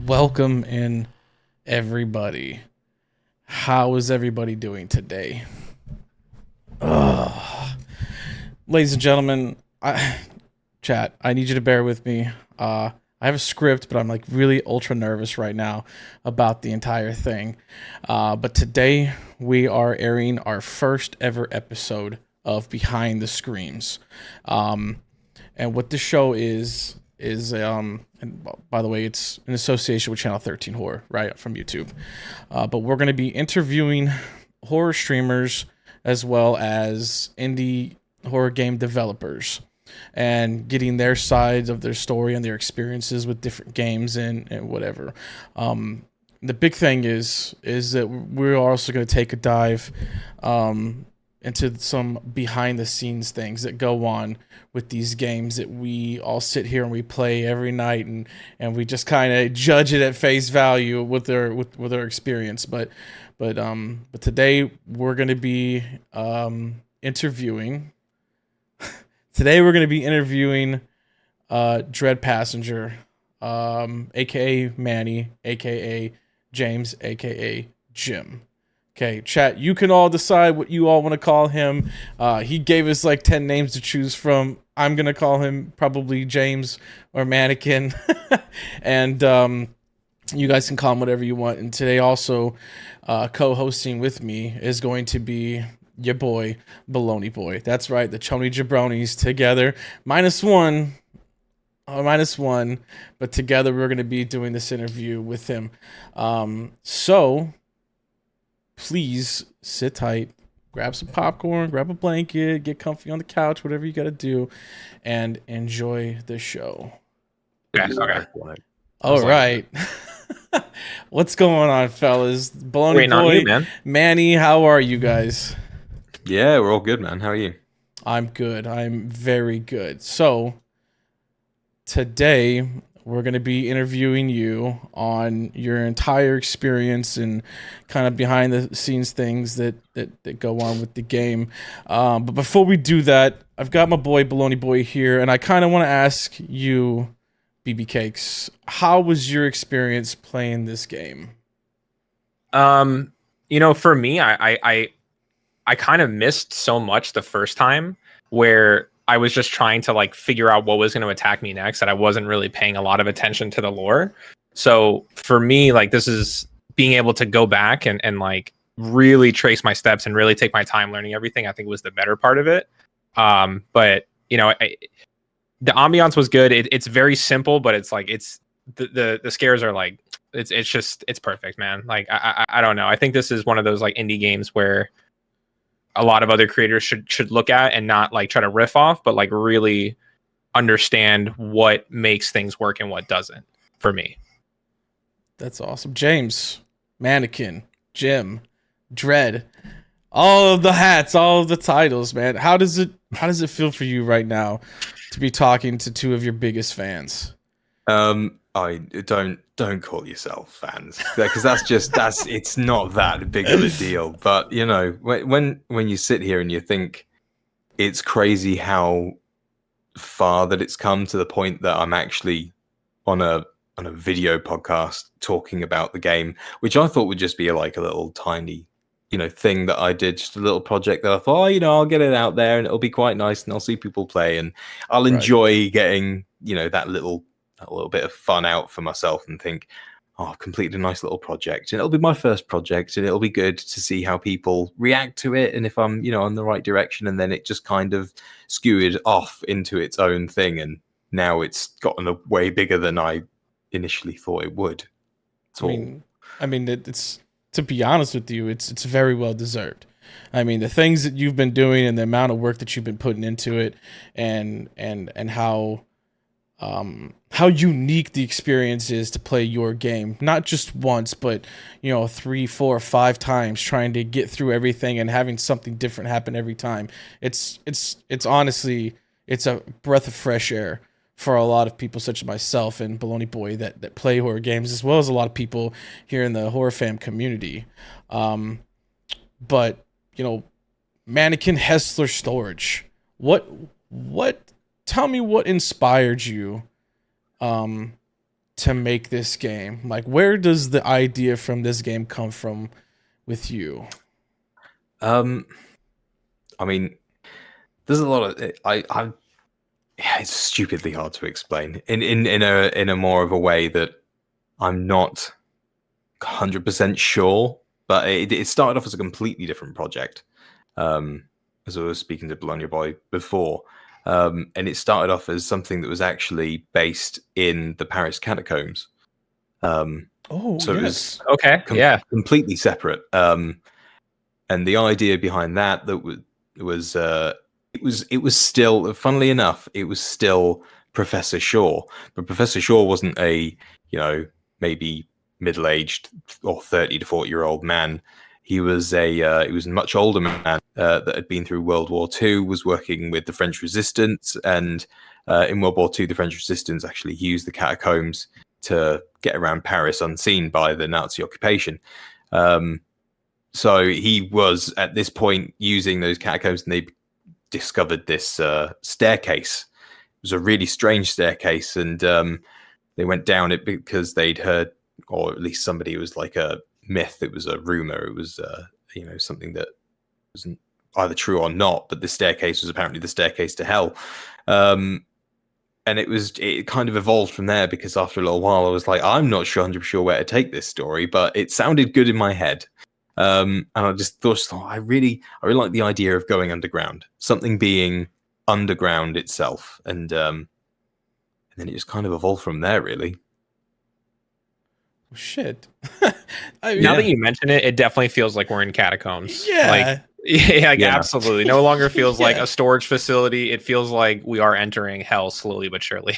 Welcome in, everybody. How is everybody doing today? Ugh. Ladies and gentlemen, chat, I need you to bear with me. I have a script, but I'm like really ultra nervous right now about the entire thing. But today we are airing our first ever episode of Behind the Screams. And what this show is and by the way, it's in association with Channel 13 Horror, right, from YouTube. But we're going to be interviewing horror streamers as well as indie horror game developers and getting their sides of their story and their experiences with different games and whatever. The big thing is that we're also going to take a dive into some behind the scenes things that go on with these games that we all sit here and we play every night and we just kind of judge it at face value with their experience. But today we're going to be interviewing. Today we're going to be interviewing Dread Passenger, aka Manny, aka James, aka Jim. Okay, chat, you can all decide what you all want to call him. He gave us like 10 names to choose from. I'm going to call him probably James or Mannequin. And you guys can call him whatever you want. And today also co-hosting with me is going to be your boy, BolognaB0Y. That's right, the Chony Jabronis together. Minus one, but together we're going to be doing this interview with him. So please sit tight, grab some popcorn, grab a blanket, get comfy on the couch, whatever you got to do, and enjoy the show. Okay. All right. What's going on, fellas? BolognaB0Y, man. Manny, how are you guys? Yeah, we're all good, man. How are you? I'm good. I'm very good. So today we're going to be interviewing you on your entire experience and kind of behind the scenes things that go on with the game. But before we do that, I've got my boy BolognaB0Y here, and I kind of want to ask you, BB Cakes, how was your experience playing this game? For me, I kind of missed so much the first time where I was just trying to like figure out what was going to attack me next, that I wasn't really paying a lot of attention to the lore. So for me, like, this is being able to go back and like really trace my steps and really take my time learning everything, I think was the better part of it. But the ambiance was good. It's very simple, but it's like, it's the scares are like, it's perfect, man. Like, I don't know. I think this is one of those like indie games where a lot of other creators should look at and not like try to riff off, but like really understand what makes things work and what doesn't, for me. That's awesome. James, Mannequin, Jim, Dread, all of the hats, all of the titles, man. How does it feel for you right now to be talking to two of your biggest fans? I don't call yourself fans, because it's not that big of a deal. But you know, when you sit here and you think it's crazy how far that it's come, to the point that I'm actually on a video podcast talking about the game, which I thought would just be like a little tiny, thing that I did, just a little project that I thought, I'll get it out there and it'll be quite nice and I'll see people play and I'll enjoy getting, that little bit of fun out for myself, and think, I've completed a nice little project and it'll be my first project and it'll be good to see how people react to it and if I'm, on the right direction. And then it just kind of skewered off into its own thing. And now it's gotten a way bigger than I initially thought it would. I mean, it's, to be honest with you, it's very well deserved. I mean, the things that you've been doing and the amount of work that you've been putting into it, and how unique the experience is to play your game, not just once, but 3, 4, 5 times, trying to get through everything and having something different happen every time. It's honestly, it's a breath of fresh air for a lot of people such as myself and BolognaB0Y that play horror games, as well as a lot of people here in the horror fam community. But Mannequin, Hesslers Storage, what tell me what inspired you to make this game? Like, where does the idea from this game come from with you? I mean, there's a lot of yeah, it's stupidly hard to explain in a more of a way that I'm not 100% sure. But it started off as a completely different project. As I was speaking to BolognaB0Y before, and it started off as something that was actually based in the Paris catacombs. So it was okay, completely separate. And the idea behind that was it was still, funnily enough, it was still Professor Shaw, but Professor Shaw wasn't a, maybe middle-aged or 30 to 40-year-old man. He was a much older man that had been through World War II, was working with the French Resistance, and in World War II, the French Resistance actually used the catacombs to get around Paris unseen by the Nazi occupation. So he was at this point using those catacombs, and they discovered this staircase. It was a really strange staircase, and they went down it because they'd heard, or at least somebody, it was like a myth, it was a rumor, it was something that wasn't either true or not, but the staircase was apparently the staircase to hell. And it kind of evolved from there, because after a little while I was like, I'm not 100% sure where to take this story, but it sounded good in my head. And I just thought, I really like the idea of going underground, something being underground itself, and then it just kind of evolved from there, really. Shit. Now that you mention it, it definitely feels like we're in catacombs. Yeah. Absolutely. No longer feels like a storage facility. It feels like we are entering hell slowly but surely.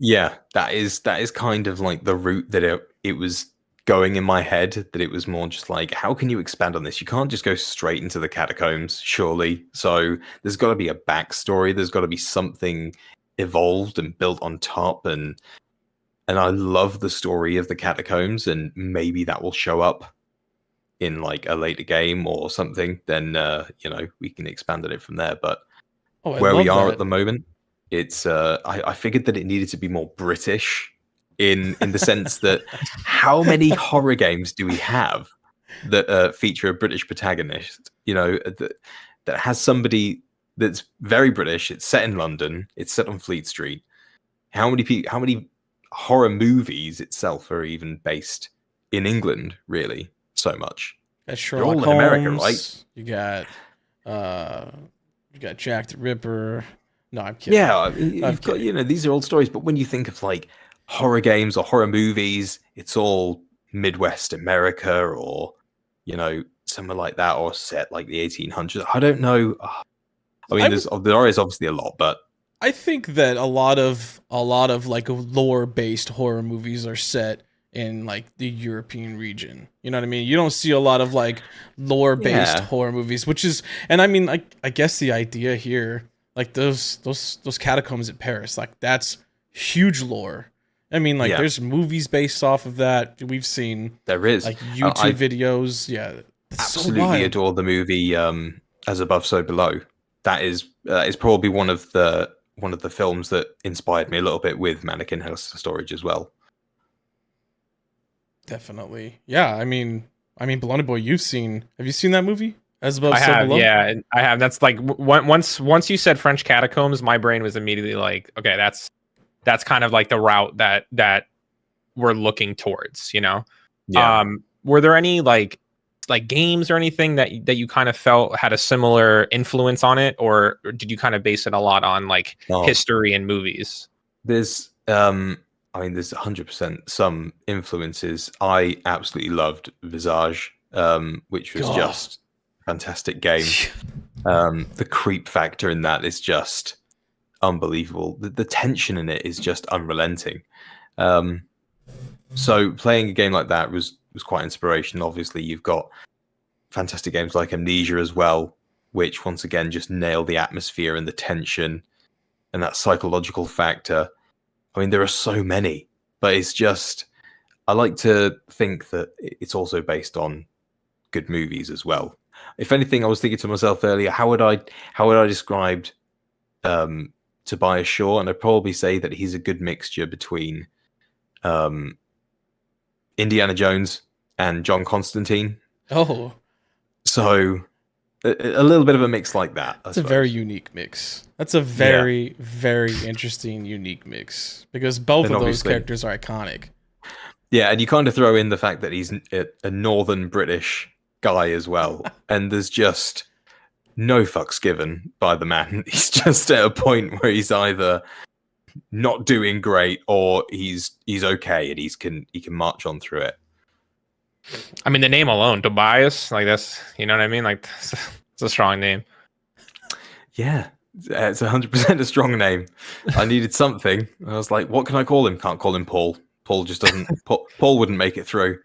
Yeah, that is kind of like the route that it was going in my head, that it was more just like, how can you expand on this? You can't just go straight into the catacombs, surely. So there's got to be a backstory. There's got to be something evolved and built on top, and I love the story of the catacombs, and maybe that will show up in like a later game or something. Then we can expand on it from there. But where we are at the moment, it's I figured that it needed to be more British in the sense that how many horror games do we have that feature a British protagonist? That has somebody that's very British. It's set in London. It's set on Fleet Street. How many horror movies itself are even based in England, really, so much? They're all in America, right? You got Jack the Ripper. No, I'm kidding. Yeah, you've got, these are old stories, but when you think of like horror games or horror movies, it's all Midwest America, or somewhere like that, or set like the 1800s. I don't know. I mean, there is obviously a lot, but I think that a lot of like lore-based horror movies are set in like the European region. You know what I mean? You don't see a lot of like lore-based horror movies, which is, and I mean, I guess the idea here, like those catacombs at Paris, like that's huge lore. I mean, like there's movies based off of that. We've seen there is like YouTube videos. Yeah, absolutely adore the movie As Above, So Below. That is probably one of the films that inspired me a little bit with Mannequin, Hesslers Storages as well. Definitely, yeah. I mean, BolognaB0Y, have you seen that movie? As Above, I So have, Below? yeah, I have. That's like once you said French catacombs, my brain was immediately like, okay, that's kind of like the route that we're looking towards, Yeah. Were there any like games or anything that you kind of felt had a similar influence on it, or did you kind of base it a lot on like history and movies? There's there's 100% some influences. I absolutely loved Visage, which was just a fantastic game. The creep factor in that is just unbelievable. The tension in it is just unrelenting. So playing a game like that was quite inspirational. Obviously, you've got fantastic games like Amnesia as well, which once again just nail the atmosphere and the tension and that psychological factor. I mean, there are so many, but it's just, I like to think that it's also based on good movies as well. If anything, I was thinking to myself earlier, how would I describe Tobias Shaw? And I'd probably say that he's a good mixture between Indiana Jones and John Constantine. Oh, So a little bit of a mix like that. that's a very unique mix. That's a very, very interesting, unique mix because both And of those obviously- characters are iconic. Yeah, and you kind of throw in the fact that he's a northern British guy as well, and there's just no fucks given by the man. He's just at a point where he's either not doing great or he's okay and he can march on through it. I mean, the name alone, Tobias, like that's, you know what I mean? Like it's a strong name. Yeah, it's 100% a strong name. I needed something. I was like, what can I call him? Can't call him Paul. Paul just doesn't. Paul wouldn't make it through.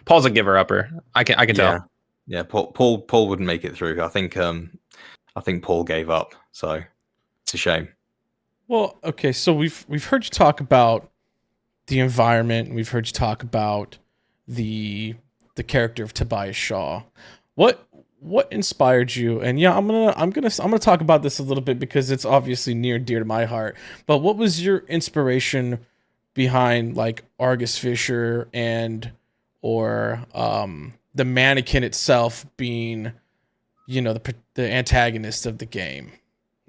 Paul's a giver upper. I can tell. Yeah. Paul wouldn't make it through. I think Paul gave up. So it's a shame. Well, okay, so we've heard you talk about the environment. We've heard you talk about the character of Tobias Shaw. What inspired you? And yeah, I'm gonna talk about this a little bit because it's obviously near and dear to my heart. But what was your inspiration behind like Argus Fisher or the Mannequin itself being, you know, the antagonist of the game?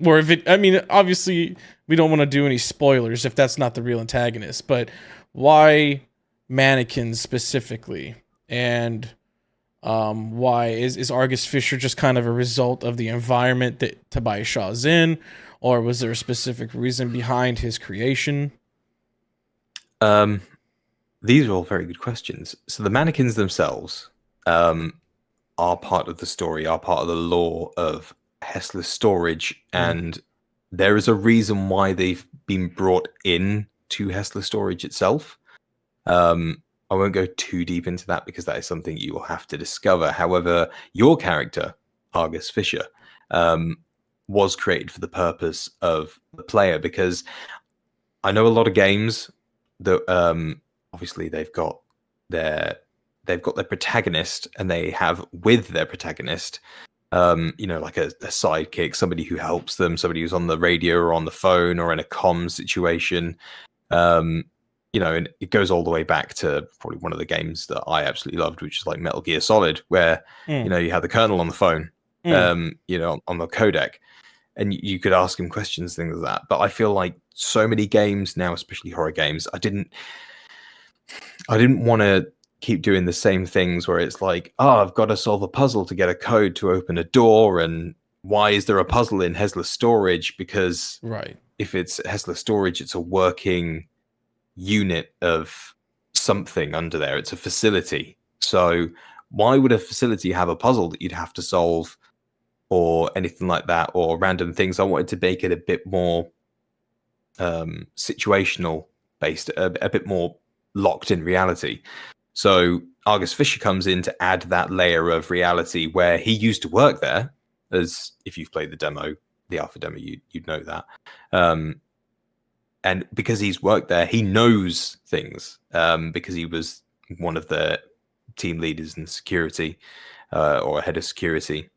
Or if it, I mean, obviously we don't want to do any spoilers if that's not the real antagonist, but why Mannequin specifically? And why is Argus Fisher just kind of a result of the environment that Tobias Shaw's in, or was there a specific reason behind his creation? These are all very good questions. So the mannequins themselves are part of the story, are part of the lore of Hesslers Storage, and there is a reason why they've been brought in to Hesslers Storage itself. I won't go too deep into that because that is something you will have to discover. However, your character, Argus Fisher, was created for the purpose of the player, because I know a lot of games that obviously they've got their protagonist, and they have with their protagonist you know, like a sidekick, somebody who helps them, somebody who's on the radio or on the phone or in a comm situation. You know, and it goes all the way back to probably one of the games that I absolutely loved, which is like Metal Gear Solid, where you know, you had the Colonel on the phone, you know, on the codec, and you could ask him questions, things like that. But I feel like so many games now, especially horror games, I didn't want to keep doing the same things where it's like, oh, I've got to solve a puzzle to get a code to open a door, and why is there a puzzle in Hesslers Storage? Because if it's Hesslers Storage, it's a working unit of something under there. It's a facility. So why would a facility have a puzzle that you'd have to solve or anything like that, or random things? I wanted to make it a bit more situational based, a bit more locked in reality. So Argus Fisher comes in to add that layer of reality where he used to work there, as if you've played the demo, the alpha demo, you'd know that. And because he's worked there, he knows things, because he was one of the team leaders in security, or head of security.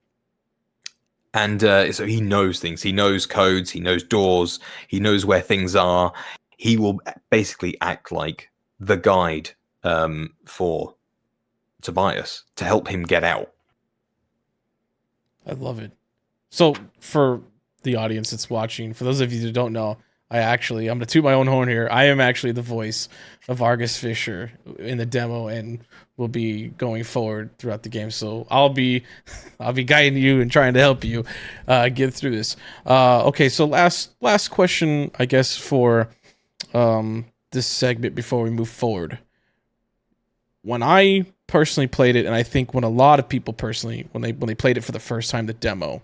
And so he knows things. He knows codes. He knows doors. He knows where things are. He will basically act like the guide for Tobias to help him get out. I love it. So for the audience that's watching, for those of you that don't know, I'm going to toot my own horn here. I am actually the voice of Argus Fisher in the demo, and will be going forward throughout the game. So I'll be guiding you and trying to help you get through this. Okay, so last question, I guess, for this segment before we move forward. When I personally played it, and I think when a lot of people personally, when they played it for the first time, the demo,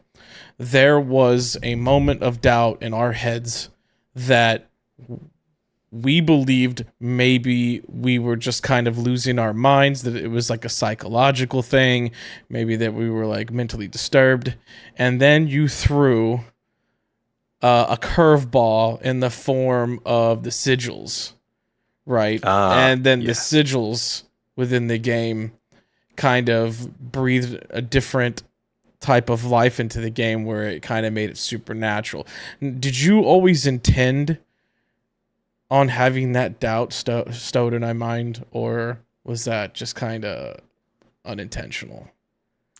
there was a moment of doubt in our heads that we believed maybe we were just kind of losing our minds, that it was like a psychological thing, maybe that we were like mentally disturbed. And then you threw a curveball in the form of the sigils, right? And then the sigils within the game kind of breathed a different type of life into the game, where it kind of made it supernatural. Did you always intend on having that doubt stowed in my mind, or was that just kind of unintentional?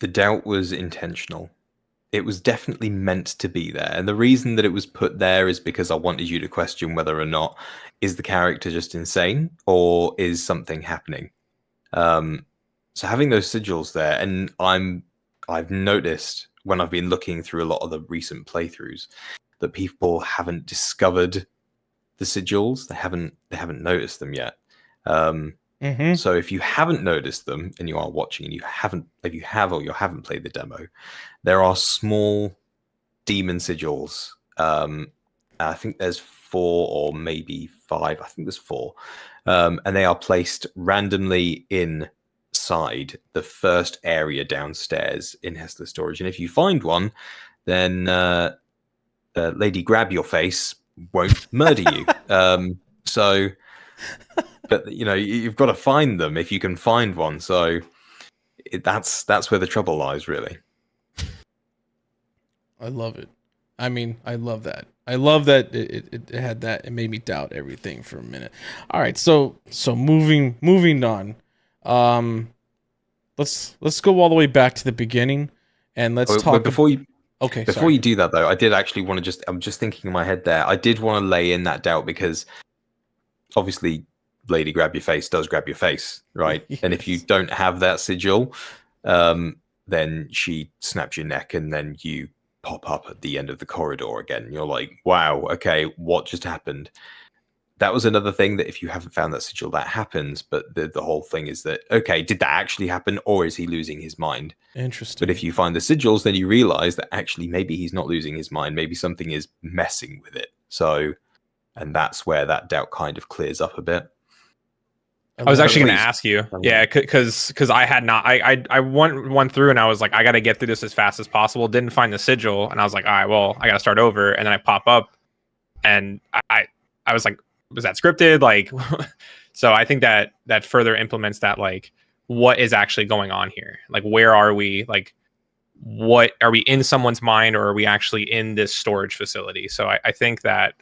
The doubt was intentional. It was definitely meant to be there. And the reason that it was put there is because I wanted you to question whether or not is the character just insane or is something happening. So having those sigils there, and I've noticed when I've been looking through a lot of the recent playthroughs that people haven't discovered the sigils. They haven't noticed them yet. So if you haven't noticed them and you are watching and you haven't played the demo, there are small demon sigils. I think there's 4 or maybe 5. I think there's 4. And they are placed randomly inside the first area downstairs in Hesslers Storage. And if you find one, then Lady Grab Your Face won't murder you. But you've got to find them if you can find one. So that's where the trouble lies, really. I love it. I mean, I love that. I love that it had that. It made me doubt everything for a minute. All right, so moving on. Let's go all the way back to the beginning, and let's talk. Before you Sorry. do that, though, I did actually want to I'm just thinking in my head there. I did want to lay in that doubt because obviously Lady Grab Your Face does grab your face, right? Yes. And if you don't have that sigil, then she snaps your neck and then you pop up at the end of the corridor again. You're like, wow, okay, what just happened? That was another thing that if you haven't found that sigil, that happens. But the whole thing is that, okay, did that actually happen or is he losing his mind? Interesting. But if you find the sigils, then you realize that actually maybe he's not losing his mind. Maybe something is messing with it. So, and that's where that doubt kind of clears up a bit. I was actually going to ask you, because I had not, I went through and I was like, I got to get through this as fast as possible. Didn't find the sigil, and I was like, all right, well, I got to start over. And then I pop up, and I was like, was that scripted? Like, so I think that further implements that, like, what is actually going on here? Like, where are we? Like, what are we in someone's mind, or are we actually in this storage facility? So I think that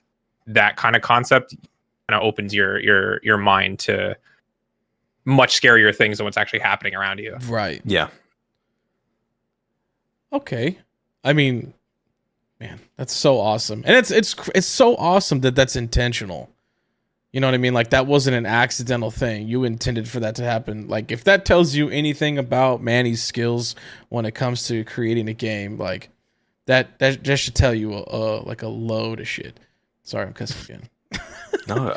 kind of concept kind of opens your mind to much scarier things than what's actually happening around you. Right. Yeah. Okay. I mean, man, that's so awesome. And it's so awesome that that's intentional. You know what I mean? Like, that wasn't an accidental thing. You intended for that to happen. Like, if that tells you anything about Manny's skills when it comes to creating a game, like, that should tell you like a load of shit. Sorry, I'm cussing again. No,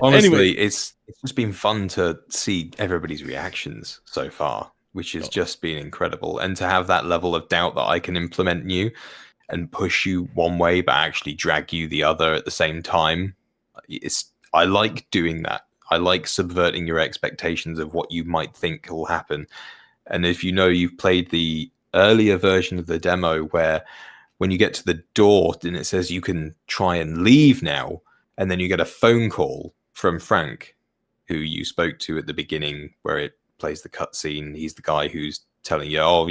honestly, anyway. it's just been fun to see everybody's reactions so far, which has just been incredible. And to have that level of doubt that I can implement you and push you one way, but actually drag you the other at the same time. I like doing that. I like subverting your expectations of what you might think will happen. And if you've played the earlier version of the demo where when you get to the door and it says you can try and leave now, and then you get a phone call from Frank, who you spoke to at the beginning, where it plays the cutscene. He's the guy who's telling you, oh,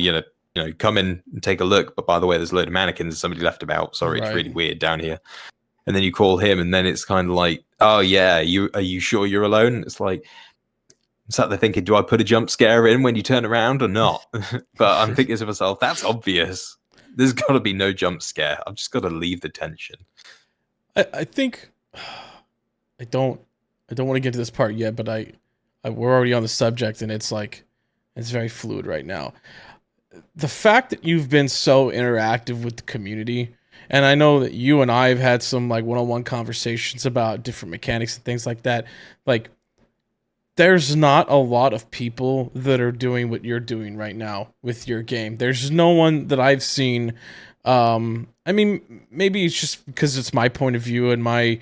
come in and take a look. But by the way, there's a load of mannequins somebody left about. Sorry, It's really weird down here. And then you call him, and then it's kind of like, oh yeah, are you sure you're alone? It's like, I'm sat there thinking, do I put a jump scare in when you turn around or not? But I'm thinking to myself, that's obvious. There's got to be no jump scare. I've just got to leave the tension. I think I don't want to get to this part yet, but we're already on the subject, and it's like, it's very fluid right now. The fact that you've been so interactive with the community, and I know that you and I have had some like one-on-one conversations about different mechanics and things like that. Like, there's not a lot of people that are doing what you're doing right now with your game. There's no one that I've seen. I mean, maybe it's just because it's my point of view and my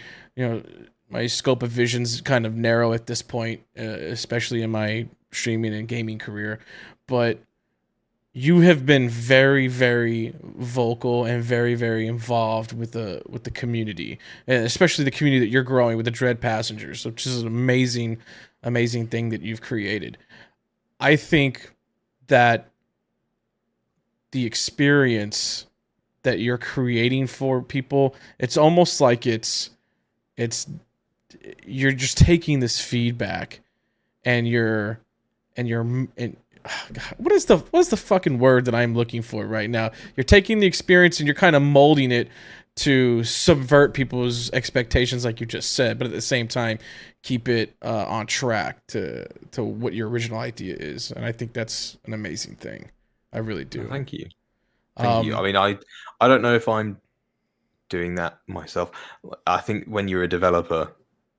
scope of vision's kind of narrow at this point, especially in my streaming and gaming career. But you have been very, very vocal and very, very involved with the community, and especially the community that you're growing with the Dread Passengers, which is an amazing thing that you've created. I think that the experience that you're creating for people, it's almost like it's you're just taking this feedback and what is the fucking word that I'm looking for right now? You're taking the experience and you're kind of molding it to subvert people's expectations, like you just said, but at the same time, keep it on track to what your original idea is. And I think that's an amazing thing. I really do. Well, thank you. Thank you. I mean, I don't know if I'm doing that myself. I think when you're a developer,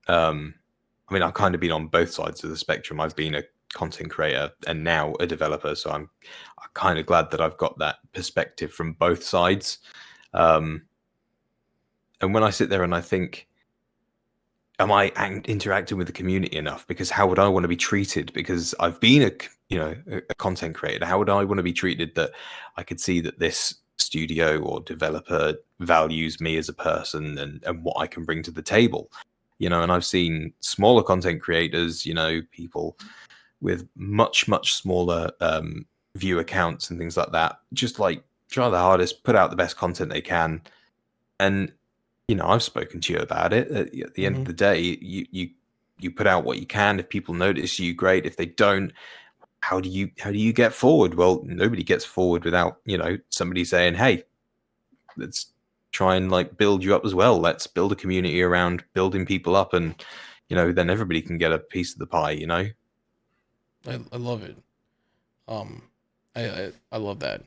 I mean, I've kind of been on both sides of the spectrum. I've been a content creator and now a developer, so I'm kind of glad that I've got that perspective from both sides. And when I sit there and I think, am I interacting with the community enough? Because how would I want to be treated? Because I've been a content creator. How would I want to be treated that I could see that this studio or developer values me as a person and what I can bring to the table? And I've seen smaller content creators, people with much, much smaller view accounts and things like that, just like try the hardest, put out the best content they can. And I've spoken to you about it. At the end of the day, you put out what you can. If people notice you, great. If they don't, how do you get forward? Well, nobody gets forward without somebody saying, "Hey, let's try and build you up as well. Let's build a community around building people up, and then everybody can get a piece of the pie." I love it. I love that.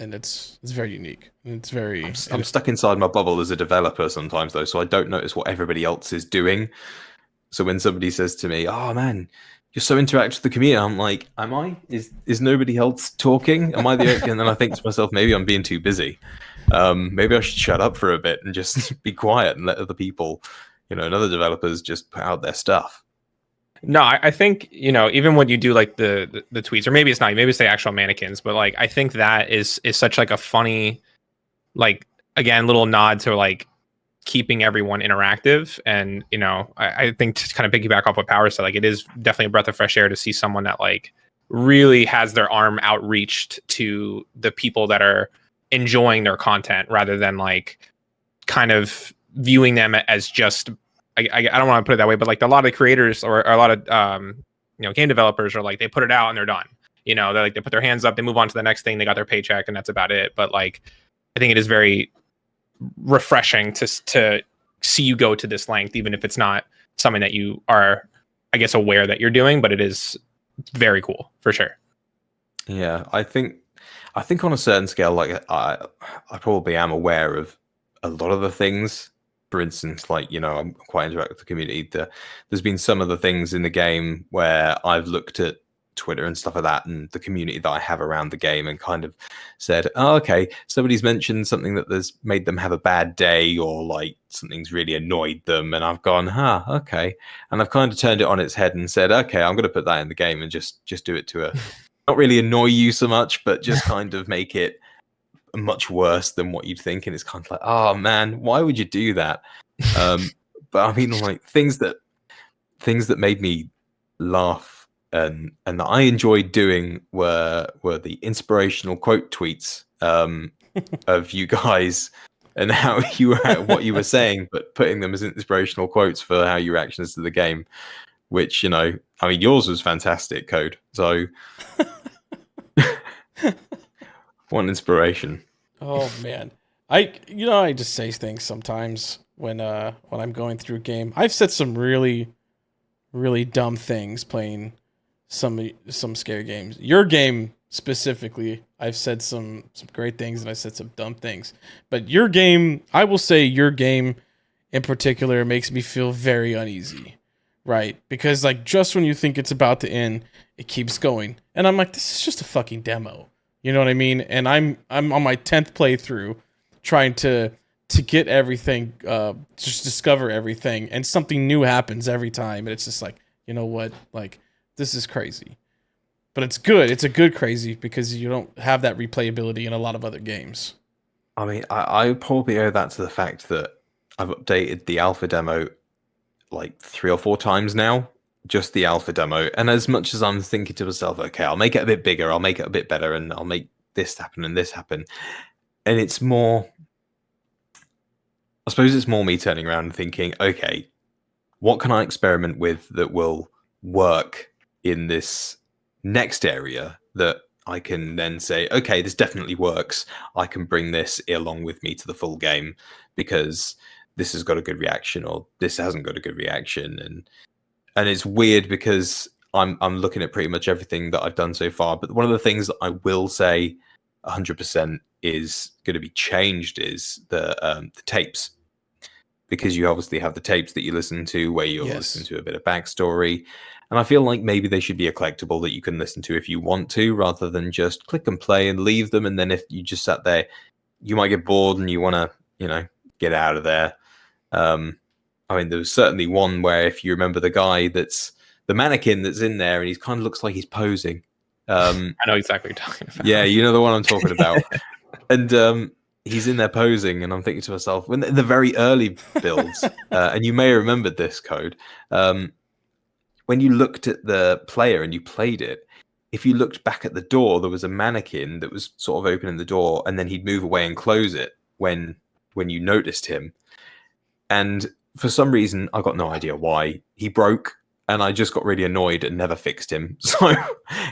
And it's very unique. It's very. I'm stuck inside my bubble as a developer sometimes, though, so I don't notice what everybody else is doing. So when somebody says to me, "Oh man, you're so interactive with the community," I'm like, "Am I? Is nobody else talking? Am I the?" And then I think to myself, maybe I'm being too busy. Maybe I should shut up for a bit and just be quiet and let other people, and other developers just put out their stuff. No, I think, even when you do the tweets, or maybe it's not, maybe it's the actual mannequins, but I think that is such a funny, again, little nod to keeping everyone interactive. And, I think to kind of piggyback off what Power said, it is definitely a breath of fresh air to see someone that really has their arm outreached to the people that are enjoying their content rather than kind of viewing them as just, I don't want to put it that way, but a lot of creators or a lot of game developers are they put it out and they're done. They put their hands up, they move on to the next thing, they got their paycheck, and that's about it. But I think it is very refreshing to see you go to this length, even if it's not something that you are, I guess, aware that you're doing. But it is very cool for sure. Yeah, I think on a certain scale, I probably am aware of a lot of the things. For instance, I'm quite interactive with the community. There's been some of the things in the game where I've looked at Twitter and stuff like that, and the community that I have around the game, and kind of said, "Oh, okay, somebody's mentioned something that has made them have a bad day, or something's really annoyed them," and I've gone, okay, and I've kind of turned it on its head and said, "Okay, I'm going to put that in the game and just do it to not really annoy you so much, but just kind of make it much worse than what you'd think." And it's kind of oh man, why would you do that? But I mean, things that made me laugh and that I enjoyed doing were the inspirational quote tweets of you guys and how you were what you were saying, but putting them as inspirational quotes for how your reactions to the game, which I mean, yours was fantastic, Code. So what inspiration. Oh man, I just say things sometimes when I'm going through a game. I've said some really, really dumb things playing some scary games. Your game specifically, I've said some great things and I said some dumb things. But your game, I will say your game in particular makes me feel very uneasy, right? Because just when you think it's about to end, it keeps going, and I'm like, this is just a fucking demo. You know what I mean? And I'm on my 10th playthrough trying to get everything, just discover everything, and something new happens every time, and it's just you know what? This is crazy. But it's good. It's a good crazy because you don't have that replayability in a lot of other games. I mean, I probably owe that to the fact that I've updated the alpha demo 3 or 4 times now. Just the alpha demo, and as much as I'm thinking to myself, okay, I'll make it a bit bigger, I'll make it a bit better, and I'll make this happen and this happen, and it's more, I suppose it's more me turning around and thinking, okay, what can I experiment with that will work in this next area that I can then say, okay, this definitely works. I can bring this along with me to the full game because this has got a good reaction or this hasn't got a good reaction. And it's weird because I'm looking at pretty much everything that I've done so far. But one of the things that I will say 100% is going to be changed is the tapes. Because you obviously have the tapes that you listen to where you'll listen to a bit of backstory. And I feel like maybe they should be a collectible that you can listen to if you want to, rather than just click and play and leave them. And then if you just sat there, you might get bored and you want to, get out of there. I mean, there was certainly one where if you remember the guy that's the mannequin that's in there and he kind of looks like he's posing. I know exactly what you're talking about. Yeah, you know the one I'm talking about. And he's in there posing, and I'm thinking to myself, when in the very early builds, and you may have remembered this code, when you looked at the player and you played it, if you looked back at the door, there was a mannequin that was sort of opening the door, and then he'd move away and close it when you noticed him. And for some reason, I got no idea why, he broke, and I just got really annoyed and never fixed him. So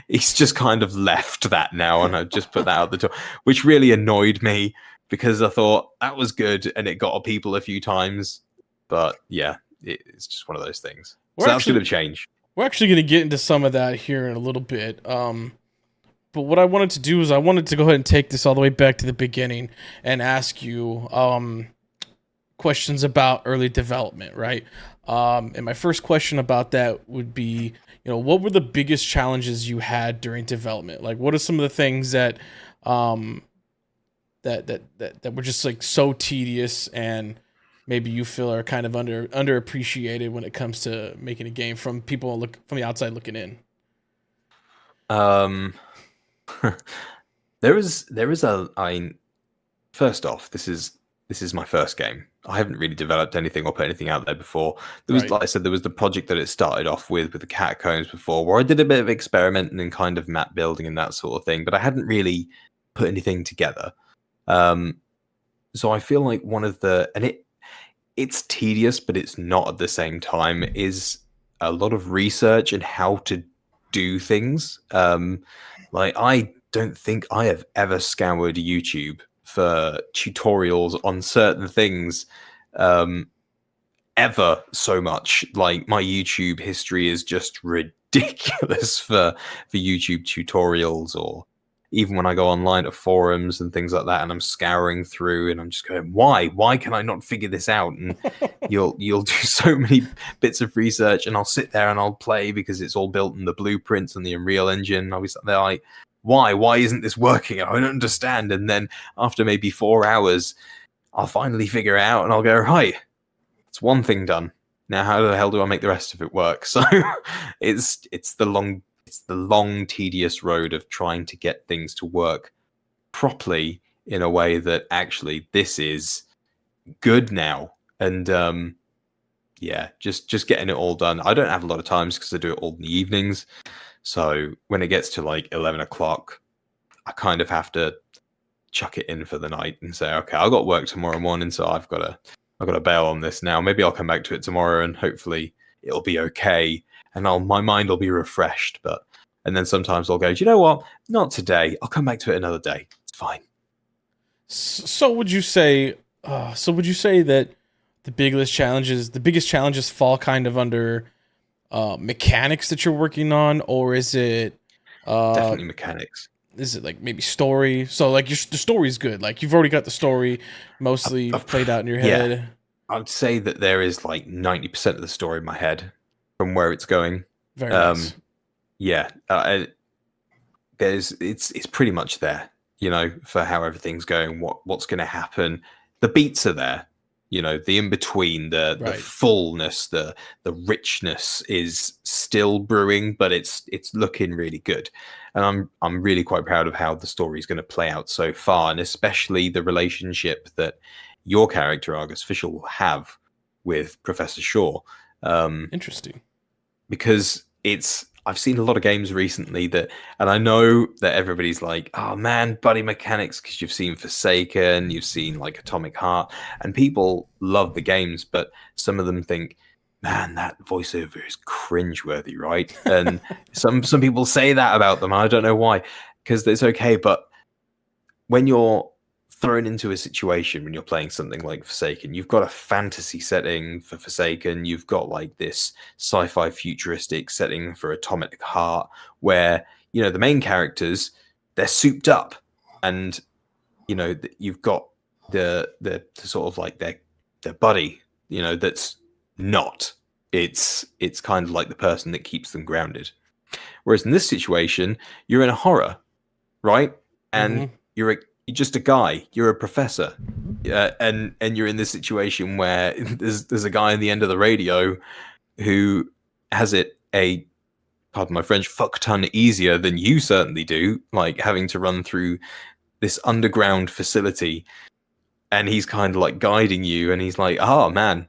he's just kind of left that now, and I just put that out the door, which really annoyed me because I thought that was good and it got people a few times. But yeah, it's just one of those things. So that's going to change. We're actually going to get into some of that here in a little bit. But what I wanted to do is I wanted to go ahead and take this all the way back to the beginning and ask you questions about early development, right? And my first question about that would be, what were the biggest challenges you had during development? Like, what are some of the things that that were just like so tedious and maybe you feel are kind of underappreciated when it comes to making a game from people from the outside looking in? There is first off, this is my first game. I haven't really developed anything or put anything out there before. There was, like I said, there was the project that it started off with the catacombs before, where I did a bit of experimenting and kind of map building and that sort of thing, but I hadn't really put anything together. So I feel like one of it's tedious, but it's not at the same time, is a lot of research and how to do things. Like, I don't think I have ever scoured YouTube for tutorials on certain things ever so much. Like, my YouTube history is just ridiculous for YouTube tutorials, or even when I go online to forums and things like that, and I'm scouring through and I'm just going, why can I not figure this out? And you'll do so many bits of research, and I'll sit there and I'll play because it's all built in the blueprints and the Unreal Engine. I'll be sat there like, why isn't this working? I don't understand. And then after maybe 4 hours, I'll finally figure it out and I'll go, right, it's one thing done. Now how the hell do I make the rest of it work? So it's the long, tedious road of trying to get things to work properly in a way that actually this is good now. And yeah, just getting it all done. I don't have a lot of times because I do it all in the evenings. So when it gets to like 11 o'clock, I kind of have to chuck it in for the night and say, okay, I've got work tomorrow morning, so I've got to bail on this now. Maybe I'll come back to it tomorrow and hopefully it'll be okay. And my mind will be refreshed. And then sometimes I'll go, do you know what? Not today. I'll come back to it another day. It's fine. So would you say that the biggest challenges fall kind of under mechanics that you're working on, or is it definitely mechanics? Is it like maybe story? So like the story's good. Like you've already got the story mostly played out in your head. Yeah. I'd say that there is like 90% of the story in my head from where it's going. Very nice. Yeah, it's pretty much there, for how everything's going, what's going to happen. The beats are there, the in between, the fullness, the richness is still brewing, but it's looking really good, and I'm really quite proud of how the story is going to play out so far, and especially the relationship that your character Argus Fisher will have with Professor Shaw. Interesting, because I've seen a lot of games recently and I know that everybody's like, oh man, buddy mechanics, because you've seen Forsaken, you've seen like Atomic Heart, and people love the games, but some of them think, man, that voiceover is cringeworthy, right? And some people say that about them. I don't know why, because it's okay. But when you're thrown into a situation when you're playing something like Forsaken, you've got a fantasy setting for Forsaken, you've got like this sci-fi futuristic setting for Atomic Heart, where the main characters, they're souped up, and you've got the sort of like their buddy, that's not. It's kind of like the person that keeps them grounded. Whereas in this situation, you're in a horror, right? And you're just a guy. You're a professor, and you're in this situation where there's a guy on the end of the radio who has it pardon my French, fuck ton easier than you certainly do, like having to run through this underground facility, and he's kind of like guiding you, and he's like, oh man,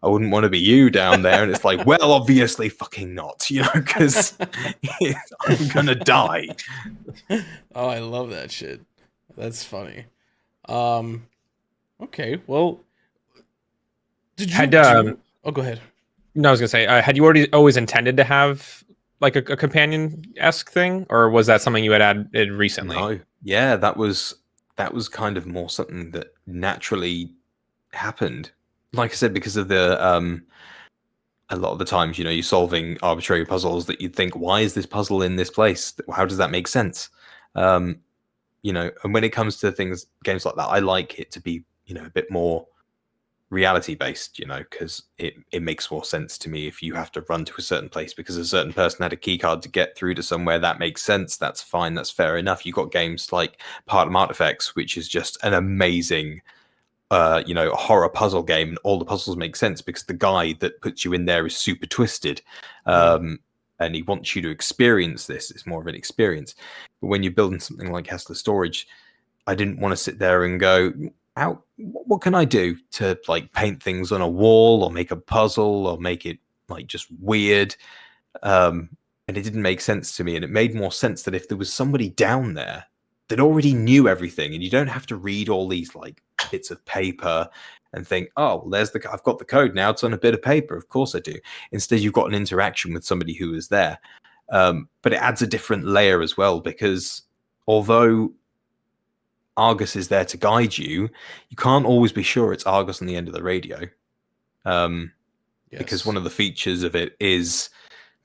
I wouldn't want to be you down there. And it's like, well, obviously fucking not, because I'm gonna die. Oh, I love that shit. That's funny. Okay, well, did you oh, go ahead. No, I was gonna say, had you always intended to have like a companion-esque thing, or was that something you had added recently? No, yeah, that was kind of more something that naturally happened. Like I said, because of the a lot of the times, you're solving arbitrary puzzles that you'd think, why is this puzzle in this place? How does that make sense? And when it comes to games like that, I like it to be, a bit more reality based, because it makes more sense to me. If you have to run to a certain place because a certain person had a key card to get through to somewhere, that makes sense. That's fine. That's fair enough. You've got games like Part Artifacts, which is just an amazing horror puzzle game, and all the puzzles make sense because the guy that puts you in there is super twisted, and he wants you to experience this. It's more of an experience. But when you're building something like Hesslers Storage, I didn't want to sit there and go, what can I do to like paint things on a wall or make a puzzle or make it like just weird, and it didn't make sense to me. And it made more sense that if there was somebody down there that already knew everything, and you don't have to read all these like bits of paper and think, oh, well, I've got the code now, it's on a bit of paper, of course I do. Instead, you've got an interaction with somebody who is there. But it adds a different layer as well, because although Argus is there to guide you, you can't always be sure it's Argus on the end of the radio. Because one of the features of it is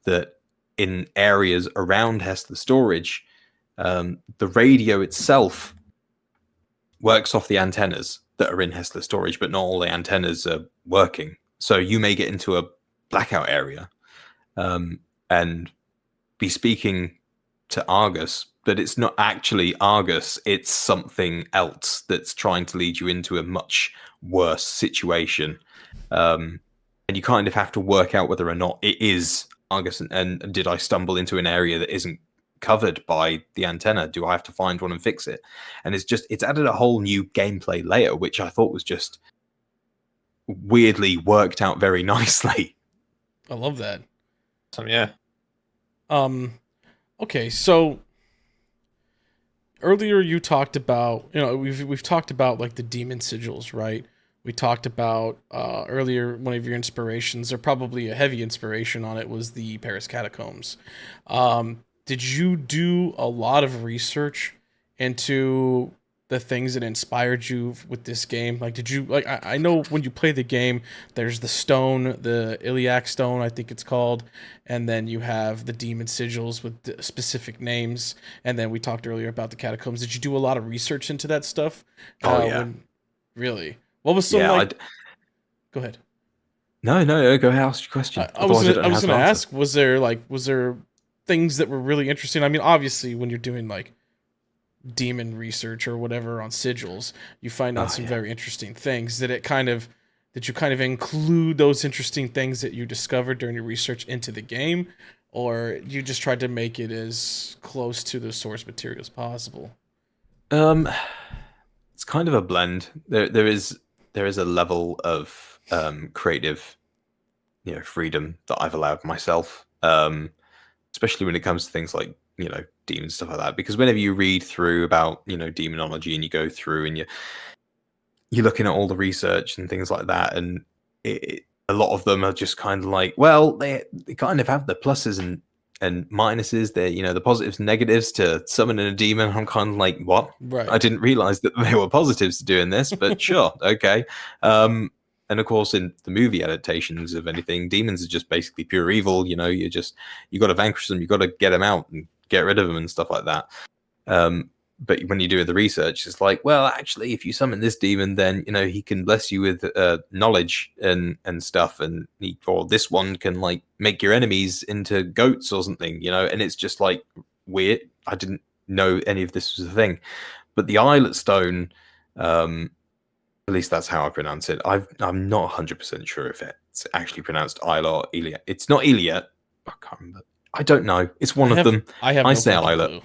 that in areas around Hesslers Storage, the radio itself works off the antennas that are in Hesslers Storage, but not all the antennas are working. So you may get into a blackout area and be speaking to Argus, but it's not actually Argus. It's something else that's trying to lead you into a much worse situation. And you kind of have to work out whether or not it is Argus. And did I stumble into an area that isn't covered by the antenna? Do I have to find one and fix it? And it's added a whole new gameplay layer, which I thought was just weirdly worked out very nicely. I love that. Yeah. Okay, so earlier you talked about, we've talked about like the demon sigils, right? We talked about earlier, one of your inspirations, or probably a heavy inspiration on it, was the Paris catacombs. Did you do a lot of research into the things that inspired you with this game? Like, did you, like, I know when you play the game, there's the stone, the Iliac stone, I think it's called, and then you have the demon sigils with specific names, and then we talked earlier about the catacombs. Did you do a lot of research into that stuff? Yeah. Really? What was some, Go ahead. No, go ahead, ask your question. I was going to ask, was there things that were really interesting? I mean, obviously, when you're doing, like, demon research or whatever on sigils, you find out some very interesting things. Did you kind of include those interesting things that you discovered during your research into the game, or you just tried to make it as close to the source material as possible? It's kind of a blend. There is a level of creative freedom that I've allowed myself, especially when it comes to things like demons, stuff like that. Because whenever you read through about demonology, and you go through and you're looking at all the research and things like that, and a lot of them are just kind of like, well, they kind of have the pluses and minuses. They're, the positives and negatives to summoning a demon. I'm kind of like, what? Right. I didn't realize that there were positives to doing this, but sure, okay. And of course, in the movie adaptations of anything, demons are just basically pure evil. You got to vanquish them, you got to get them out and get rid of them and stuff like that. But when you do the research, it's like, well, actually, if you summon this demon, then he can bless you with knowledge and stuff, and or this one can like make your enemies into goats or something, and it's just like weird. I didn't know any of this was a thing, but the Eyelet Stone, at least that's how I pronounce it. I'm not 100% sure if it's actually pronounced Isla or Elia. It's not Elia. I can't remember. I don't know. It's one of them. I say Isla. Clue.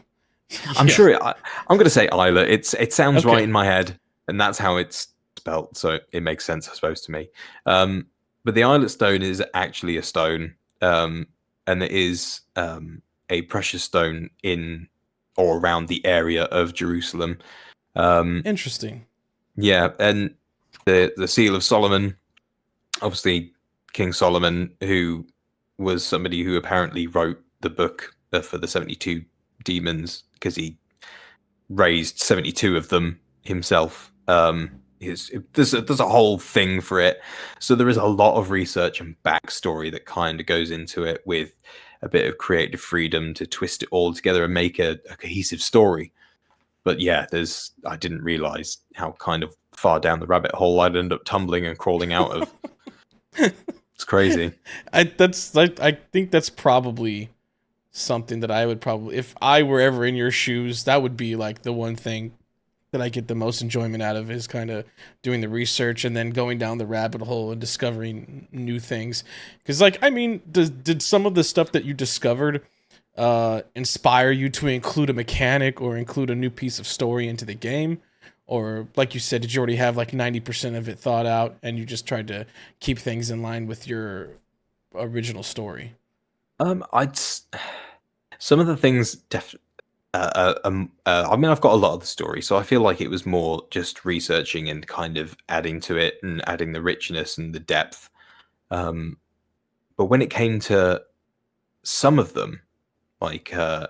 I'm sure. I'm going to say Isla. It sounds right in my head, and that's how it's spelled. So it makes sense, I suppose, to me. But the Eyelet Stone is actually a stone, and it is a precious stone in or around the area of Jerusalem. Interesting. Yeah, and the Seal of Solomon, obviously King Solomon, who was somebody who apparently wrote the book for the 72 demons because he raised 72 of them himself. There's a whole thing for it. So there is a lot of research and backstory that kind of goes into it with a bit of creative freedom to twist it all together and make a cohesive story. But yeah, I didn't realize how kind of far down the rabbit hole I'd end up tumbling and crawling out of. It's crazy. I think that's probably something that I would probably, if I were ever in your shoes, that would be like the one thing that I get the most enjoyment out of, is kind of doing the research and then going down the rabbit hole and discovering new things. Because did some of the stuff that you discovered inspire you to include a mechanic or include a new piece of story into the game? Or like you said, did you already have like 90% of it thought out and you just tried to keep things in line with your original story? Some of the things I've got a lot of the story, so I feel like it was more just researching and kind of adding to it and adding the richness and the depth. But when it came to some of them, like the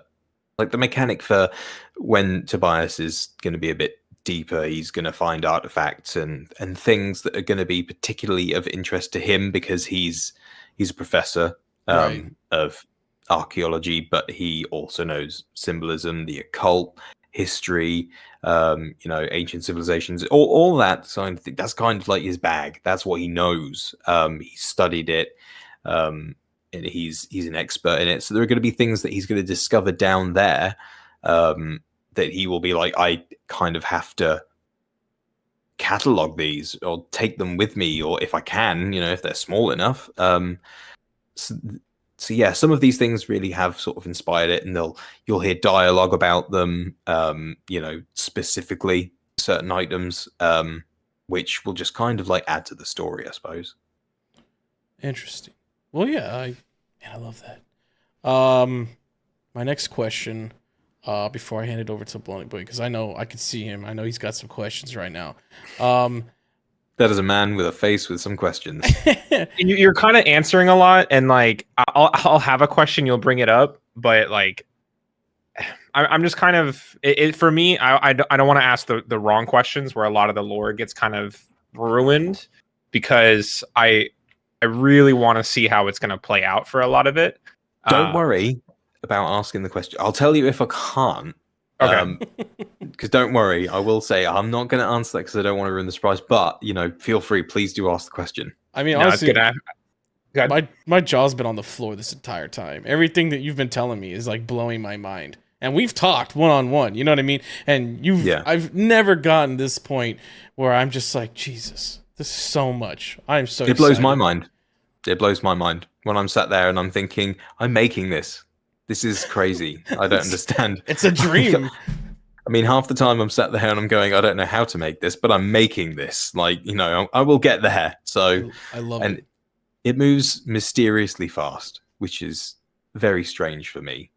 mechanic for when Tobias is going to be a bit deeper, he's going to find artifacts and things that are going to be particularly of interest to him because he's a professor of archaeology, but he also knows symbolism, the occult, history, ancient civilizations, all that kind of thing. That's kind of like his bag. That's what he knows. He studied it. And he's an expert in it. So there are going to be things that he's going to discover down there that he will be like, I kind of have to catalog these or take them with me, or if I can, if they're small enough. So yeah, some of these things really have sort of inspired it, and you'll hear dialogue about them, specifically certain items, which will just kind of like add to the story, I suppose. Interesting. Well, yeah, I love that. My next question, before I hand it over to BolognaB0Y, because I know I can see him. I know he's got some questions right now. That is a man with a face with some questions. You're kind of answering a lot, and like I'll have a question, you'll bring it up, but like I'm just kind of for me. I don't want to ask the wrong questions where a lot of the lore gets kind of ruined, because I really want to see how it's going to play out for a lot of it. Don't worry about asking the question. I'll tell you if I can't. Okay. Because don't worry, I will say I'm not going to answer that because I don't want to ruin the surprise. But feel free, please do ask the question. I mean, honestly, my jaw's been on the floor this entire time. Everything that you've been telling me is like blowing my mind. And we've talked one-on-one, you know what I mean? And I've never gotten this point where I'm just like, Jesus, this is so much. I'm so excited. It blows my mind. It blows my mind when I'm sat there and I'm thinking, I'm making this. This is crazy. I don't understand. It's a dream. I mean, half the time I'm sat there and I'm going, I don't know how to make this, but I'm making this. Like, I will get there. So I love it. It moves mysteriously fast, which is very strange for me.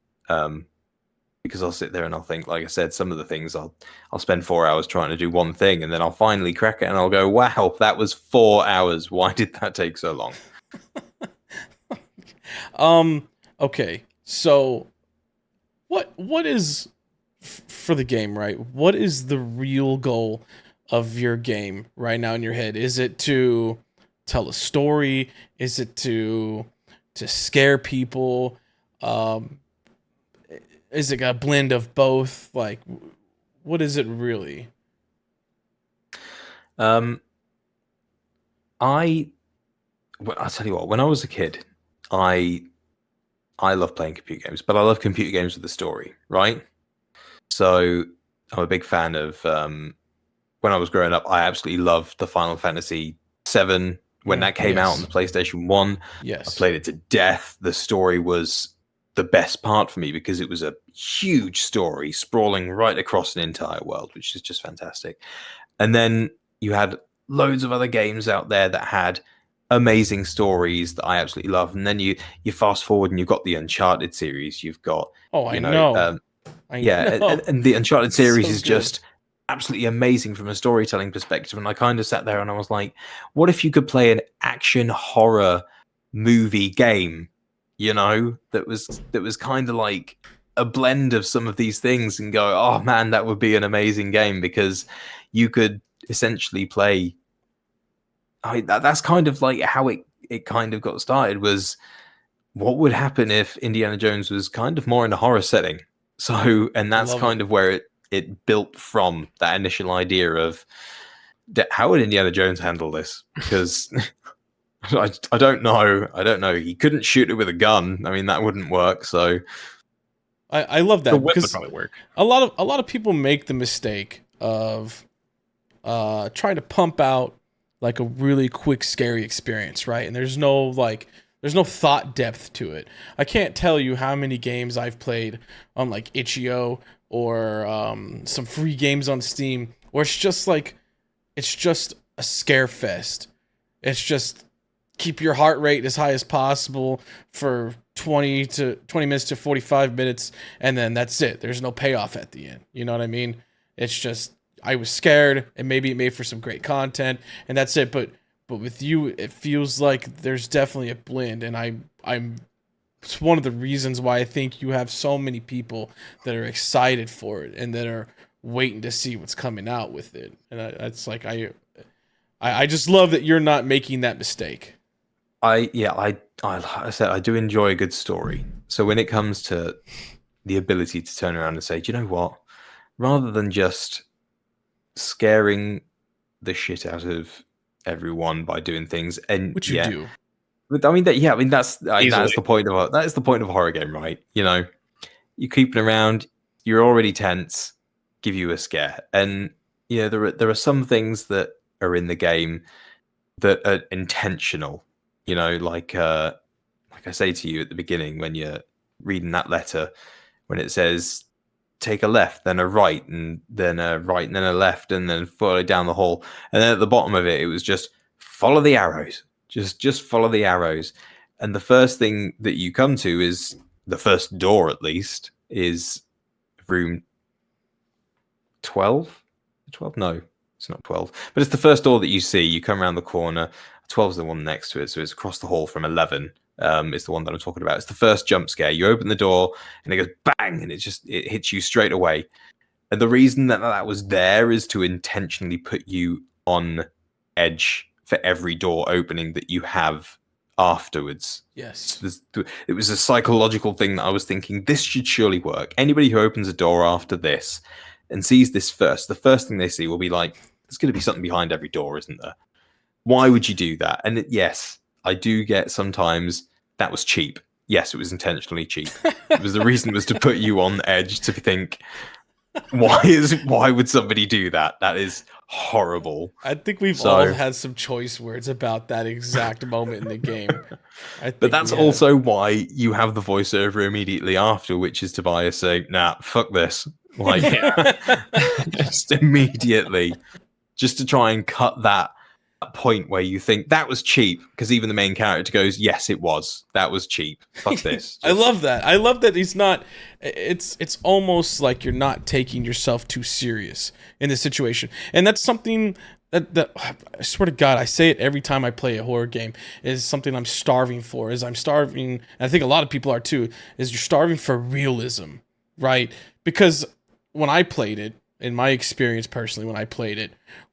because I'll sit there and I'll think, like I said, some of the things I'll spend 4 hours trying to do one thing, and then I'll finally crack it and I'll go, wow, that was 4 hours. Why did that take so long? Okay, so what is for the game, right? What is the real goal of your game right now in your head? Is it to tell a story? Is it to scare people? Is it a blend of both? Like, what is it really? I'll tell you what. When I was a kid, I love playing computer games, but I love computer games with a story, right? So I'm a big fan of. When I was growing up, I absolutely loved the Final Fantasy VII when that came out on the PlayStation 1. Yes, I played it to death. The story was the best part for me because it was a huge story sprawling right across an entire world, which is just fantastic. And then you had loads of other games out there that had amazing stories that I absolutely love. And then you fast forward and you've got the Uncharted series. You've got I know. And the Uncharted series is good. just absolutely amazing from a storytelling perspective. And I kind of sat there and I was like, what if you could play an action horror movie game, that was kind of like a blend of some of these things, and go, oh man, that would be an amazing game, because you could essentially play. That's kind of like how it kind of got started, was what would happen if Indiana Jones was kind of more in a horror setting. So, and that's kind of where it built from, that initial idea of how would Indiana Jones handle this? Because I don't know. He couldn't shoot it with a gun. I mean, that wouldn't work. So I love that, the whip would because probably work. a lot of people make the mistake of trying to pump out like a really quick scary experience, right? And there's no thought depth to it. I can't tell you how many games I've played on like itch.io or some free games on Steam where it's just a scare fest. It's just keep your heart rate as high as possible for 20 minutes to 45 minutes, and then that's it. There's no payoff at the end. You know what I mean? It's just, I was scared, and maybe it made for some great content, and that's it. But with you, it feels like there's definitely a blend, and I'm it's one of the reasons why I think you have so many people that are excited for it and that are waiting to see what's coming out with it. And it's like I just love that you're not making that mistake. I said I do enjoy a good story. So when it comes to the ability to turn around and say, do you know what? Rather than just scaring the shit out of everyone by doing things, and Which you do. I mean that's the point of a horror game, right? You're creeping around, you're already tense, give you a scare, and there are some things that are in the game that are intentional. Like I say to you at the beginning when you're reading that letter, when it says take a left, then a right, and then a right, and then a left, and then follow down the hall, and then at the bottom of it, it was just follow the arrows. Just follow the arrows. And the first thing that you come to is, the first door at least, is room 12? 12? No, it's not 12. But it's the first door that you see. You come around the corner. 12 is the one next to it. So it's across the hall from 11. Is the one that I'm talking about. It's the first jump scare. You open the door and it goes bang, and it hits you straight away. And the reason that was there is to intentionally put you on edge for every door opening that you have afterwards. Yes. It was a psychological thing that I was thinking, this should surely work. Anybody who opens a door after this and sees this first, the first thing they see will be like, there's going to be something behind every door, isn't there? Why would you do that? And yes, I do get sometimes that was cheap. Yes, it was intentionally cheap. The reason was to put you on edge, to think, why would somebody do that? That is horrible. I think we've all had some choice words about that exact moment in the game. But that's also why you have the voiceover immediately after, which is Tobias saying, nah, fuck this. Like, just immediately, just to try and cut that point where you think that was cheap, because even the main character goes, yes, it was. That was cheap. Fuck this. I love that. I love that he's not. It's almost like you're not taking yourself too serious in this situation, and that's something that I swear to God, I say it every time I play a horror game. Is something I'm starving for. Is I'm starving, and I think a lot of people are too. Is you're starving for realism, right? Because when I played it, in my experience personally,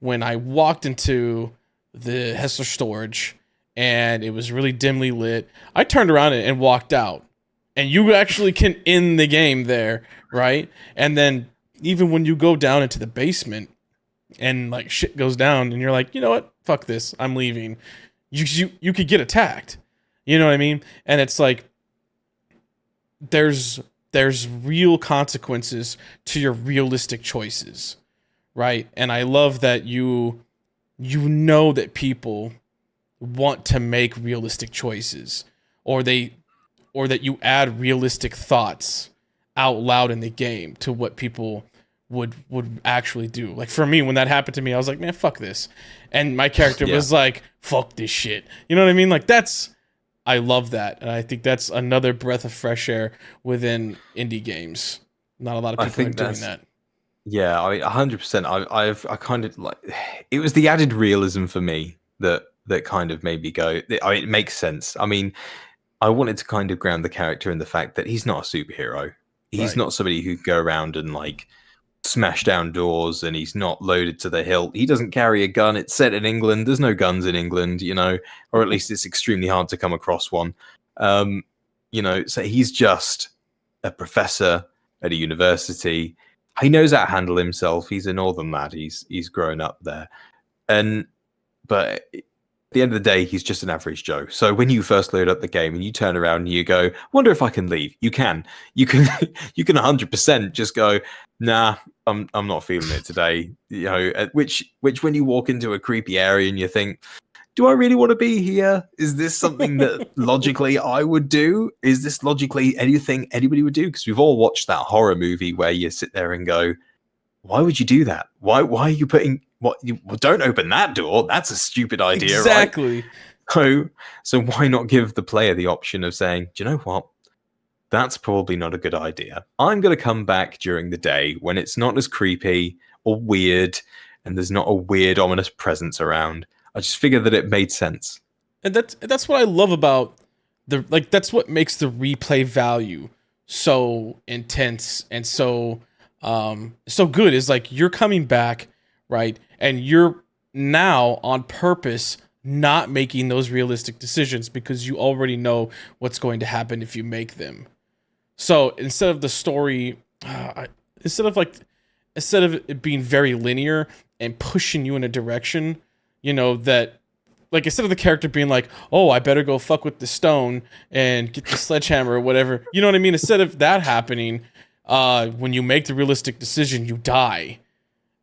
when I walked into the Hesslers Storage and it was really dimly lit, I turned around and walked out. And you actually can end the game there, right? And then even when you go down into the basement and like shit goes down and you're like, you know what? Fuck this. I'm leaving. You could get attacked. You know what I mean? And it's like there's real consequences to your realistic choices, right? And I love that you know that people want to make realistic choices, or that you add realistic thoughts out loud in the game to what people would actually do. Like for me, when that happened to me, I was like, man, fuck this. And my character was like, fuck this shit. You know what I mean? Like I love that. And I think that's another breath of fresh air within indie games. Not a lot of people are doing that. Yeah, I mean, 100%. I kind of like, it was the added realism for me that kind of made me go, I mean, it makes sense. I mean, I wanted to kind of ground the character in the fact that he's not a superhero. He's not somebody who can go around and like smash down doors, and he's not loaded to the hilt. He doesn't carry a gun. It's set in England. There's no guns in England, you know, or at least it's extremely hard to come across one. You know, so he's just a professor at a university. He knows how to handle himself. He's a northern lad. He's grown up there. But at the end of the day, he's just an average Joe. So when you first load up the game and you turn around and you go, wonder if I can leave. You can 100% just go, nah, I'm not feeling it today. You know, which when you walk into a creepy area and you think, do I really want to be here? Is this something that logically I would do? Is this logically anything anybody would do? Because we've all watched that horror movie where you sit there and go, why would you do that? Why are you putting well, don't open that door. That's a stupid idea, exactly. Right? So why not give the player the option of saying, do you know what? That's probably not a good idea. I'm going to come back during the day when it's not as creepy or weird and there's not a weird, ominous presence around. I just figured that it made sense. And that's what I love about that's what makes the replay value so intense and so good, is like you're coming back, right? And you're now on purpose not making those realistic decisions because you already know what's going to happen if you make them. So instead of the story, instead of it being very linear and pushing you in a direction, you know, that like instead of the character being like, oh, I better go fuck with the stone and get the sledgehammer or whatever, you know what I mean? Instead of that happening, when you make the realistic decision, you die.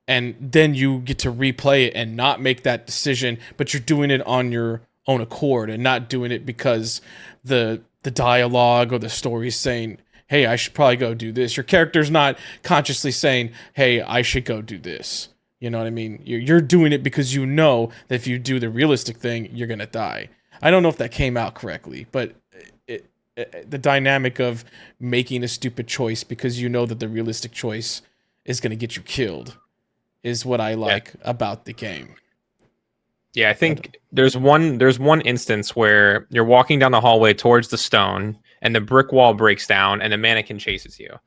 And then you get to replay it and not make that decision, but you're doing it on your own accord and not doing it because the dialogue or the story is saying, hey, I should probably go do this. Your character's not consciously saying, hey, I should go do this. You know what I mean? You're doing it because you know that if you do the realistic thing, you're going to die. I don't know if that came out correctly, but the dynamic of making a stupid choice because you know that the realistic choice is going to get you killed is what I like about the game. Yeah, I think there's one instance where you're walking down the hallway towards the stone and the brick wall breaks down and the mannequin chases you.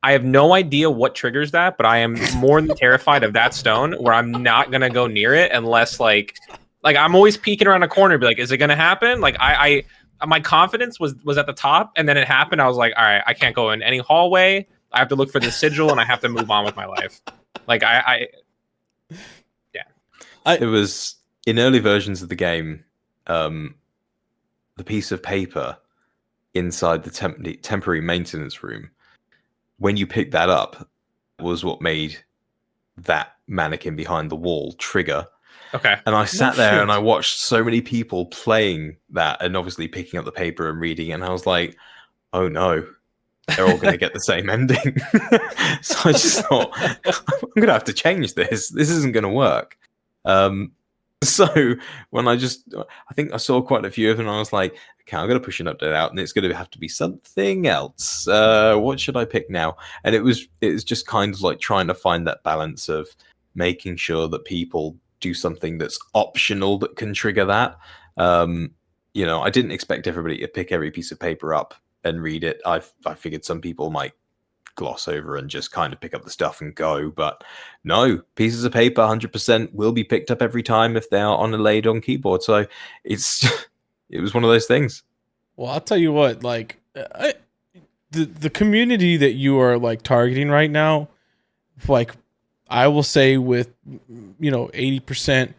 I have no idea what triggers that, but I am more than terrified of that stone where I'm not going to go near it unless like I'm always peeking around a corner and be like, is it going to happen? Like I my confidence was at the top, and then it happened. I was like, all right, I can't go in any hallway. I have to look for the sigil and I have to move on with my life. Like it was in early versions of the game, the piece of paper inside the temporary maintenance room, when you picked that up, was what made that mannequin behind the wall trigger. Okay. And I sat there and I watched so many people playing that and obviously picking up the paper and reading it, and I was like, oh no, they're all going to get the same ending. So I just thought, I'm going to have to change this. This isn't going to work. So when I think I saw quite a few of them, and I was like, okay, I'm going to push an update out, and it's going to have to be something else. What should I pick now? And it was just kind of like trying to find that balance of making sure that people do something that's optional that can trigger that. I didn't expect everybody to pick every piece of paper up and read it. I figured some people might gloss over and just kind of pick up the stuff and go, but no, pieces of paper 100% will be picked up every time if they are on a laid on keyboard. So it was one of those things. Well, I'll tell you what, like the community that you are like targeting right now, like I will say with 80%,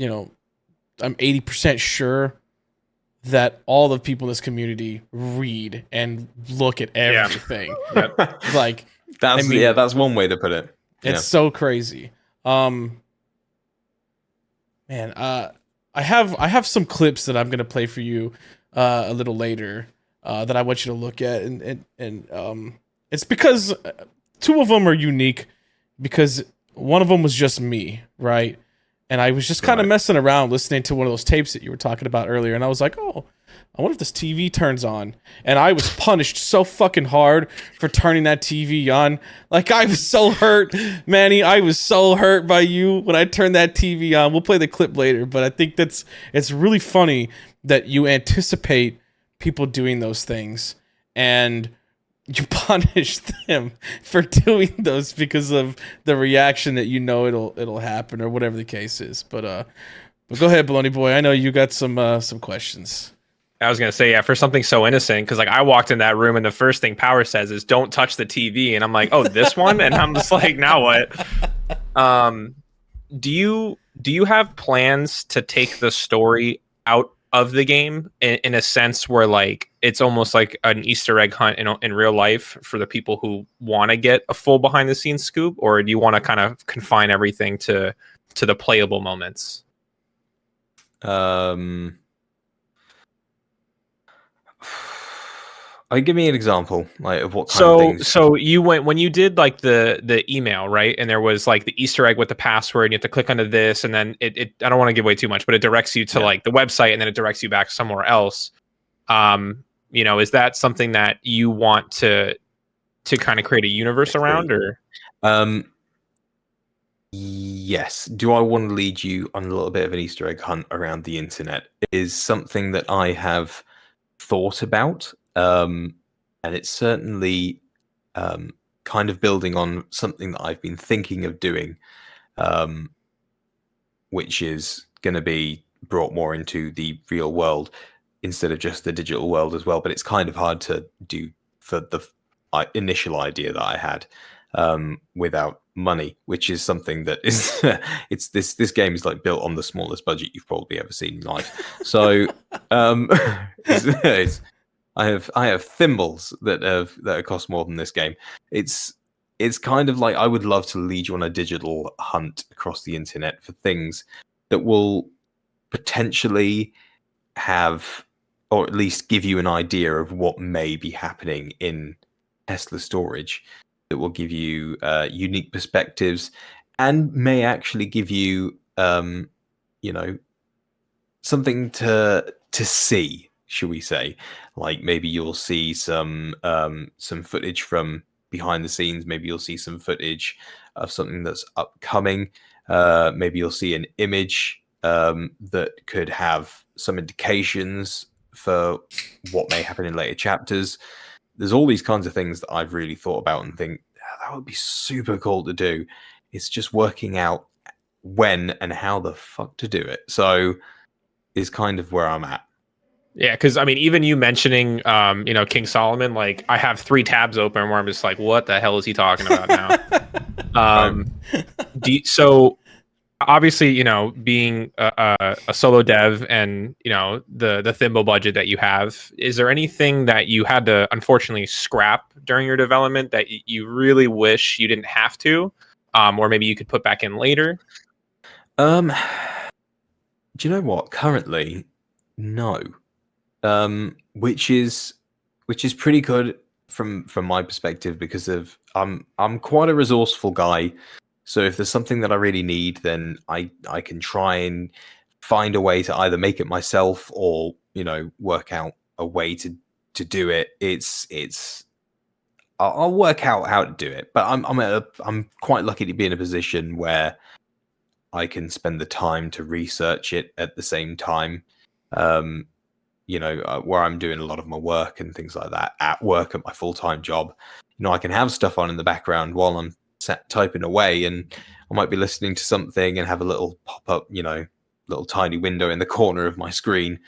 I'm 80% sure that all the people in this community read and look at everything. Yeah. Like that's one way to put it. It's so crazy. Man, I have some clips that I'm gonna play for you a little later that I want you to look at, and it's because two of them are unique because one of them was just me, right? And I was just kind of messing around listening to one of those tapes that you were talking about earlier. And I was like, oh, I wonder if this TV turns on. And I was punished so fucking hard for turning that TV on. Like, I was so hurt, Manny. I was so hurt by you when I turned that TV on. We'll play the clip later. But I think it's really funny that you anticipate people doing those things. And you punish them for doing those because of the reaction that it'll happen or whatever the case is. But go ahead, BolognaB0Y. I know you got some questions. I was gonna say, yeah, for something so innocent, because like I walked in that room and the first thing Power says is "Don't touch the TV," and I'm like, "Oh, this one," and I'm just like, "Now what?" Do you have plans to take the story out of the game in a sense where like it's almost like an Easter egg hunt in real life for the people who want to get a full behind the scenes scoop, or do you want to kind of confine everything to the playable moments? Give me an example, like of what kind of things. So you went when you did like the email, right? And there was like the Easter egg with the password, and you have to click onto this, and then it I don't want to give away too much, but it directs you to like the website, and then it directs you back somewhere else. Is that something that you want to kind of create a universe around, or? Yes. Do I want to lead you on a little bit of an Easter egg hunt around the internet? It is something that I have thought about. And it's certainly kind of building on something that I've been thinking of doing, which is going to be brought more into the real world instead of just the digital world as well. But it's kind of hard to do for the initial idea that I had without money, which is something that is this game is like built on the smallest budget you've probably ever seen in life. So I have thimbles that cost more than this game. It's kind of like I would love to lead you on a digital hunt across the internet for things that will potentially have, or at least give you an idea of what may be happening in Hesslers Storage, that will give you unique perspectives and may actually give you something to see, shall we say. Like maybe you'll see some footage from behind the scenes. Maybe you'll see some footage of something that's upcoming. Maybe you'll see an image that could have some indications for what may happen in later chapters. There's all these kinds of things that I've really thought about and think that would be super cool to do. It's just working out when and how the fuck to do it. So is kind of where I'm at. Yeah, because I mean, even you mentioning, King Solomon, like I have 3 tabs open where I'm just like, what the hell is he talking about now? So obviously, being a solo dev and the thimble budget that you have, is there anything that you had to unfortunately scrap during your development that you really wish you didn't have to, or maybe you could put back in later? Do you know what? Currently, no. Which is pretty good from my perspective, because of I'm quite a resourceful guy, So if there's something that I really need, then I can try and find a way to either make it myself or, you know, work out a way to do it. I'll work out how to do it, but I'm quite lucky to be in a position where I can spend the time to research it at the same time. You know, where I'm doing a lot of my work and things like that at work at my full-time job. You know, I can have stuff on in the background while I'm typing away, and I might be listening to something and have a little pop-up, you know, little tiny window in the corner of my screen,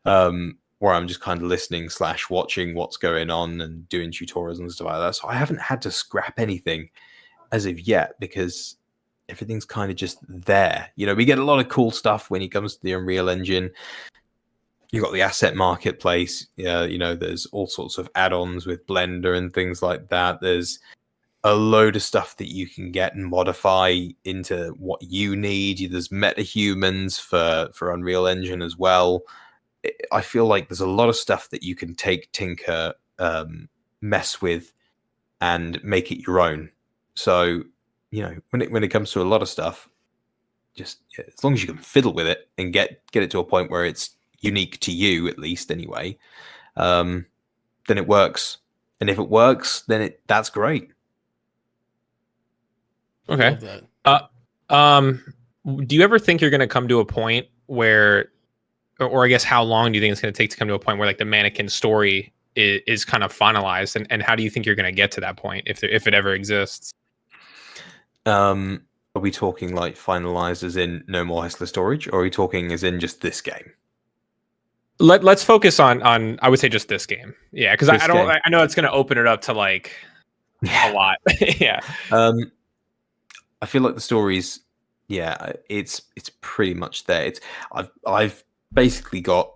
where I'm just kind of listening / watching what's going on and doing tutorials and stuff like that. So I haven't had to scrap anything as of yet because everything's kind of just there. You know, we get a lot of cool stuff when it comes to the Unreal Engine. You've got the asset marketplace. You know, there's all sorts of add-ons with Blender and things like that. There's a load of stuff that you can get and modify into what you need. There's metahumans for Unreal Engine as well. I feel like there's a lot of stuff that you can take, tinker, mess with, and make it your own. So, you know, when it comes to a lot of stuff, just as long as you can fiddle with it and get it to a point where it's unique to you, at least anyway, then it works. And if it works, then that's great. Okay. Do you ever think you're going to come to a point where, or I guess how long do you think it's going to take to come to a point where like the Mannequin story is kind of finalized, and how do you think you're going to get to that point if it ever exists? Are we talking like finalized as in no more Hesslers Storage, or are we talking as in just this game? Let's focus on I would say just this game. Yeah, because I know it's going to open it up to like a lot. Yeah. I feel like the story's it's pretty much there. I've basically got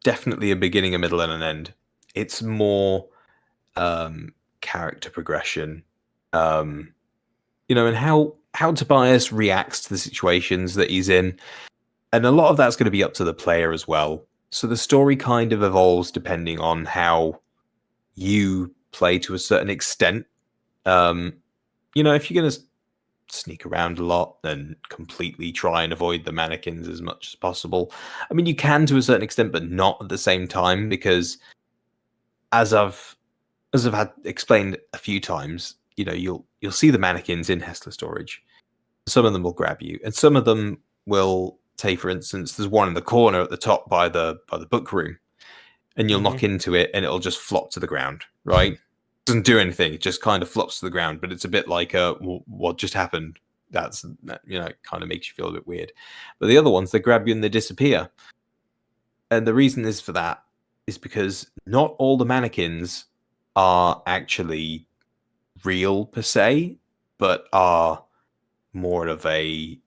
definitely a beginning, a middle, and an end. It's more character progression, you know, and how Tobias reacts to the situations that he's in. And a lot of that's going to be up to the player as well. So the story kind of evolves depending on how you play to a certain extent. You know, if you're going to sneak around a lot and completely try and avoid the mannequins as much as possible, I mean, you can to a certain extent, but not at the same time, because as I've had explained a few times, you know, you'll see the mannequins in Hesslers Storage. Some of them will grab you, and some of them will say, for instance, there's one in the corner at the top by the book room, and you'll knock into it and it'll just flop to the ground, right? It doesn't do anything, it just kind of flops to the ground, but it's a bit like what just happened. That's, you know, it kind of makes you feel a bit weird. But the other ones, they grab you and they disappear. And the reason is for that is because not all the mannequins are actually real per se, but are more of a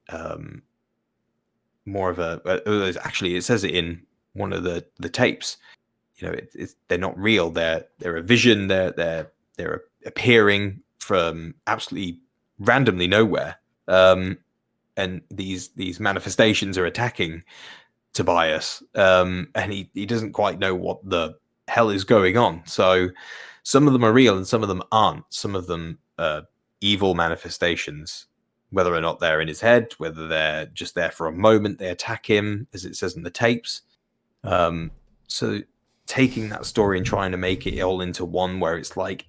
actually, it says it in one of the tapes. You know, they're not real. They're a vision. They're appearing from absolutely randomly nowhere. And these manifestations are attacking Tobias, and he doesn't quite know what the hell is going on. So some of them are real and some of them aren't. Some of them are evil manifestations, whether or not they're in his head, whether they're just there for a moment, they attack him, as it says in the tapes. So taking that story and trying to make it all into one where it's like,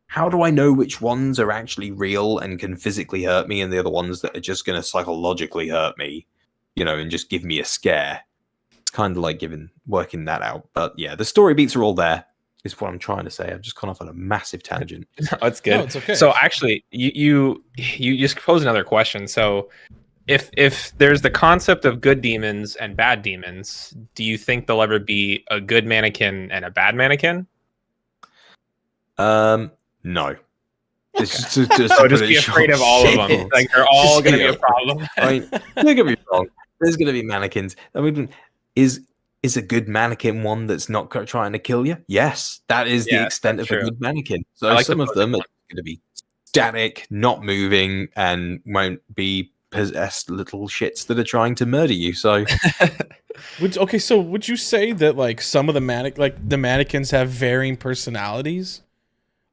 how do I know which ones are actually real and can physically hurt me, and the other ones that are just going to psychologically hurt me, you know, and just give me a scare? It's kind of like working that out. But yeah, the story beats are all there, is what I'm trying to say. I've just gone off on a massive tangent. That's good. No, it's okay. So actually, you just posed another question. So if there's the concept of good demons and bad demons, do you think there'll ever be a good mannequin and a bad mannequin? No. Okay. Just be afraid of all of them. Like, they're all going to be a problem. I mean, don't get me wrong. There's going to be mannequins. I mean, is a good mannequin one that's not trying to kill you? Yes, that is the extent of a good mannequin. So like some of them are going to be static, not moving, and won't be possessed little shits that are trying to murder you. So, so would you say that like some of the mannequins have varying personalities,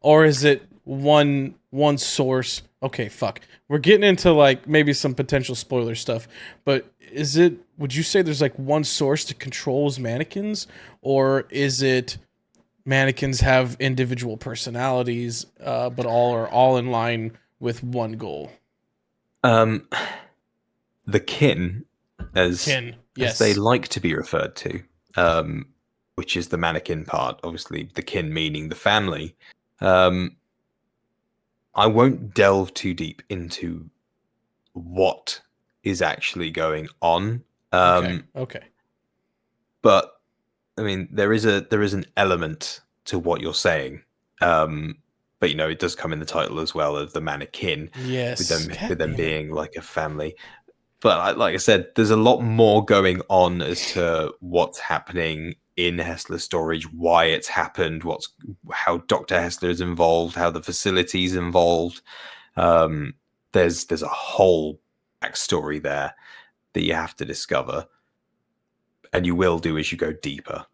or is it one one source? Okay, fuck. We're getting into like maybe some potential spoiler stuff, but would you say there's like one source that controls mannequins, or is it mannequins have individual personalities, but all are all in line with one goal? The kin, as Yes. they like to be referred to, which is the mannequin part, obviously the kin meaning the family. I won't delve too deep into what is actually going on. Okay. But I mean, there is an element to what you're saying. But you know, it does come in the title as well of the Mannequin, Yes. with them being like a family. But like I said, there's a lot more going on as to what's happening in Hesslers Storage, why it's happened, how Dr. Hessler is involved, how the facility's involved. There's a whole backstory there that you have to discover, and you will do as you go deeper.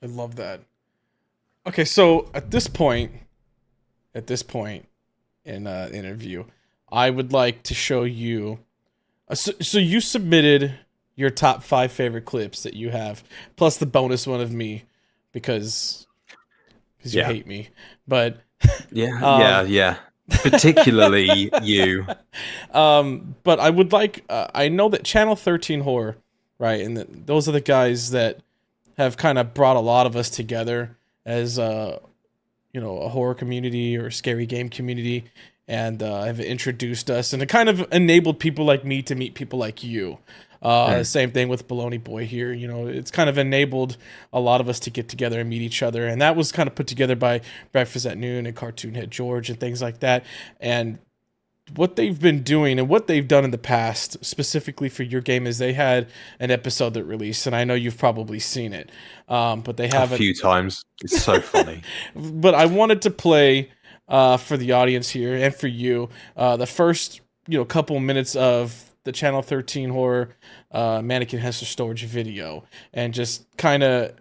I love that. Okay, so at this point in the interview, I would like to show you. So you submitted your top 5 favorite clips that you have, plus the bonus one of me, because you hate me. But yeah. Particularly you. But I would like. I know that Channel 13 Horror, right, and those are the guys that have kind of brought a lot of us together as a horror community or a scary game community, and have introduced us and it kind of enabled people like me to meet people like you. Same thing with BolognaB0Y here. It's kind of enabled a lot of us to get together and meet each other, and that was kind of put together by Breakfast at Noon and Cartoon Head George and things like that. And what they've been doing and what they've done in the past, specifically for your game, is they had an episode that released, and I know you've probably seen it, but they have a few times. It's so funny. But I wanted to play for the audience here and for you the first couple minutes of the Channel 13 Horror Mannequin Hesslers Storage video, and just kind of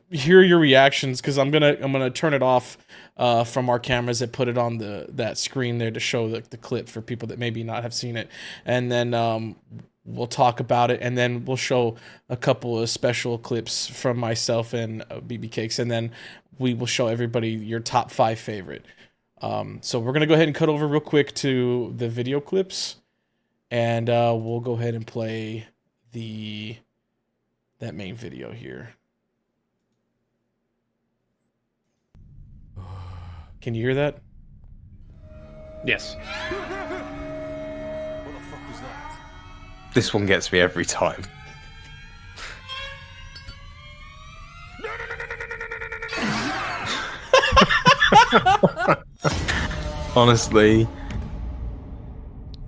hear your reactions, because I'm gonna turn it off from our cameras that put it on that screen there to show the clip for people that maybe not have seen it, and then we'll talk about it, and then we'll show a couple of special clips from myself and BB Cakes, and then we will show everybody your top 5 favorite. So we're gonna go ahead and cut over real quick to the video clips, and we'll go ahead and play that main video here. Can you hear that? Yes. What the fuck was that? This one gets me every time. Honestly,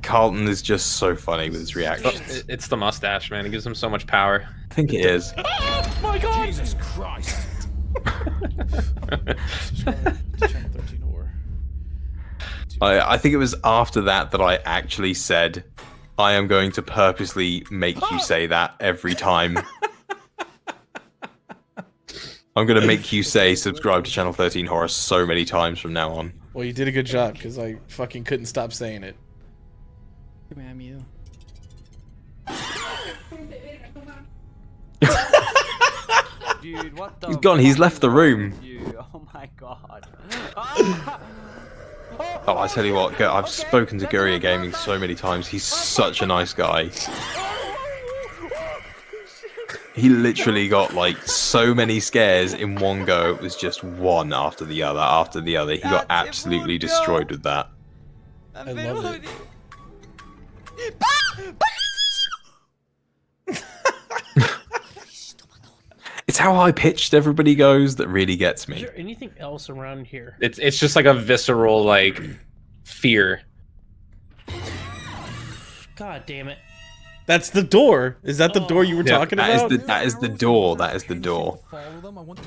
Carlton is just so funny with his reactions. It's the mustache, man. It gives him so much power. I think it is. Oh my god! Jesus Christ! Subscribe to Channel 13 Horror. I think it was after that I actually said, I am going to purposely make you say that every time. I'm going to make you say subscribe to Channel 13 Horror so many times from now on. Well, you did a good job, because I fucking couldn't stop saying it. Damn you. Dude, what the? He's gone. He's left the room. Oh my god. Oh, I tell you what, I've spoken to Guerrilla Gaming so many times. He's such a nice guy. He literally got like so many scares in one go. It was just one after the other after the other. He got absolutely destroyed with that. I love it. It's how high pitched everybody goes that really gets Is me. there anything else around here? It's just like a visceral like fear. God damn it. That's the door. Is that the door you were Yeah, talking That about? is the door. That is the door. Follow them. I want.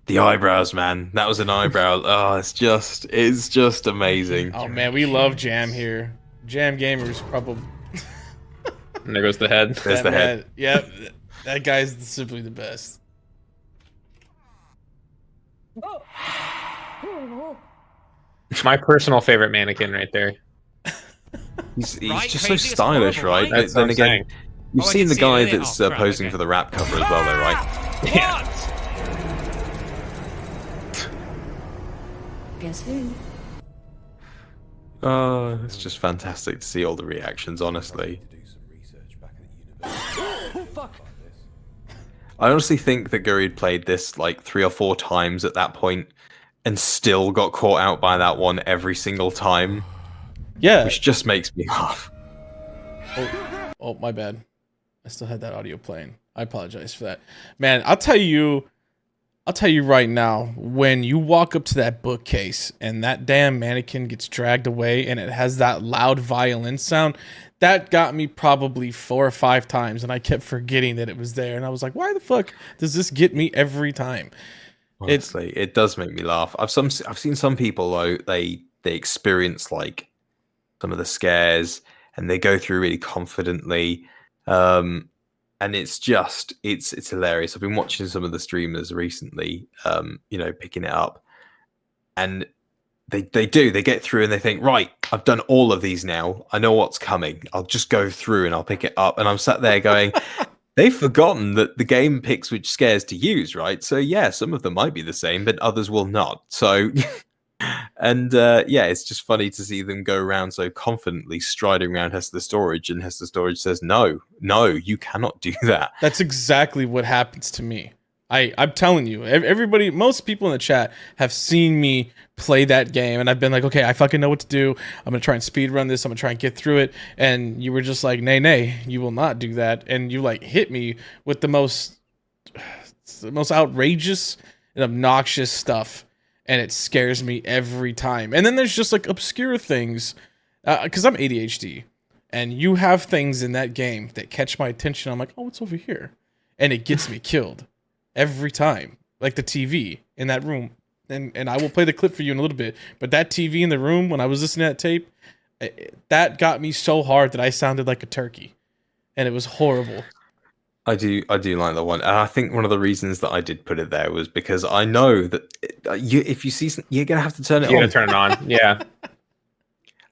The eyebrows, man. That was an eyebrow. Oh, it's just amazing. Oh man, we love Jam here. Jam Gamers probably. And there goes the head. There's the head. Yep, that guy's simply the best. My personal favorite mannequin right there. He's Right, just so crazy, it's stylish, horrible, right? right? That's Then what I'm again, saying. you've Oh, I seen did the see guy it earlier. that's Oh, crap, posing okay. for the rap cover as well, though, right? Yeah. Guess who? Oh, it's just fantastic to see all the reactions, honestly. I honestly think that Guri had played this like 3 or 4 times at that point and still got caught out by that one every single time, Yeah. which just makes me laugh. Oh, my bad. I still had that audio playing. I apologize for that. Man, I'll tell you right now, when you walk up to that bookcase and that damn mannequin gets dragged away and it has that loud violin sound, that got me probably 4 or 5 times, and I kept forgetting that it was there. And I was like, why the fuck does this get me every time? Honestly, it does make me laugh. I've seen some people though, they experience like some of the scares and they go through really confidently. And it's hilarious. I've been watching some of the streamers recently, picking it up, and they get through and they think, right, I've done all of these now. I know what's coming. I'll just go through and I'll pick it up. And I'm sat there going, they've forgotten that the game picks which scares to use, right? So yeah, some of them might be the same, but others will not. So, and it's just funny to see them go around so confidently striding around Hesslers Storage, and Hesslers Storage says, no, you cannot do that. That's exactly what happens to me. I'm telling you, everybody, most people in the chat have seen me play that game, and I've been like, okay, I fucking know what to do. I'm gonna try and speed run this. I'm gonna try and get through it. And you were just like, nay, you will not do that. And you like hit me with the most outrageous and obnoxious stuff, and it scares me every time. And then there's just like obscure things, because I'm ADHD, and you have things in that game that catch my attention. I'm like, oh, what's over here? And it gets me killed. Every time, like the TV in that room, and I will play the clip for you in a little bit. But that TV in the room, when I was listening to that tape, that got me so hard that I sounded like a turkey, and it was horrible. I do like that one, and I think one of the reasons that I did put it there was because I know that if you see, you're gonna have to turn it You on. gotta turn it on. Yeah.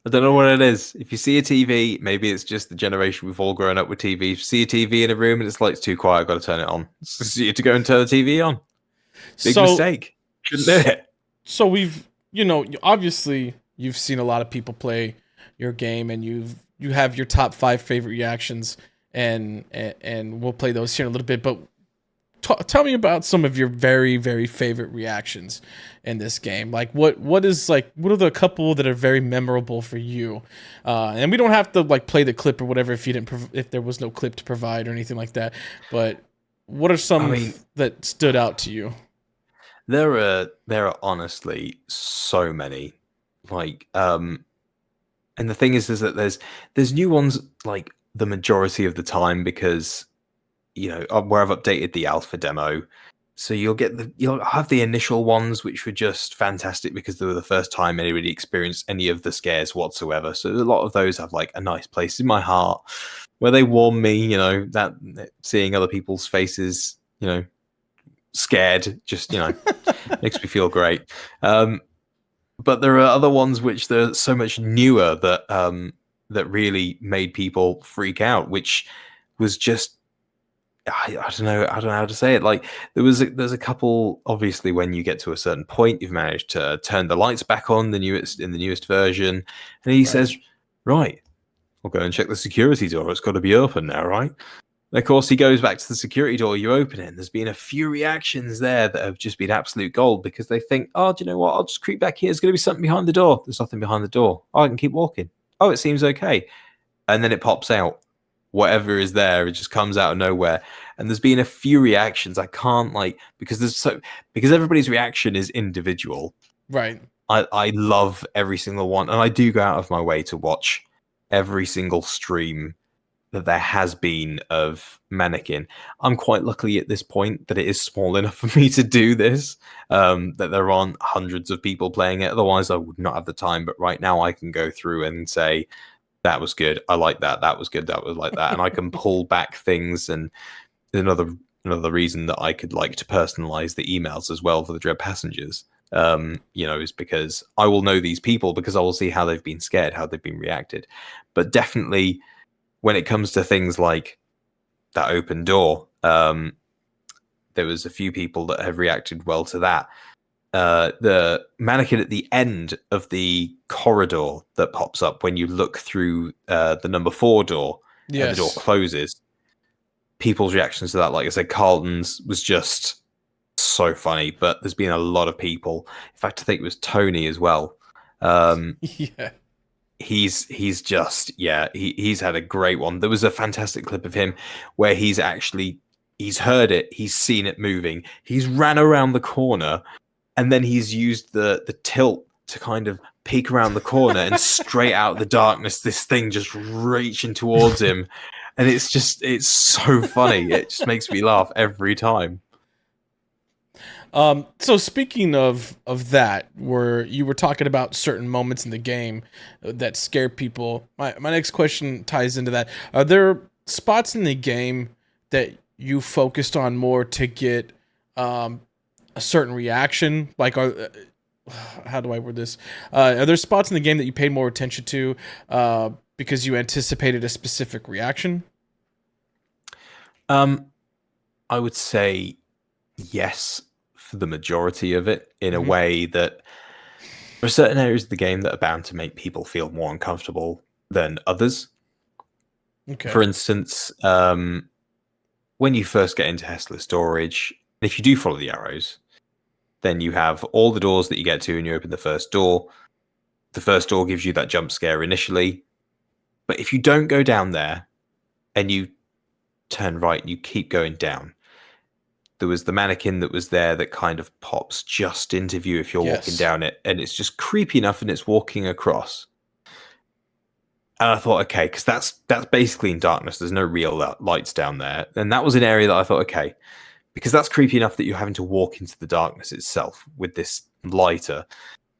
I don't know what it is. If you see a TV, maybe it's just the generation we've all grown up with TV. If you see a TV in a room and it's like it's too quiet, I've got to turn it on. So you have to go and turn the TV on. Big mistake. Shouldn't do it. So we've, obviously you've seen a lot of people play your game, and you have your top 5 favorite reactions, and we'll play those here in a little bit. But tell me about some of your very, very favorite reactions in this game. Like what are the couple that are very memorable for you? And we don't have to like play the clip or whatever if there was no clip to provide or anything like that. But what are some that stood out to you? There are honestly so many. Like and the thing is that there's new ones like the majority of the time, because where I've updated the alpha demo, so you'll have the initial ones which were just fantastic because they were the first time anybody experienced any of the scares whatsoever. So a lot of those have like a nice place in my heart where they warm me. That seeing other people's faces, scared, just makes me feel great. But there are other ones which they're so much newer that really made people freak out, which was just. I don't know how to say it. Like there's a couple. Obviously, when you get to a certain point, you've managed to turn the lights back on in the newest version, and he says, "Right, I'll go and check the security door. It's got to be open now, right?" And of course, he goes back to the security door. You open it, and there's been a few reactions there that have just been absolute gold because they think, "Oh, do you know what? I'll just creep back here. There's going to be something behind the door. There's nothing behind the door. Oh, I can keep walking. Oh, it seems okay," and then it pops out. Whatever is there, it just comes out of nowhere. And there's been a few reactions I can't because everybody's reaction is individual. Right. I love every single one, and I do go out of my way to watch every single stream that there has been of Mannequin. I'm quite lucky at this point that it is small enough for me to do this, that there aren't hundreds of people playing it. Otherwise, I would not have the time. But right now, I can go through and say, that was good. I like that. That was good. That was like that. And I can pull back things. And another another reason that I could like to personalize the emails as well for the dread passengers. Is because I will know these people because I will see how they've been scared, how they've been reacted. But definitely when it comes to things like that open door, there was a few people that have reacted well to that. The mannequin at the end of the corridor that pops up when you look through the number 4 door, Yes. and the door closes. People's reactions to that, like I said, Carlton's was just so funny, but there's been a lot of people. In fact, I think it was Tony as well. Yeah. He's had a great one. There was a fantastic clip of him where he's heard it, he's seen it moving, he's ran around the corner, and then he's used the tilt to kind of peek around the corner and straight out the darkness, this thing just reaching towards him. And it's so funny. It just makes me laugh every time. So speaking of that, where you were talking about certain moments in the game that scare people, my next question ties into that. Are there spots in the game that you focused on more to get a certain reaction? Like, how do I word this? Are there spots in the game that you paid more attention to because you anticipated a specific reaction? I would say yes for the majority of it, in a way that there are certain areas of the game that are bound to make people feel more uncomfortable than others. Okay. For instance, when you first get into Hesslers Storage, if you do follow the arrows, then you have all the doors that you get to and you open the first door. The first door gives you that jump scare initially. But if you don't go down there and you turn right and you keep going down, there was the mannequin that was there that kind of pops just into view if you're walking down it, and it's just creepy enough and it's walking across. And I thought, okay, because that's basically in darkness. There's no real lights down there. And that was an area that I thought, okay, because that's creepy enough that you're having to walk into the darkness itself with this lighter.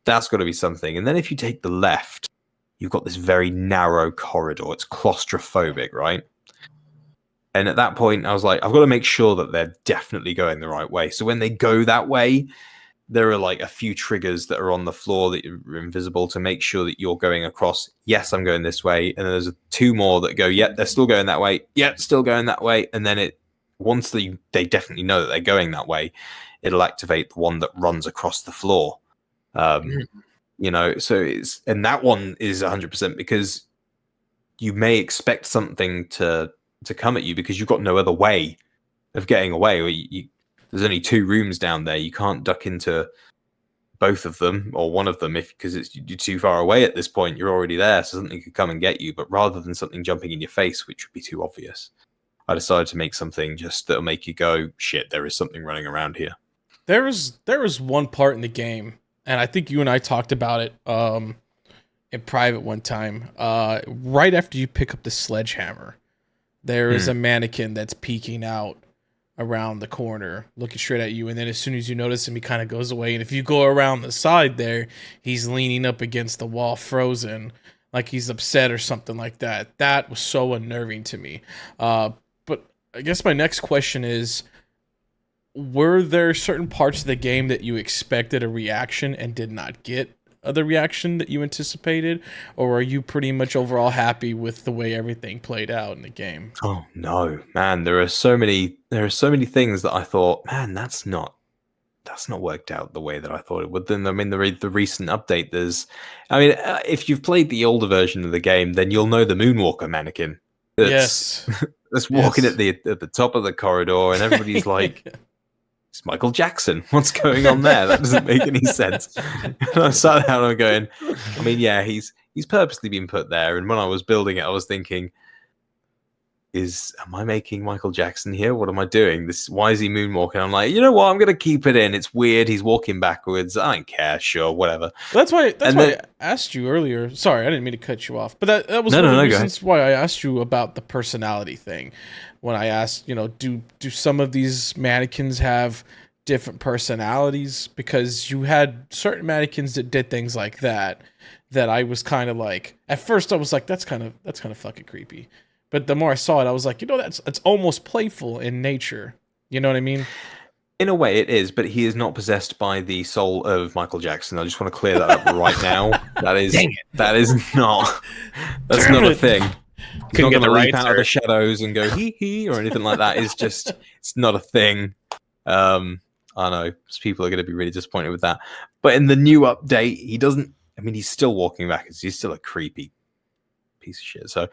That's got to be something. And then if you take the left, you've got this very narrow corridor. It's claustrophobic, right? And at that point, I was like, I've got to make sure that they're definitely going the right way. So when they go that way, there are like a few triggers that are on the floor that are invisible to make sure that you're going across. Yes, I'm going this way. And then there's 2 more that go, yep, they're still going that way. Yep, still going that way. And then once they definitely know that they're going that way, it'll activate the one that runs across the floor. So and that one is 100% because you may expect something to come at you because you've got no other way of getting away. There's only 2 rooms down there. You can't duck into both of them or one of them because you're too far away at this point. You're already there, so something could come and get you. But rather than something jumping in your face, which would be too obvious, I decided to make something just that'll make you go, shit, there is something running around here. There was one part in the game, and I think you and I talked about it in private one time. Right after you pick up the sledgehammer, there is a mannequin that's peeking out around the corner, looking straight at you. And then as soon as you notice him, he kind of goes away. And if you go around the side there, he's leaning up against the wall, frozen, like he's upset or something like that. That was so unnerving to me. But I guess my next question is, were there certain parts of the game that you expected a reaction and did not get the reaction that you anticipated, or are you pretty much overall happy with the way everything played out in the game? Oh no, man! There are so many things that I thought, man, that's not worked out the way that I thought it would. Then I mean, the recent update, if you've played the older version of the game, then you'll know the Moonwalker mannequin. That's walking at the top of the corridor, and everybody's like, it's Michael Jackson. What's going on there? That doesn't make any sense. And I sat down and I'm going, I mean, yeah, he's purposely been put there. And when I was building it, I was thinking, am I making Michael Jackson here? What am I doing? Why is he moonwalking? I'm like, you know what? I'm going to keep it in. It's weird. He's walking backwards. I don't care. Sure, whatever. That's why I asked you earlier. Sorry, I didn't mean to cut you off. But that was one of the reasons why I asked you about the personality thing. When I asked, do some of these mannequins have different personalities? Because you had certain mannequins that did things like that I was kind of like, at first I was like, that's kind of fucking creepy. But the more I saw it, I was like, that's almost playful in nature. You know what I mean? In a way, it is, but he is not possessed by the soul of Michael Jackson. I just want to clear that up right now. That is not Damn a it. thing. He's Couldn't not get going the to leap rights, out of or- the shadows and go hee hee or anything like that. It's not a thing. I know people are going to be really disappointed with that. But in the new update, he doesn't. I mean, he's still walking backwards. He's still a creepy piece of shit. So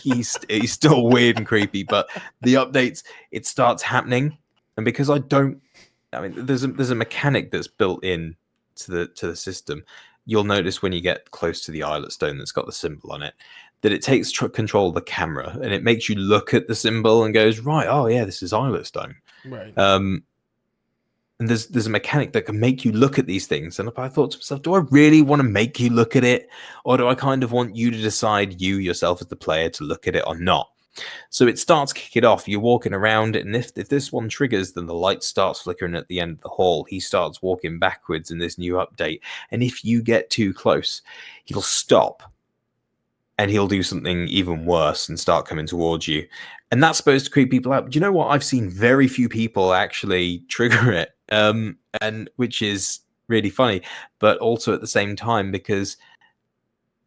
he's still weird and creepy. But the updates, it starts happening, and because I mean, there's a mechanic that's built in to the system. You'll notice when you get close to the eyelet stone that's got the symbol on it, that it takes control of the camera and it makes you look at the symbol and goes, right, oh yeah, this is eyelet stone. Right. And there's a mechanic that can make you look at these things. And I thought to myself, do I really want to make you look at it? Or do I kind of want you to decide, you yourself as the player, to look at it or not? So it starts kick it off. You're walking around, and if this one triggers, then the light starts flickering at the end of the hall. He starts walking backwards in this new update. And if you get too close, he'll stop. And he'll do something even worse and start coming towards you. And that's supposed to creep people out. But you know what? I've seen very few people actually trigger it. And which is really funny. But also at the same time, because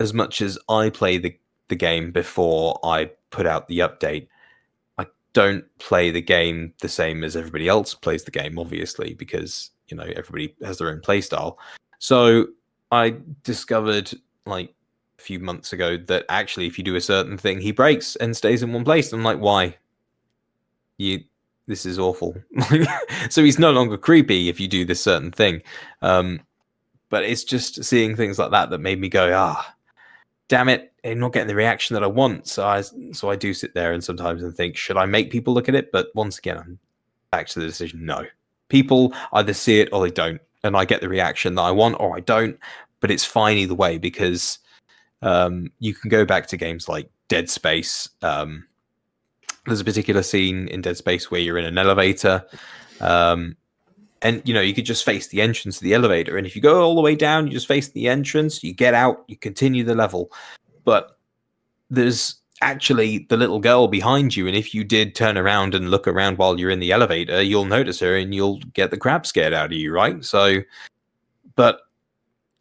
as much as I play the game before I put out the update, I don't play the game the same as everybody else plays the game, obviously, because, you know, everybody has their own play style. So I discovered, like, a few months ago that actually if you do a certain thing, he breaks and stays in one place. I'm like, why? This is awful. So he's no longer creepy if you do this certain thing. But it's just seeing things like that made me go, damn it, I'm not getting the reaction that I want. So I do sit there and sometimes think, should I make people look at it? But once again, I'm back to the decision, no. People either see it or they don't. And I get the reaction that I want or I don't. But it's fine either way, because you can go back to games like Dead Space. There's a particular scene in Dead Space where you're in an elevator. And, you know, you could just face the entrance to the elevator. And if you go all the way down, you just face the entrance, you get out, you continue the level. But there's actually the little girl behind you. And if you did turn around and look around while you're in the elevator, you'll notice her and you'll get the crap scared out of you, right? So, but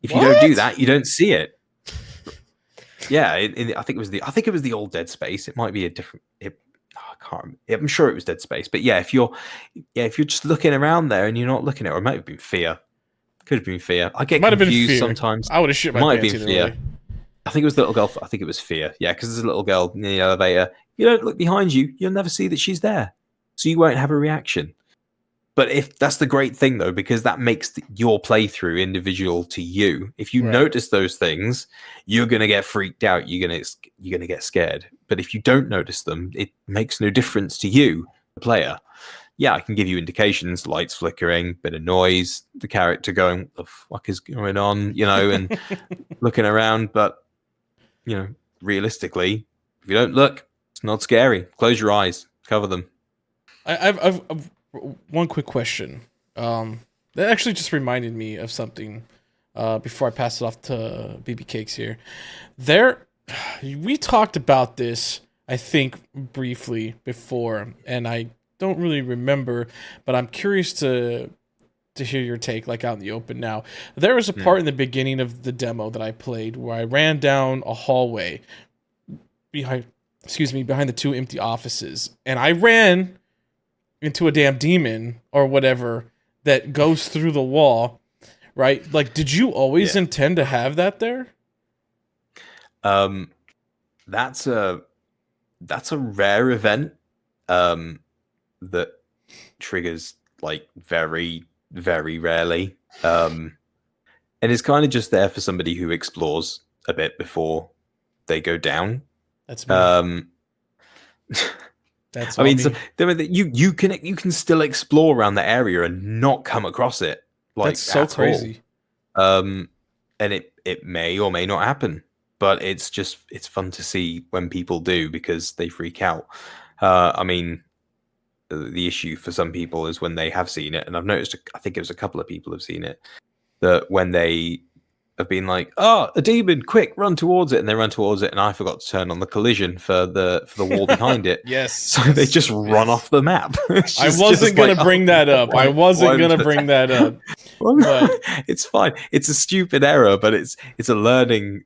if you don't do that, you don't see it. Yeah, I think it was the old Dead Space. It might be a different. I can't remember. I'm sure it was Dead Space, but yeah, if you're just looking around there and you're not looking at it, or it might have been fear. Could have been fear. I get confused sometimes. I would have shit my Might pants have been either fear. way. I think it was the little girl. I think it was fear. Yeah, because there's a little girl in the elevator. You don't look behind you, you'll never see that she's there, so you won't have a reaction. But if that's the great thing, though, because that makes your playthrough individual to you. If you notice those things, you're gonna get freaked out. You're gonna get scared. But if you don't notice them, it makes no difference to you, the player. Yeah, I can give you indications: lights flickering, bit of noise, the character going, "What the fuck is going on?" You know, and looking around. But you know, realistically, if you don't look, it's not scary. Close your eyes, cover them. I've one quick question. That actually just reminded me of something. Before I pass it off to BB Cakes here, we talked about this, I think, briefly before, and I don't really remember, but I'm curious to hear your take, like, out in the open now. There was a part in the beginning of the demo that I played where I ran down a hallway behind the two empty offices, and I ran into a damn demon or whatever that goes through the wall, right? Like, did you always intend to have that there? That's a rare event that triggers, like, very, very rarely. And it's kind of just there for somebody who explores a bit before they go down. That's me. I mean, so, you can still explore around the area and not come across it. Like, that's so crazy. And it may or may not happen, but it's fun to see when people do, because they freak out. I mean, the issue for some people is when they have seen it, and I've noticed, I think it was a couple of people have seen it, that when they have been like, "Oh, a demon! Quick, run towards it!" And they run towards it, and I forgot to turn on the collision for the wall behind it. Yes. So they just run off the map. I wasn't gonna bring that up. I wasn't why gonna would- bring that up. Well, But- it's fine. It's a stupid error, but it's a learning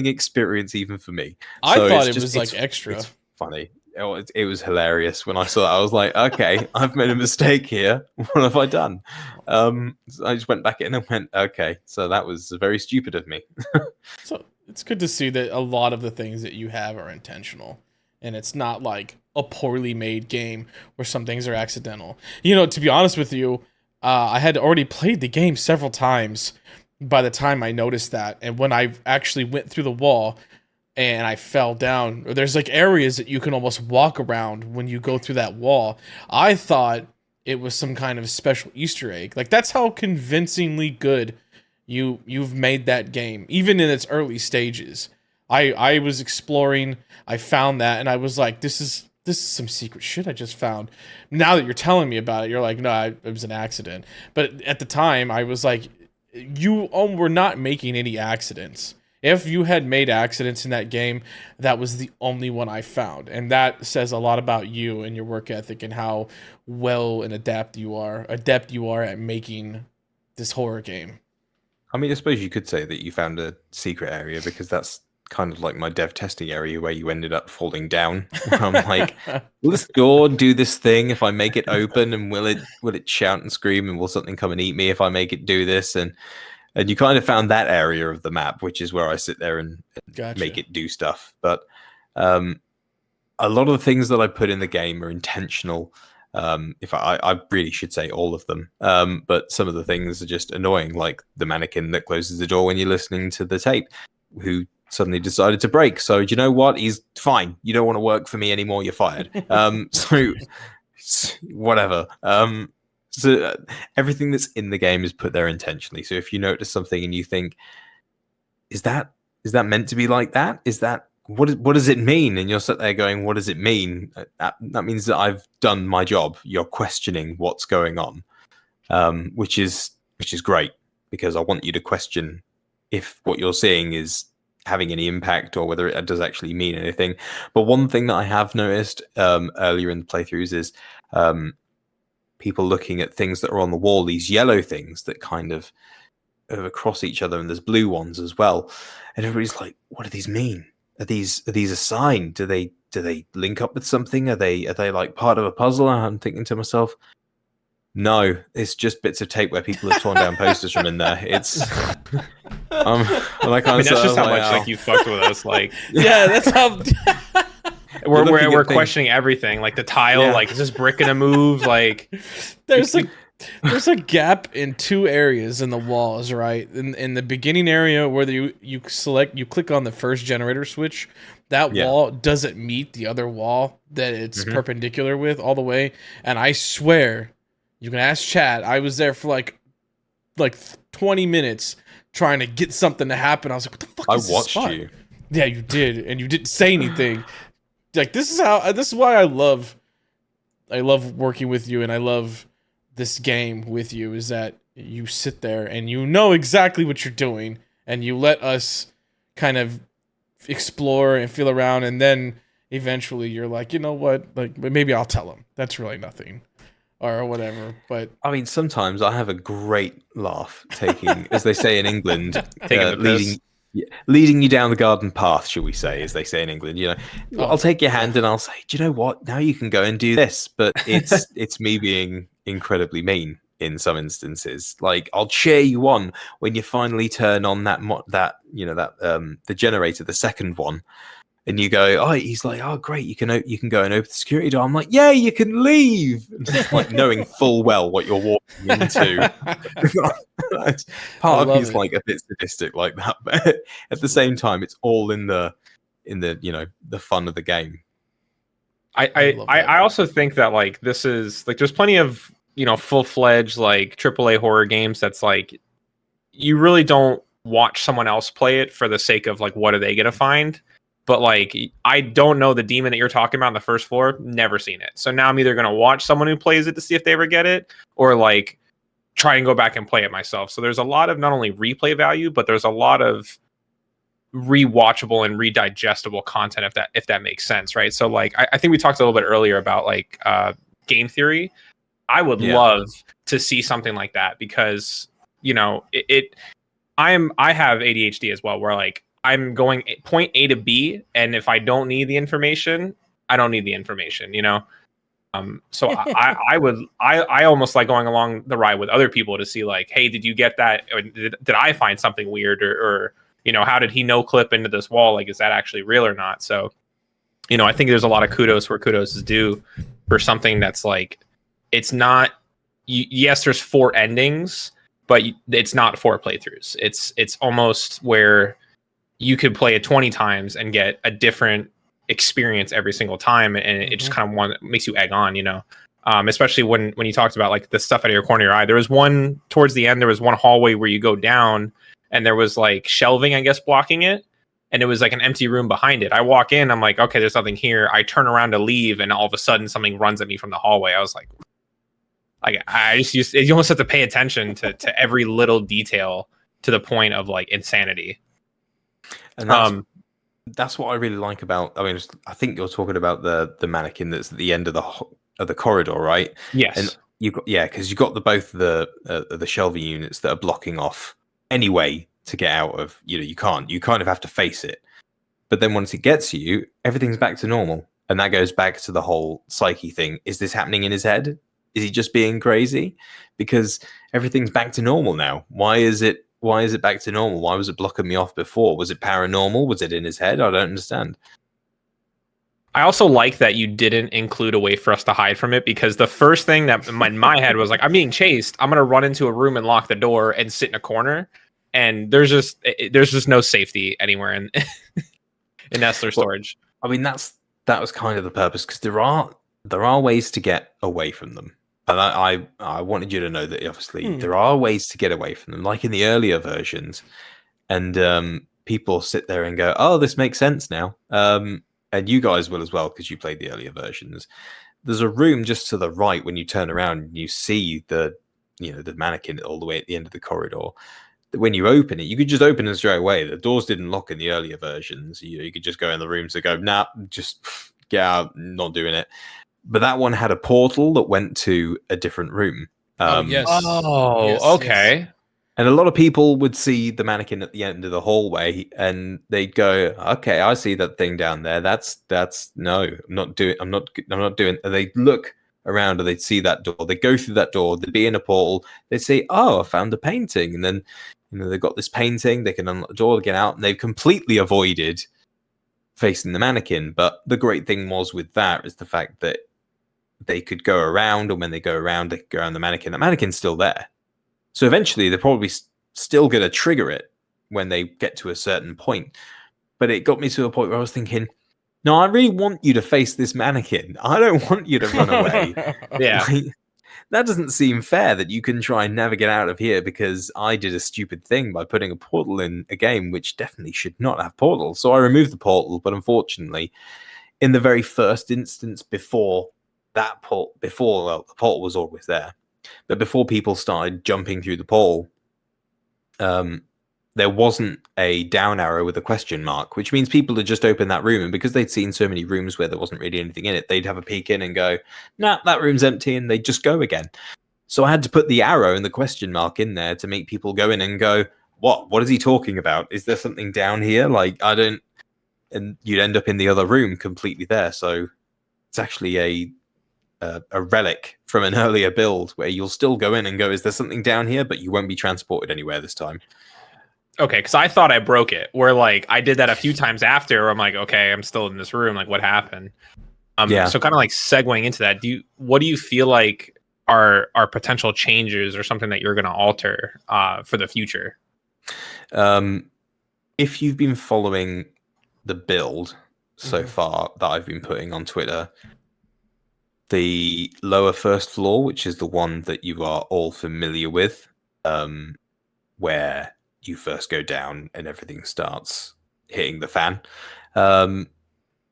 experience even for me. I So thought it's it was like it's extra. funny. It was hilarious when I saw that. I was like, okay, I've made a mistake here. What have I done? So I just went back in and went, okay, so that was very stupid of me. So it's good to see that a lot of the things that you have are intentional, and it's not like a poorly made game where some things are accidental. You know, to be honest with you, I had already played the game several times by the time I noticed that, and when I actually went through the wall and I fell down, or there's like areas that you can almost walk around when you go through that wall, I thought it was some kind of special Easter egg. Like, that's how convincingly good you've made that game, even in its early stages. I was exploring, I found that, and I was like, this is some secret shit I just found. Now that you're telling me about it, you're like, no, it was an accident. But at the time, I was like, you were not making any accidents. If you had made accidents in that game, that was the only one I found. And that says a lot about you and your work ethic and how well and adept you are at making this horror game. I mean, I suppose you could say that you found a secret area because that's kind of like my dev testing area where you ended up falling down. I'm like, will this door do this thing if I make it open, and will it shout and scream, and will something come and eat me if I make it do this? And you kind of found that area of the map, which is where I sit there and Gotcha. make it do stuff. But a lot of the things that I put in the game are intentional. If I really should say all of them, but some of the things are just annoying, like the mannequin that closes the door when you're listening to the tape, who suddenly decided to break. So do you know what? He's fine. You don't want to work for me anymore. You're fired. So whatever. So everything that's in the game is put there intentionally. So if you notice something and you think, is that meant to be like that? Is that what does it mean? And you're sat there going, what does it mean? That means that I've done my job. You're questioning what's going on, which is great, because I want you to question if what you're seeing is having any impact or whether it does actually mean anything. But one thing that I have noticed earlier in the playthroughs is people looking at things that are on the wall, these yellow things that kind of across each other, and there's blue ones as well. And everybody's like, what do these mean? Are these a sign? Do they link up with something? Are they like part of a puzzle? And I'm thinking to myself, no, it's just bits of tape where people have torn down posters from in there. It's and I I mean, that's just how much like you fucked with us. Like, Yeah, that's how. we're looking at things- questioning everything. Like the tile, Yeah. like is this brick gonna move? Like, There's a gap in two areas in the walls, right? In the beginning area where you click on the first generator switch, that Yeah. wall doesn't meet the other wall that it's perpendicular with all the way. And I swear, you can ask chat, I was there for like 20 minutes trying to get something to happen. I was like, what the fuck I is this watched spot? you. Yeah, you did, and you didn't say anything. Like, this is why I love working with you, and I love this game with you, is that you sit there and you know exactly what you're doing, and you let us kind of explore and feel around, and then eventually you're like, you know what, like maybe I'll tell him that's really nothing or whatever. But I mean, sometimes I have a great laugh taking, as they say in England, Taking the piss. leading you down the garden path, shall we say, as they say in England. You know, Oh, I'll take your hand and I'll say, do you know what? Now you can go and do this. But it's me being incredibly mean in some instances. Like, I'll cheer you on when you finally turn on the generator, the second one. And you go, oh, he's like, oh, great, you can go and open the security door. I'm like, yeah, you can leave. Like, knowing full well what you're walking into. Part of me is like a bit sadistic like that, but at the same time, it's all in the the fun of the game. I also think that like this is like there's plenty of full-fledged like AAA horror games that's like you really don't watch someone else play it for the sake of like what are they gonna find. But like, I don't know the demon that you're talking about on the first floor. Never seen it. So now I'm either going to watch someone who plays it to see if they ever get it, or like try and go back and play it myself. So there's a lot of not only replay value, but there's a lot of rewatchable and redigestible content, if that makes sense, right? So like I think we talked a little bit earlier about like game theory. I would love to see something like that, because you know I have ADHD as well, where like I'm going point A to B, and if I don't need the information, I don't need the information, you know. So I almost like going along the ride with other people to see like, hey, did you get that? Or did I find something weird, or you know, how did he no clip into this wall? Like, is that actually real or not? So, you know, I think there's a lot of kudos where kudos is due for something that's like, it's not. Yes, there's 4 endings, but it's not 4 playthroughs. It's almost where you could play it 20 times and get a different experience every single time, and it just kind of makes you egg on, you know. Especially when you talked about like the stuff out of your corner of your eye. There was one towards the end. There was one hallway where you go down, and there was like shelving, I guess, blocking it, and it was like an empty room behind it. I walk in, I'm like, okay, there's nothing here. I turn around to leave, and all of a sudden something runs at me from the hallway. I was like you almost have to pay attention to every little detail to the point of like insanity. And that's what I really like about. I mean, I think you're talking about the mannequin that's at the end of the corridor, right? Yes. And because you got both the shelving units that are blocking off any way to get out of. You know, you kind of have to face it. But then once it gets you, everything's back to normal, and that goes back to the whole psyche thing. Is this happening in his head? Is he just being crazy? Because everything's back to normal now. Why is it back to normal? Why was it blocking me off before? Was it paranormal? Was it in his head? I don't understand. I also like that you didn't include a way for us to hide from it, because the first thing that in my head was like, I'm being chased. I'm going to run into a room and lock the door and sit in a corner. And there's just no safety anywhere in Hesslers Storage. I mean, that was kind of the purpose, because there are ways to get away from them. And I wanted you to know that obviously there are ways to get away from them, like in the earlier versions. And people sit there and go, "Oh, this makes sense now." And you guys will as well, because you played the earlier versions. There's a room just to the right when you turn around and you see the mannequin all the way at the end of the corridor. When you open it, you could just open it straight away. The doors didn't lock in the earlier versions. You could just go in the rooms and go, "Nah, just get out, not doing it." But that one had a portal that went to a different room. Yes. Oh, Yes, okay. yes. And a lot of people would see the mannequin at the end of the hallway, and they'd go, "Okay, I see that thing down there. That's no, I'm not doing. And they'd look around and they'd see that door. They'd go through that door. They'd be in a portal. They'd say, "Oh, I found a painting," and then they've got this painting. They can unlock the door, get out, and they've completely avoided facing the mannequin. But the great thing was with that is the fact that they could go around, and when they go around, they could go around the mannequin. The mannequin's still there. So eventually they're probably still going to trigger it when they get to a certain point. But it got me to a point where I was thinking, no, I really want you to face this mannequin. I don't want you to run away. Yeah. Like, that doesn't seem fair that you can try and navigate out of here because I did a stupid thing by putting a portal in a game which definitely should not have portals. So I removed the portal, but unfortunately, in the very first instance before the portal was always there. But before people started jumping through the portal, there wasn't a down arrow with a question mark, which means people had just opened that room, and because they'd seen so many rooms where there wasn't really anything in it, they'd have a peek in and go, "Nah, that room's empty," and they'd just go again. So I had to put the arrow and the question mark in there to make people go in and go, What is he talking about? Is there something down here? Like, I don't..." And you'd end up in the other room completely there. So it's actually a relic from an earlier build where you'll still go in and go, "Is there something down here?" But you won't be transported anywhere this time. Okay, because I thought I broke it. Where like I did that a few times after. Where I'm like, okay, I'm still in this room. Like, what happened? Yeah. So kind of like segueing into that. What do you feel like are potential changes or something that you're going to alter for the future? If you've been following the build so far that I've been putting on Twitter, the lower first floor, which is the one that you are all familiar with, where you first go down and everything starts hitting the fan,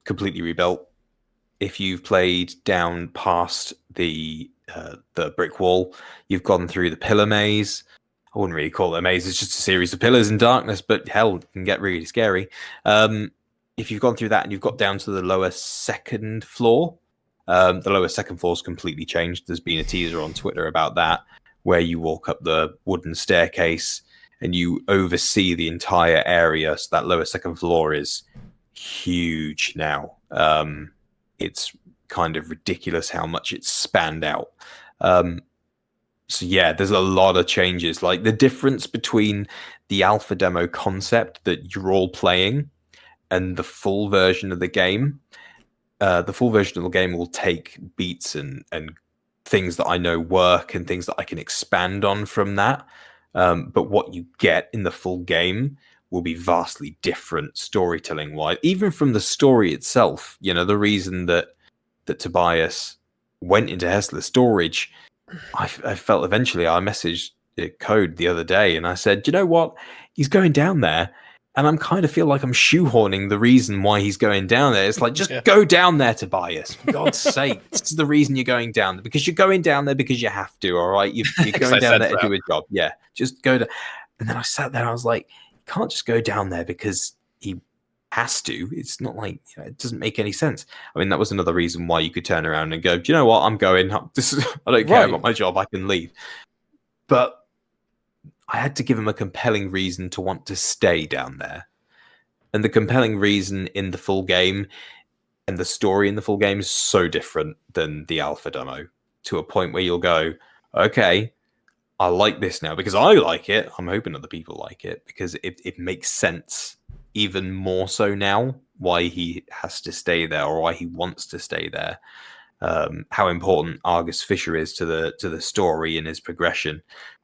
completely rebuilt. If you've played down past the the brick wall. You've gone through the pillar maze. I wouldn't really call it a maze. It's just a series of pillars in darkness, but hell, it can get really scary. If you've gone through that and you've got down to the lower second floor, the lower second floor is completely changed. There's been a teaser on Twitter about that, where you walk up the wooden staircase and you oversee the entire area. So that lower second floor is huge now. It's kind of ridiculous how much it's spanned out. So yeah, there's a lot of changes. Like the difference between the alpha demo concept that you're all playing and the full version of the game. The full version of the game will take beats and things that I know work and things that I can expand on from that. But what you get in the full game will be vastly different storytelling wise, even from the story itself. You know, the reason that Tobias went into Hesslers Storage, I felt eventually, I messaged Code the other day and I said, you know what? He's going down there. And I'm kind of feel like I'm shoehorning the reason why he's going down there. It's like, just go down there, Tobias. For God's sake. This is the reason you're going down there. Because you're going down there because you have to, all right? You're going down there to do a job. Yeah, just go to... And then I sat there and I was like, you can't just go down there because he has to. It's not like, you know, it doesn't make any sense. I mean, that was another reason why you could turn around and go, do you know what? I'm going. I don't care about my job. I can leave. But I had to give him a compelling reason to want to stay down there. And the compelling reason in the full game and the story in the full game is so different than the alpha demo, to a point where you'll go, okay, I like this now because I like it. I'm hoping other people like it because it makes sense even more so now why he has to stay there or why he wants to stay there. How important Argus Fisher is to the story and his progression,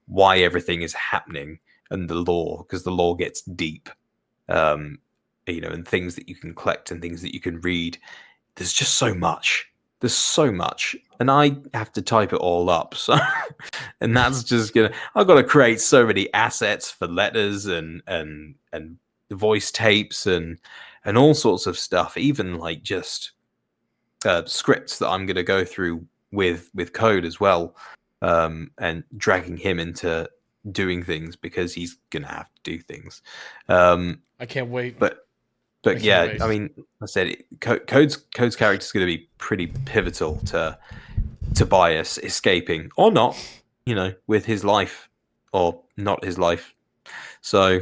why everything is happening, and the lore, because the lore gets deep, you know, and things that you can collect and things that you can read. There's just so much. There's so much, and I have to type it all up. So, and that's just I've got to create so many assets for letters and voice tapes and all sorts of stuff. Even like just scripts that I'm going to go through with Code as well, and dragging him into doing things because he's going to have to do things. I can't wait. But yeah, I mean, I said Code's character is going to be pretty pivotal to Tobias escaping or not, you know, with his life or not his life. So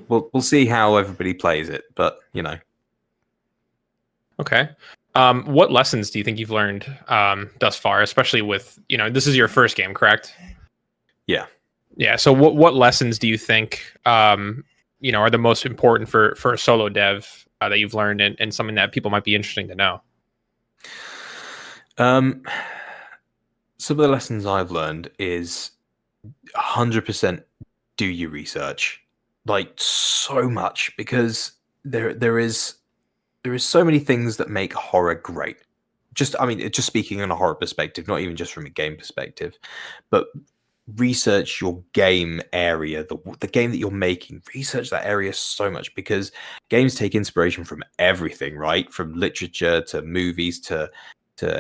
we'll see how everybody plays it, but you know. Okay. What lessons do you think you've learned thus far, especially with, you know, this is your first game, correct? Yeah. Yeah. So what lessons do you think you know, are the most important for a solo dev that you've learned and something that people might be interesting to know? Some of the lessons I've learned is 100% do your research, like so much, because there is so many things that make horror great. Just speaking on a horror perspective, not even just from a game perspective, but research your game area, the game that you're making. Research that area so much, because games take inspiration from everything, right? From literature to movies to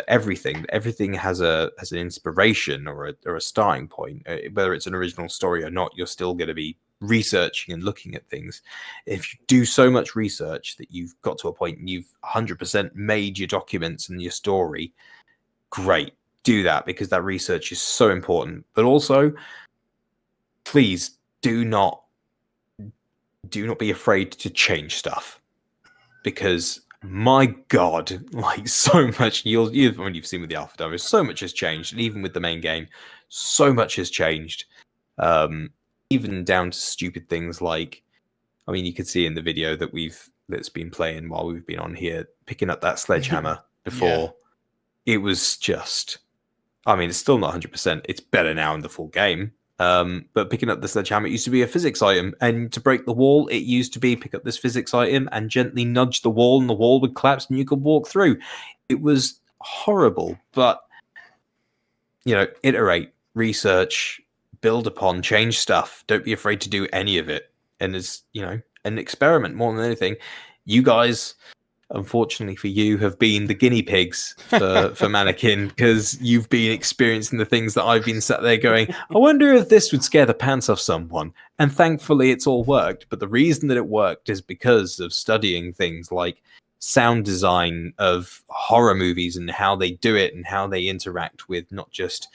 everything. Everything has an inspiration or a starting point. Whether it's an original story or not, you're still going to be researching and looking at things. If you do so much research that you've got to a point and you've 100% made your documents and your story, great. Do that, because that research is so important. But also, please do not be afraid to change stuff, because my God, like so much when you've seen with the alpha demo, so much has changed, and even with the main game, so much has changed. Even down to stupid things like, I mean, you could see in the video that's been playing while we've been on here, picking up that sledgehammer before. It was just, I mean, it's still not 100%. It's better now in the full game. But picking up the sledgehammer, it used to be a physics item. And to break the wall, it used to be pick up this physics item and gently nudge the wall, and the wall would collapse and you could walk through. It was horrible. But, you know, iterate, research, build upon, change stuff. Don't be afraid to do any of it. And as, you know, an experiment more than anything. You guys unfortunately for you, have been the guinea pigs for Mannequin, because you've been experiencing the things that I've been sat there going, I wonder if this would scare the pants off someone. And thankfully, it's all worked. But the reason that it worked is because of studying things like sound design of horror movies and how they do it and how they interact with not just,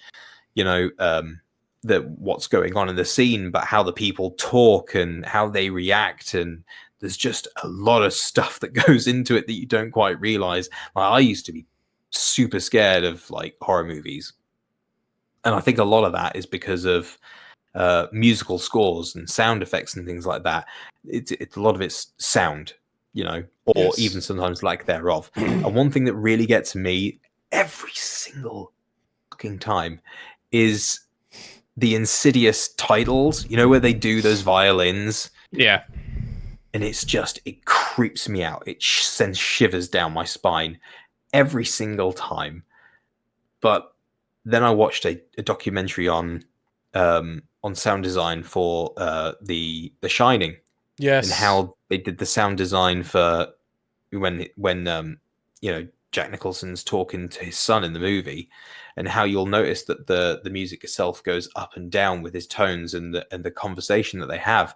what's going on in the scene, but how the people talk and how they react. And there's just a lot of stuff that goes into it that you don't quite realize. Like, I used to be super scared of like horror movies, and I think a lot of that is because of musical scores and sound effects and things like that. It's a lot of it's sound, or Yes. even sometimes lack thereof. And one thing that really gets me every single fucking time is the Insidious titles, where they do those violins. Yeah. And it creeps me out. It sends shivers down my spine every single time. But then I watched a documentary on sound design for the Shining. Yes. And how they did the sound design for when Jack Nicholson's talking to his son in the movie, and how you'll notice that the music itself goes up and down with his tones and the conversation that they have.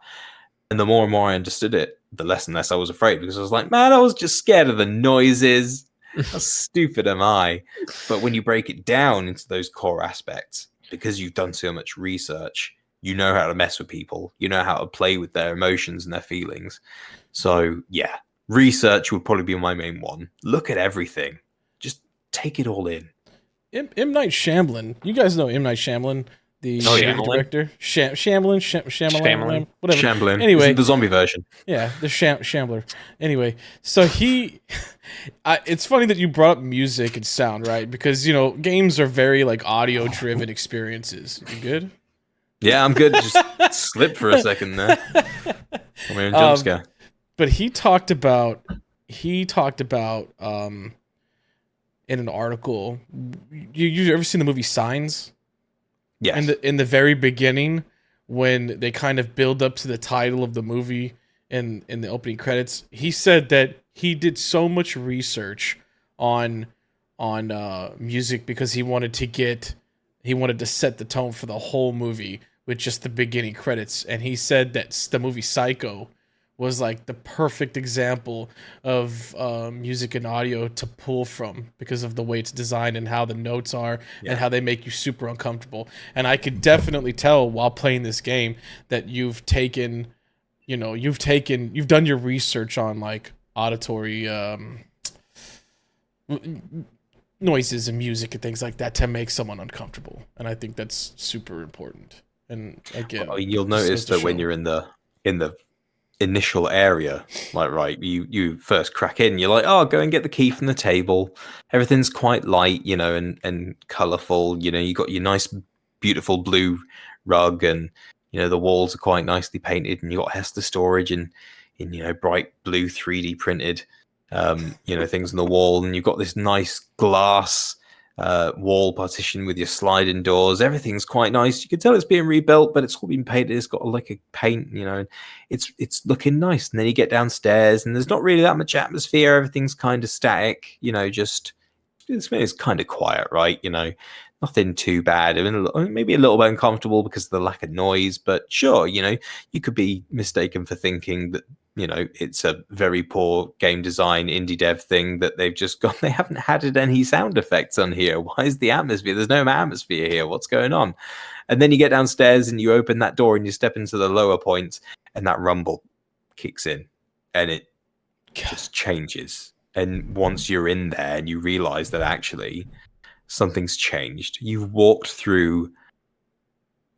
And the more and more I understood it, the less and less I was afraid, because I was like, man, I was just scared of the noises. How stupid am I? But when you break it down into those core aspects, because you've done so much research, you know how to mess with people, you know how to play with their emotions and their feelings. So yeah, research would probably be my main one. Look at everything. Just take it all in. M. Night Shyamalan. You guys know M. Night Shyamalan, the director. Shyamalan, whatever. Shyamalan. Anyway, the zombie version. Yeah, the Shambler. Anyway, so it's funny that you brought up music and sound, right? Because games are very like audio-driven experiences. You good? Yeah, I'm good. Just slip for a second there. I'm in jump scare. But he talked about in an article. You ever seen the movie Signs? Yes. In the very beginning, when they kind of build up to the title of the movie in the opening credits, he said that he did so much research on music because he wanted to set the tone for the whole movie with just the beginning credits. And he said that the movie Psycho was like the perfect example of music and audio to pull from because of the way it's designed and how the notes are and how they make you super uncomfortable. And I could definitely tell while playing this game that you've done your research on like auditory noises and music and things like that to make someone uncomfortable. And I think that's super important. And again, you'll notice that when you're in the initial area, like, right, you first crack in, you're like, oh, go and get the key from the table. Everything's quite light, and colorful. You got your nice, beautiful blue rug, and the walls are quite nicely painted, and you got Hesslers Storage in bright blue 3D printed things on the wall, and you've got this nice glass wall partition with your sliding doors. Everything's quite nice. You can tell it's being rebuilt, but it's all been painted. It's got like a paint, and it's looking nice. And then you get downstairs, and there's not really that much atmosphere. Everything's kind of static. It's kind of quiet, right? Nothing too bad. I mean, maybe a little bit uncomfortable because of the lack of noise, but sure, you could be mistaken for thinking that it's a very poor game design indie dev thing that they've just gone, they haven't added any sound effects on here. Why is the atmosphere? There's no atmosphere here. What's going on? And then you get downstairs and you open that door and you step into the lower point, and that rumble kicks in and it just changes. And once you're in there and you realize that actually something's changed, you've walked through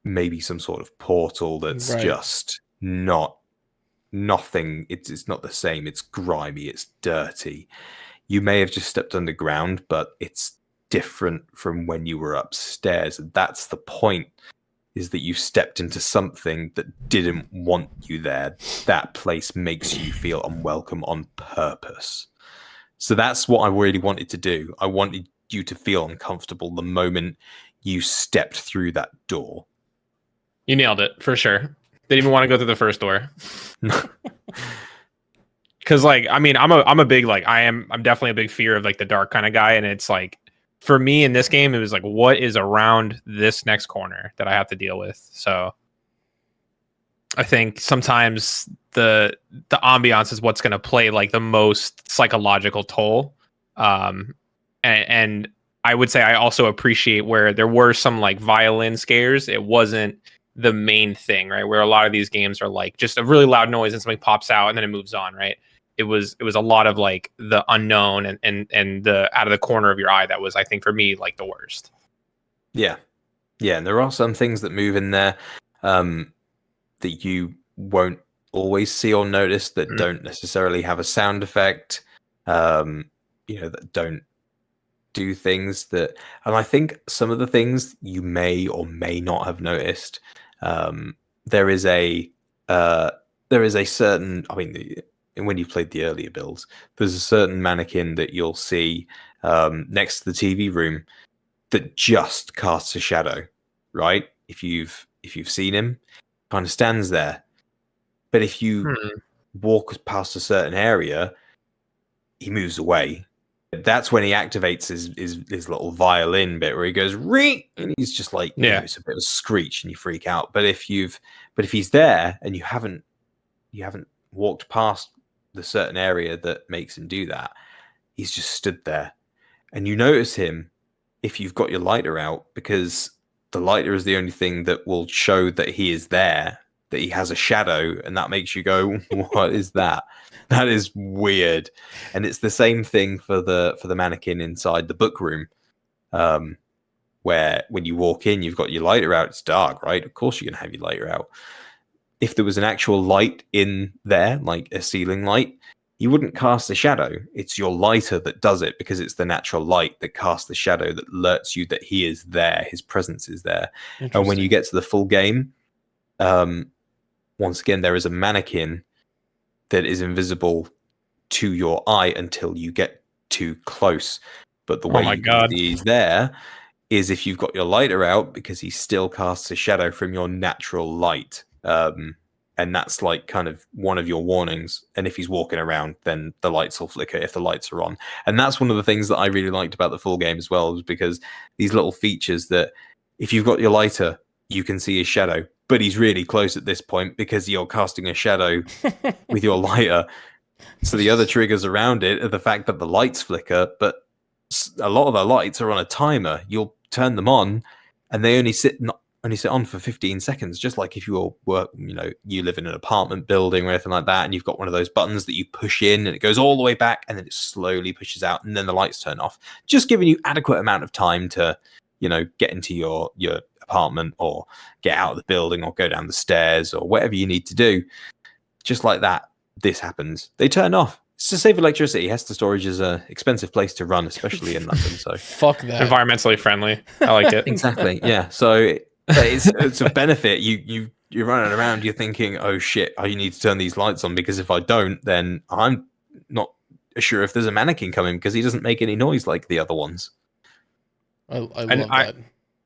maybe some sort of portal that's just nothing. It's not the same. It's grimy. It's dirty. You may have just stepped underground, but it's different from when you were upstairs. And that's the point, is that you've stepped into something that didn't want you there. That place makes you feel unwelcome on purpose. So that's what I really wanted to do. I wanted you to feel uncomfortable the moment you stepped through that door. You nailed it, for sure. Didn't even want to go through the first door. because like I mean I'm a big like I'm definitely a big fear of like the dark kind of guy, and it's like for me in this game it was like what is around this next corner that I have to deal with. So I think sometimes the ambiance is what's going to play like the most psychological toll. And I would say I also appreciate where there were some like violin scares. It wasn't the main thing, right? Where a lot of these games are like just a really loud noise and something pops out and then it moves on, right? It was a lot of like the unknown and the out of the corner of your eye that was, I think, for me, like the worst. Yeah. Yeah, and there are some things that move in there that you won't always see or notice that don't necessarily have a sound effect, that don't do things that, and I think some of the things you may or may not have noticed. There is a certain, I mean, when you've played the earlier builds, there's a certain mannequin that you'll see next to the TV room that just casts a shadow, right? If you've seen him, kind of stands there. But if you walk past a certain area, he moves away. That's when he activates his little violin bit where he goes ring, and he's just like, it's a bit of a screech and you freak out. But if he's there and you haven't walked past the certain area that makes him do that, he's just stood there. And you notice him if you've got your lighter out, because the lighter is the only thing that will show that he is there, that he has a shadow, and that makes you go, what is that? That is weird. And it's the same thing for the mannequin inside the book room, where when you walk in, you've got your lighter out. It's dark, right? Of course you're going to have your lighter out. If there was an actual light in there, like a ceiling light, you wouldn't cast a shadow. It's your lighter that does it, because it's the natural light that casts the shadow, that alerts you that he is there, his presence is there. And when you get to the full game, once again, there is a mannequin that is invisible to your eye until you get too close. But the way he's there is if you've got your lighter out, because he still casts a shadow from your natural light. And that's like kind of one of your warnings. And if he's walking around, then the lights will flicker if the lights are on. And that's one of the things that I really liked about the full game as well, was because these little features that if you've got your lighter, you can see his shadow, but he's really close at this point because you're casting a shadow with your lighter. So the other triggers around it are the fact that the lights flicker, but a lot of the lights are on a timer. You'll turn them on and they only sit on for 15 seconds, just like if you you live in an apartment building or anything like that, and you've got one of those buttons that you push in and it goes all the way back and then it slowly pushes out and then the lights turn off, just giving you adequate amount of time to, get into your apartment or get out of the building or go down the stairs or whatever you need to do. Just like that, this happens. They turn off. It's to save electricity. Hesslers Storage is an expensive place to run, especially in London. So fuck that. Environmentally friendly. I like it. Exactly. Yeah. So it's a benefit. You're running around. You're thinking, oh shit, I need to turn these lights on, because if I don't, then I'm not sure if there's a mannequin coming, because he doesn't make any noise like the other ones. I love that.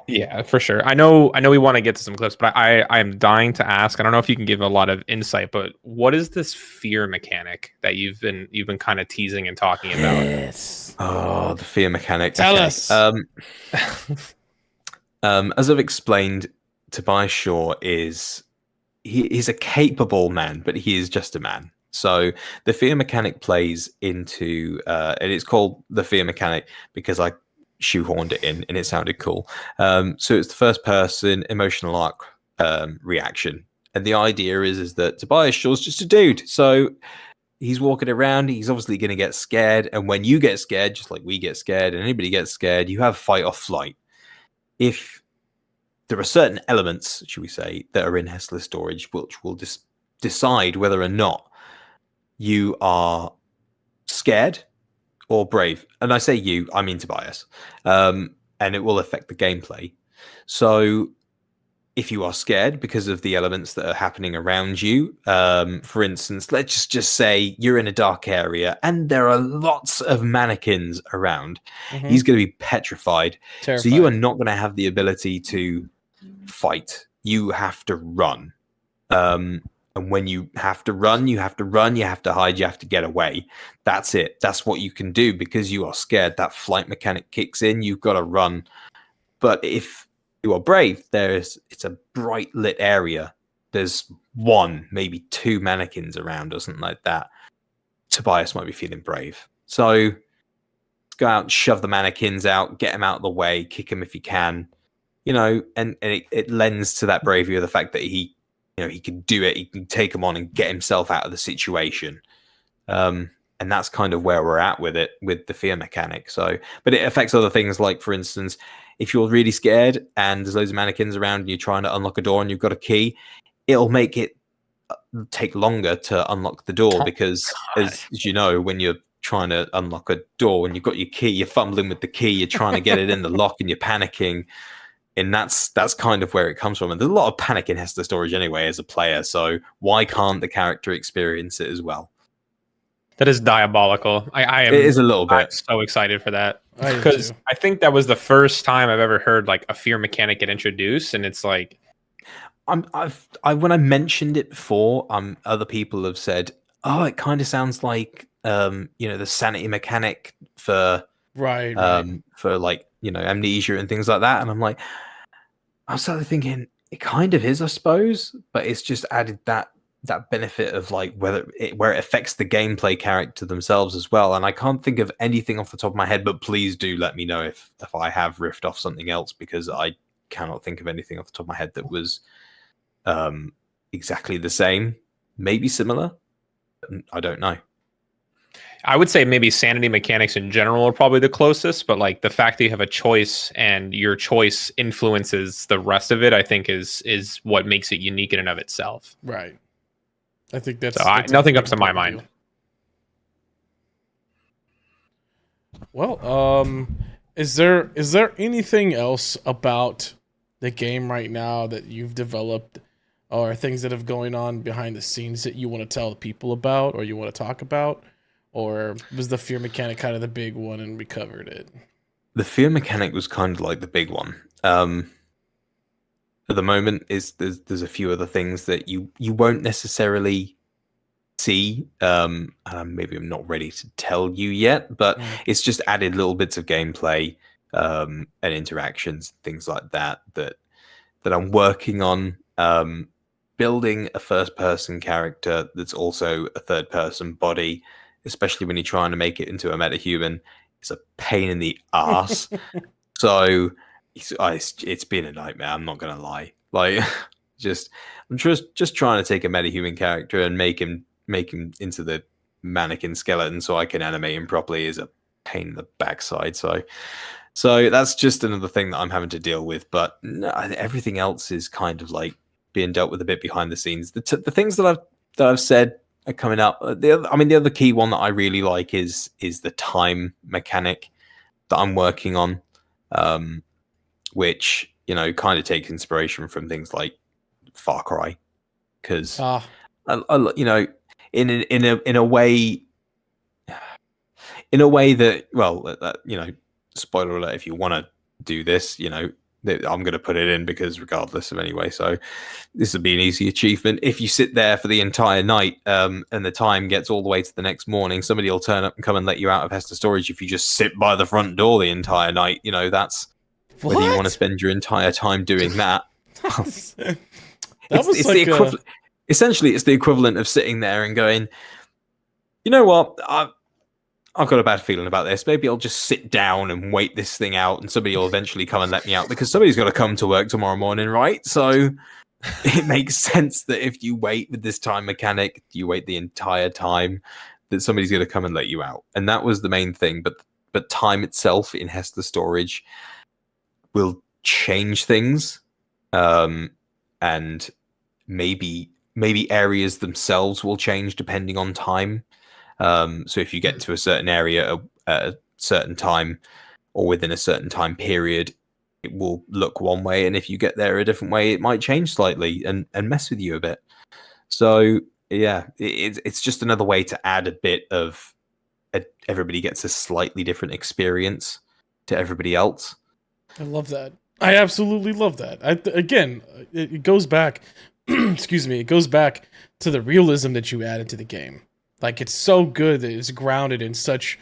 Yeah, for sure. I know we want to get to some clips, but I am dying to ask. I don't know if you can give a lot of insight, but what is this fear mechanic that you've been kind of teasing and talking about? Yes. Oh, the fear mechanic. Tell us. As I've explained, Tobias Shaw he's a capable man, but he is just a man. So the fear mechanic plays into, and it's called the fear mechanic because I shoehorned it in and it sounded cool. So it's the first person emotional arc reaction, and the idea is that Tobias Shaw's just a dude. So he's walking around, he's obviously going to get scared, and when you get scared, just like we get scared and anybody gets scared, you have fight or flight. If there are certain elements, should we say, that are in Hesslers Storage which will decide whether or not you are scared or brave. And I say you, I mean Tobias. And it will affect the gameplay. So if you are scared because of the elements that are happening around you, for instance, let's just say you're in a dark area and there are lots of mannequins around. Mm-hmm. He's going to be petrified. Terrified. So you are not going to have the ability to fight. You have to run. And when you have to run, you have to run, you have to hide, you have to get away. That's it. That's what you can do because you are scared. That flight mechanic kicks in, you've got to run. But if you are brave, it's a bright lit area. There's one, maybe two mannequins around or something like that. Tobias might be feeling brave. So go out and shove the mannequins out, get them out of the way, kick them if you can. And it lends to that bravery of the fact that he can do it. He can take them on and get himself out of the situation. And that's kind of where we're at with it, with the fear mechanic. So, but it affects other things. Like, for instance, if you're really scared and there's loads of mannequins around and you're trying to unlock a door and you've got a key, it'll make it take longer to unlock the door because, as you know, when you're trying to unlock a door and you've got your key, you're fumbling with the key, you're trying to get it in the lock and you're panicking. And that's kind of where it comes from. And there's a lot of panic in Hesslers Storage anyway as a player. So why can't the character experience it as well? That is diabolical. I am. It is a little bit. I'm so excied for that I do because too. I think that was the first time I've ever heard like a fear mechanic get introduced, and it's like when I mentioned it before, other people have said, "Oh, it kind of sounds like the sanity mechanic for Right. for like amnesia and things like that." And I'm like, I started thinking it kind of is, I suppose, but it's just added that benefit of like where it affects the gameplay character themselves as well. And I can't think of anything off the top of my head, but please do let me know if I have riffed off something else, because I cannot think of anything off the top of my head that was exactly the same. Maybe similar. I don't know. I would say maybe sanity mechanics in general are probably the closest, but like the fact that you have a choice and your choice influences the rest of it, I think is what makes it unique in and of itself. Right. I think that's, So that's nothing a comes to my big mind. deal. Well, is there anything else about the game right now that you've developed or things that have going on behind the scenes that you want to tell people about or you want to talk about? Or was the fear mechanic kind of the big one and we covered it? The fear mechanic was kind of like the big one. At the moment, there's a few other things that you won't necessarily see. Maybe I'm not ready to tell you yet, but it's just added little bits of gameplay and interactions, things like that I'm working on. Building a first-person character that's also a third-person body, especially when you're trying to make it into a metahuman, is a pain in the ass. So it's been a nightmare. I'm not gonna lie. Like, I'm just trying to take a metahuman character and make him into the mannequin skeleton so I can animate him properly is a pain in the backside. So that's just another thing that I'm having to deal with. But no, everything else is kind of like being dealt with a bit behind the scenes. The things that I've said are coming up. The other key one that I really like is the time mechanic that I'm working on, which kind of takes inspiration from things like Far Cry, because in a way that, well, spoiler alert, if you want to do this, I'm going to put it in because regardless of anyway, so this would be an easy achievement. If you sit there for the entire night and the time gets all the way to the next morning, somebody will turn up and come and let you out of Hesslers Storage if you just sit by the front door the entire night. That's whether you want to spend your entire time doing that. Essentially, it's the equivalent of sitting there and going, you know what, I've got a bad feeling about this. Maybe I'll just sit down and wait this thing out, and somebody will eventually come and let me out, because somebody's got to come to work tomorrow morning, right? So it makes sense that if you wait with this time mechanic, you wait the entire time, that somebody's going to come and let you out. And that was the main thing. But time itself in Hesslers Storage will change things, and maybe areas themselves will change depending on time. So if you get to a certain area at a certain time or within a certain time period, it will look one way, and if you get there a different way, it might change slightly and mess with you a bit. So yeah, it's just another way to add a bit of everybody gets a slightly different experience to everybody else. I love that. I absolutely love that. Again, it goes back excuse me, it goes back to the realism that you added to the game. Like, it's so good that it's grounded in such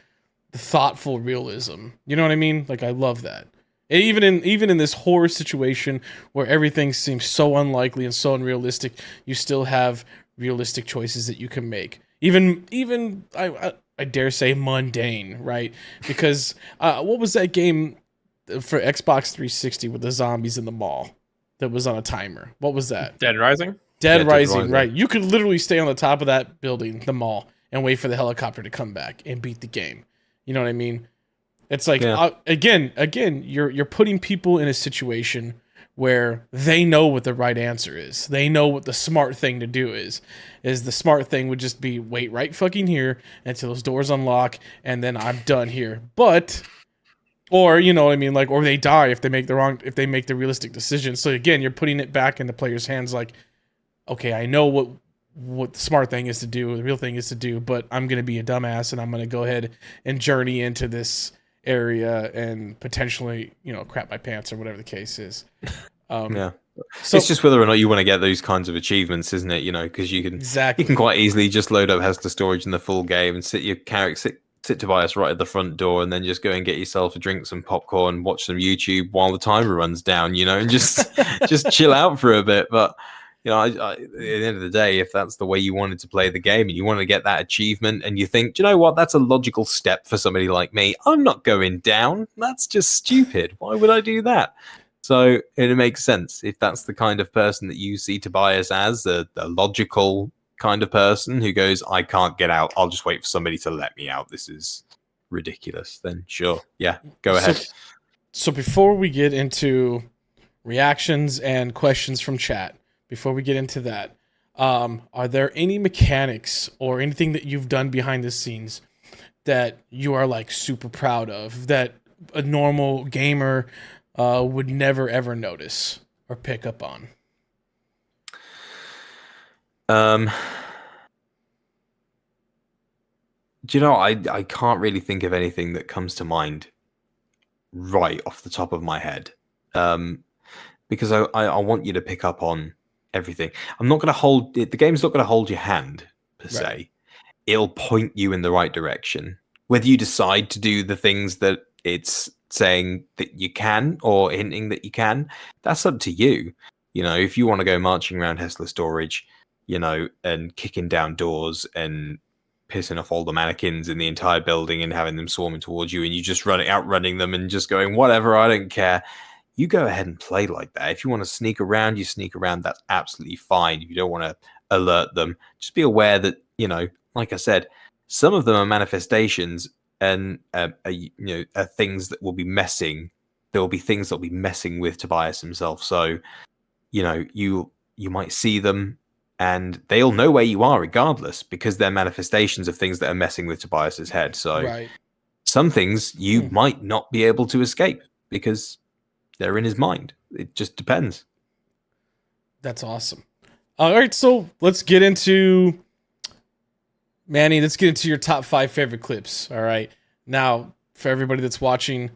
thoughtful realism. You know what I mean? Like, I love that. Even in this horror situation where everything seems so unlikely and so unrealistic, you still have realistic choices that you can make. Even I dare say mundane, right? Because what was that game for Xbox 360 with the zombies in the mall that was on a timer? What was that? Dead Rising? Dead Rising, right? You could literally stay on the top of that building, the mall, and wait for the helicopter to come back and beat the game. You know what I mean? It's like, again, you're putting people in a situation where they know what the right answer is. They know what the smart thing to do is. The smart thing would just be wait right fucking here until those doors unlock, and then I'm done here. But, or you know what I mean, like, or they die if they make the realistic decision. So again, you're putting it back in the player's hands. Like, okay, I know what the smart thing is to do, the real thing is to do, but I'm gonna be a dumbass and I'm gonna go ahead and journey into this area and potentially, crap my pants or whatever the case is. So it's just whether or not you want to get those kinds of achievements, isn't it? Because you can quite easily just load up Hesslers Storage in the full game and sit Tobias right at the front door, and then just go and get yourself a drink, some popcorn, watch some YouTube while the timer runs down, and just just chill out for a bit. But at the end of the day, if that's the way you wanted to play the game and you want to get that achievement and you think, do you know what, that's a logical step for somebody like me, I'm not going down. That's just stupid. Why would I do that? So it makes sense if that's the kind of person that you see Tobias as, a logical kind of person who goes, I can't get out. I'll just wait for somebody to let me out. This is ridiculous. Then sure. Yeah, go ahead. So before we get into reactions and questions from chat, before we get into that, are there any mechanics or anything that you've done behind the scenes that you are like super proud of that a normal gamer would never ever notice or pick up on? Do you know, I can't really think of anything that comes to mind right off the top of my head, because I want you to pick up on everything. I'm not going to hold it. The game's not going to hold your hand per se. Right. It'll point you in the right direction. Whether you decide to do the things that it's saying that you can or hinting that you can, that's up to you. If you want to go marching around Hesslers Storage, and kicking down doors and pissing off all the mannequins in the entire building and having them swarming towards you, and you just outrunning them and just going, whatever, I don't care. You go ahead and play like that. If you want to sneak around, you sneak around. That's absolutely fine. If you don't want to alert them, just be aware that, like I said, some of them are manifestations and are things that will be messing. There will be things that will be messing with Tobias himself. So, you might see them and they'll know where you are regardless, because they're manifestations of things that are messing with Tobias's head. So Right. Some things you might not be able to escape because they're in his mind. It just depends. That's awesome. All right, so let's get into Manny. Let's get into your top 5 favorite clips. All right. Now, for everybody that's watching,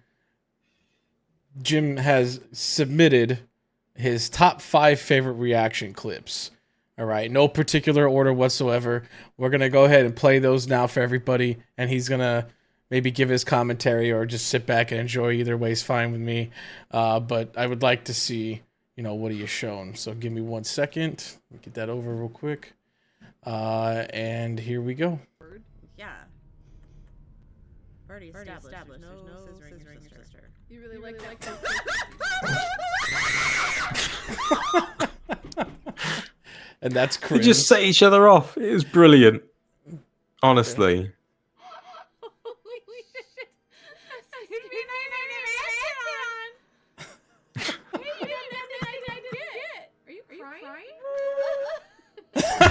Jim has submitted his top 5 favorite reaction clips. All right, no particular order whatsoever. We're gonna go ahead and play those now for everybody, and he's gonna maybe give his commentary or just sit back and enjoy. Either way is fine with me. But I would like to see, what he has shown. So give me 1 second. Let me get that over real quick. And here we go. Yeah. Already established. There's no scissoring your sister. You really like that? And that's They cringe. just set each other off. It was brilliant. Honestly.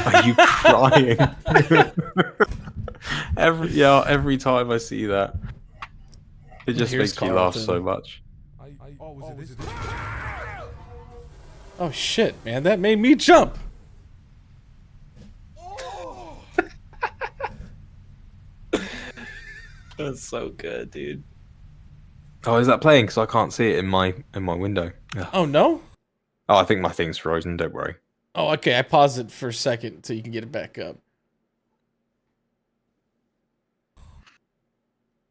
Are you crying? Every time I see that, it just Here's makes me laugh Carlton. so much. Oh shit, man, that made me jump. That's so good, dude. Oh, is that playing? Because I can't see it in my window. Ugh. Oh no? Oh, I think my thing's frozen. Don't worry. Oh, okay. I paused it for a second so you can get it back up.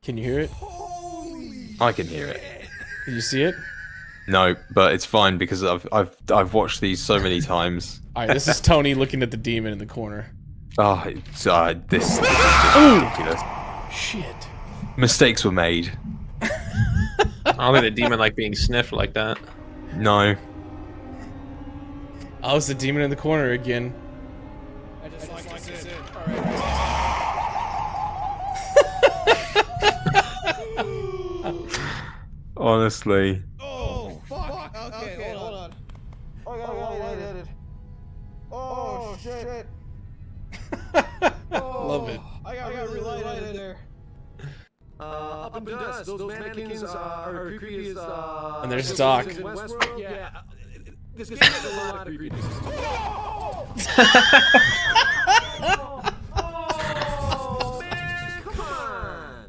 Can you hear it? I can hear it. Can you see it? No, but it's fine because I've watched these so many times. All right, this is Tony looking at the demon in the corner. Oh, this is just ridiculous. Shit. Mistakes were made. I don't think the demon like being sniffed like that. No. Oh, it's the demon in the corner again. Honestly. Oh, fuck. Okay, hold on. I gotta relight it. Oh, shit. Love it. I gotta relight it there. Up in dust, those mannequins are creepy as And there's Doc. Westworld? Yeah. This is a lot of creepy. Oh, man, come on.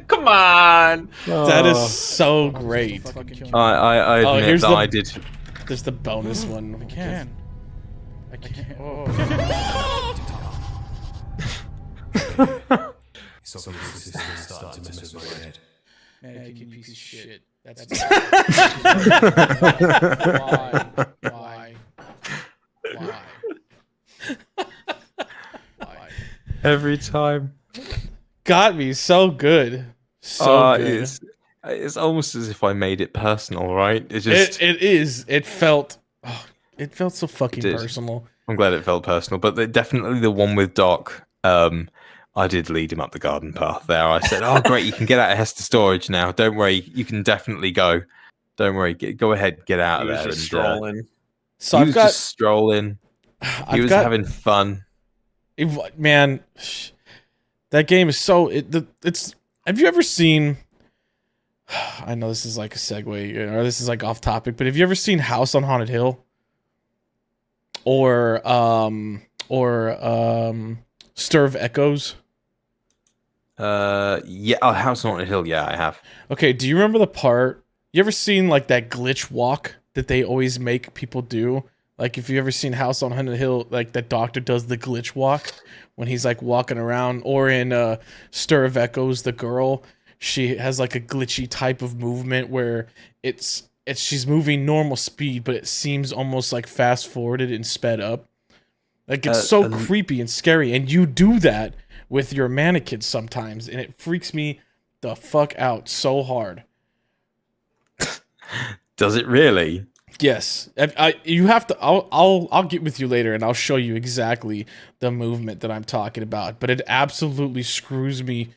Come on. That is so great. I Oh, admit here's that the- I did. There's the bonus one. I can't. Oh. Some of the systems start to mess with my head. Mannequin piece of shit. That's why? Why? Every time. Got me so good. So good. It's almost as if I made it personal, right? It just. It is. It felt so fucking did. personal. I'm glad it felt personal, but definitely the one with Doc. I did lead him up the garden path there. I said, "Oh, great, you can get out of Hesslers Storage now. Don't worry, you can definitely go. Don't worry, go ahead, get out He of was there." just strolling. So he I've was got. just strolling. He was having fun. Man, that game is so. It's. Have you ever seen? I know this is like a segue, or this is like off topic, but have you ever seen House on Haunted Hill? Or Stir of Echoes? Yeah, House on a Hill. Yeah, I have. Okay, do you remember the part? You ever seen like that glitch walk that they always make people do? Like if you ever seen House on Haunted Hill, like the doctor does the glitch walk when he's like walking around, or in Stir of Echoes, the girl, she has like a glitchy type of movement where she's moving normal speed, but it seems almost like fast forwarded and sped up. Like it's so creepy and scary, and you do that with your mannequins sometimes, and it freaks me the fuck out so hard. Does it really? Yes, you have to. I'll get with you later, and I'll show you exactly the movement that I'm talking about. But it absolutely screws me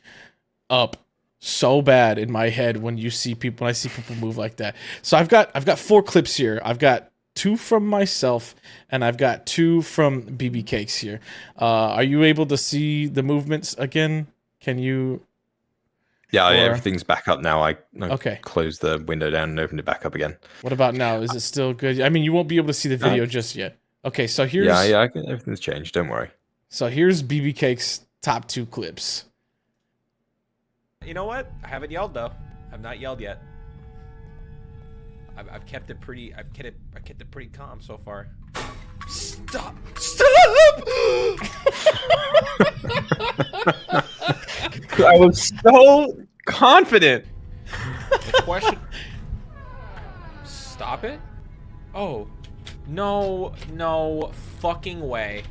up so bad in my head when I see people move like that. So I've got 4 clips here. I've got 2 from myself, and I've got 2 from BB Cakes here. Are you able to see the movements again? Can you? Yeah, everything's back up now. I Okay. closed the window down and opened it back up again. What about now? Is it still good? I mean, you won't be able to see the video just yet. Okay, so here's Everything's changed. Don't worry. So here's BB Cake's top 2 clips. You know what? I haven't yelled though. I've not yelled yet. I've kept it pretty. I kept it pretty calm so far. Stop! I was so confident. The question. Stop it! Oh, no fucking way!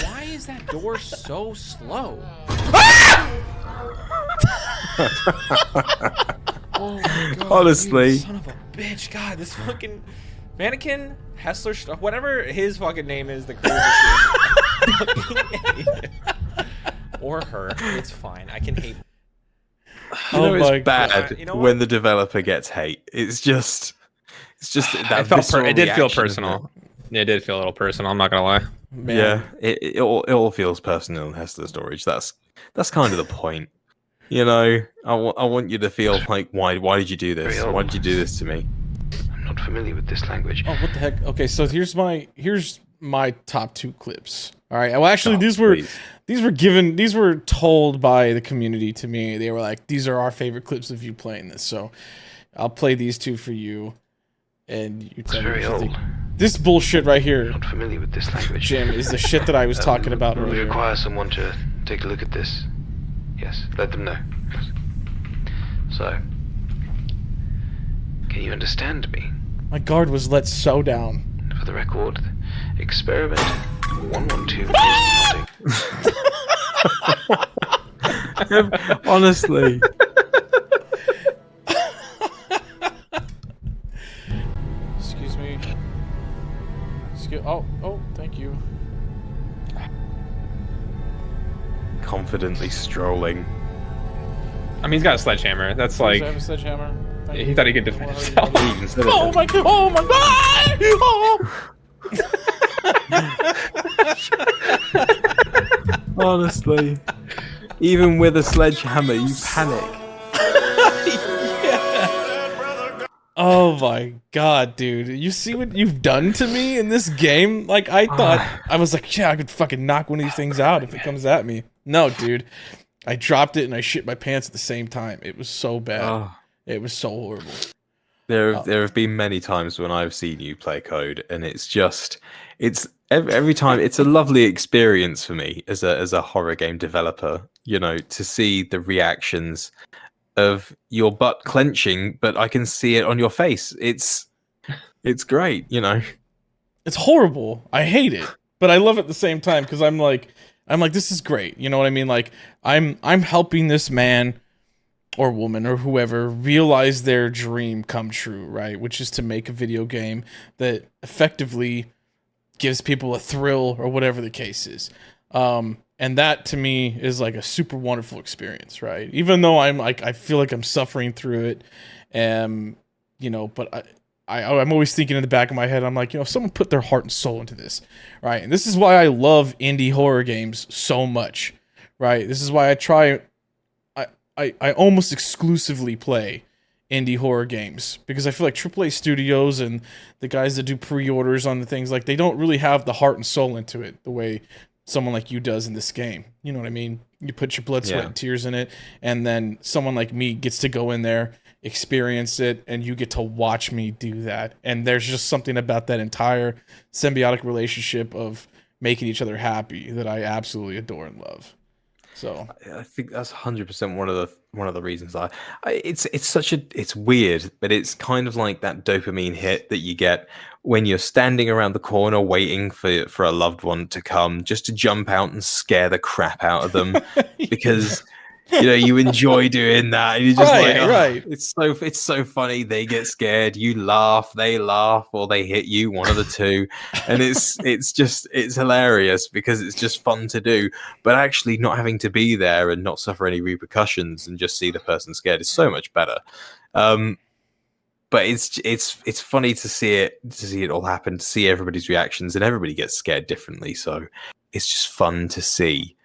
Why is that door so slow? Oh my god! Honestly. you son of a bitch! God, this fucking Mannequin, Hesslers, whatever his fucking name is, the creator. Or her, it's fine. I can hate. You know, my it's bad God. You know what? when the developer gets hate. It's just that It did feel visceral personal. It did feel a little personal. I'm not gonna lie. Man. Yeah, it all feels personal in Hesslers Storage. That's kind of the point. You know, I want you to feel like, why did you do this? Why did you do this to me? I'm not familiar with this language. Oh, what the heck? Okay, so here's my top 2 clips. All right. Well, actually, these were told by the community to me. They were like, these are our favorite clips of you playing this. So I'll play these 2 for you, and you tell me what you think. This bullshit right here, Not familiar with this language. Jim, is the shit that I was talking about We earlier. require someone to take a look at this. Yes, let them know. So, can you understand me? My guard was let so down. For the record, experiment 112 is nodding. Honestly. Excuse me. Oh, thank you. Confidently strolling. I mean, he's got a sledgehammer. That's Does like I have a sledgehammer? Thank he you. thought he could defend himself. He even said it Oh then. my god! Oh my god! Oh! Honestly. Even with a sledgehammer, you panic. Oh my god, dude. You see what you've done to me in this game? Like, I thought, I was like, yeah, I could fucking knock one of these things out if it comes at me. No, dude. I dropped it and I shit my pants at the same time. It was so bad. Oh. It was so horrible. There have been many times when I've seen you play code, and it's every time it's a lovely experience for me as a horror game developer. You know, to see the reactions of your butt clenching, but I can see it on your face. It's great. You know, It's horrible. I hate it, but I love it at the same time because I'm like, this is great. You know what I mean? Like, I'm helping this man or woman or whoever realize their dream come true, right? Which is to make a video game that effectively gives people a thrill or whatever the case is. And that to me is like a super wonderful experience, right? Even though I feel like I'm suffering through it, you know, but I'm always thinking in the back of my head, I'm like, you know, if someone put their heart and soul into this, right? And this is why I love indie horror games so much, right? This is why I almost exclusively play indie horror games because I feel like AAA studios and the guys that do pre-orders on the things, like, they don't really have the heart and soul into it the way someone like you does in this game. You know what I mean? You put your blood, sweat, and tears in it, and then someone like me gets to go in there, experience it, and you get to watch me do that. And there's just something about that entire symbiotic relationship of making each other happy that I absolutely adore and love. So I think that's 100% one of the reasons it's weird, but it's kind of like that dopamine hit that you get when you're standing around the corner waiting for a loved one to come, just to jump out and scare the crap out of them because you know you enjoy doing that. And you're just right. It's so funny. They get scared, you laugh, they laugh, or they hit you, one of the two, and it's hilarious because it's just fun to do. But actually, not having to be there and not suffer any repercussions and just see the person scared is so much better. But it's funny to see it all happen, to see everybody's reactions, and everybody gets scared differently. So it's just fun to see.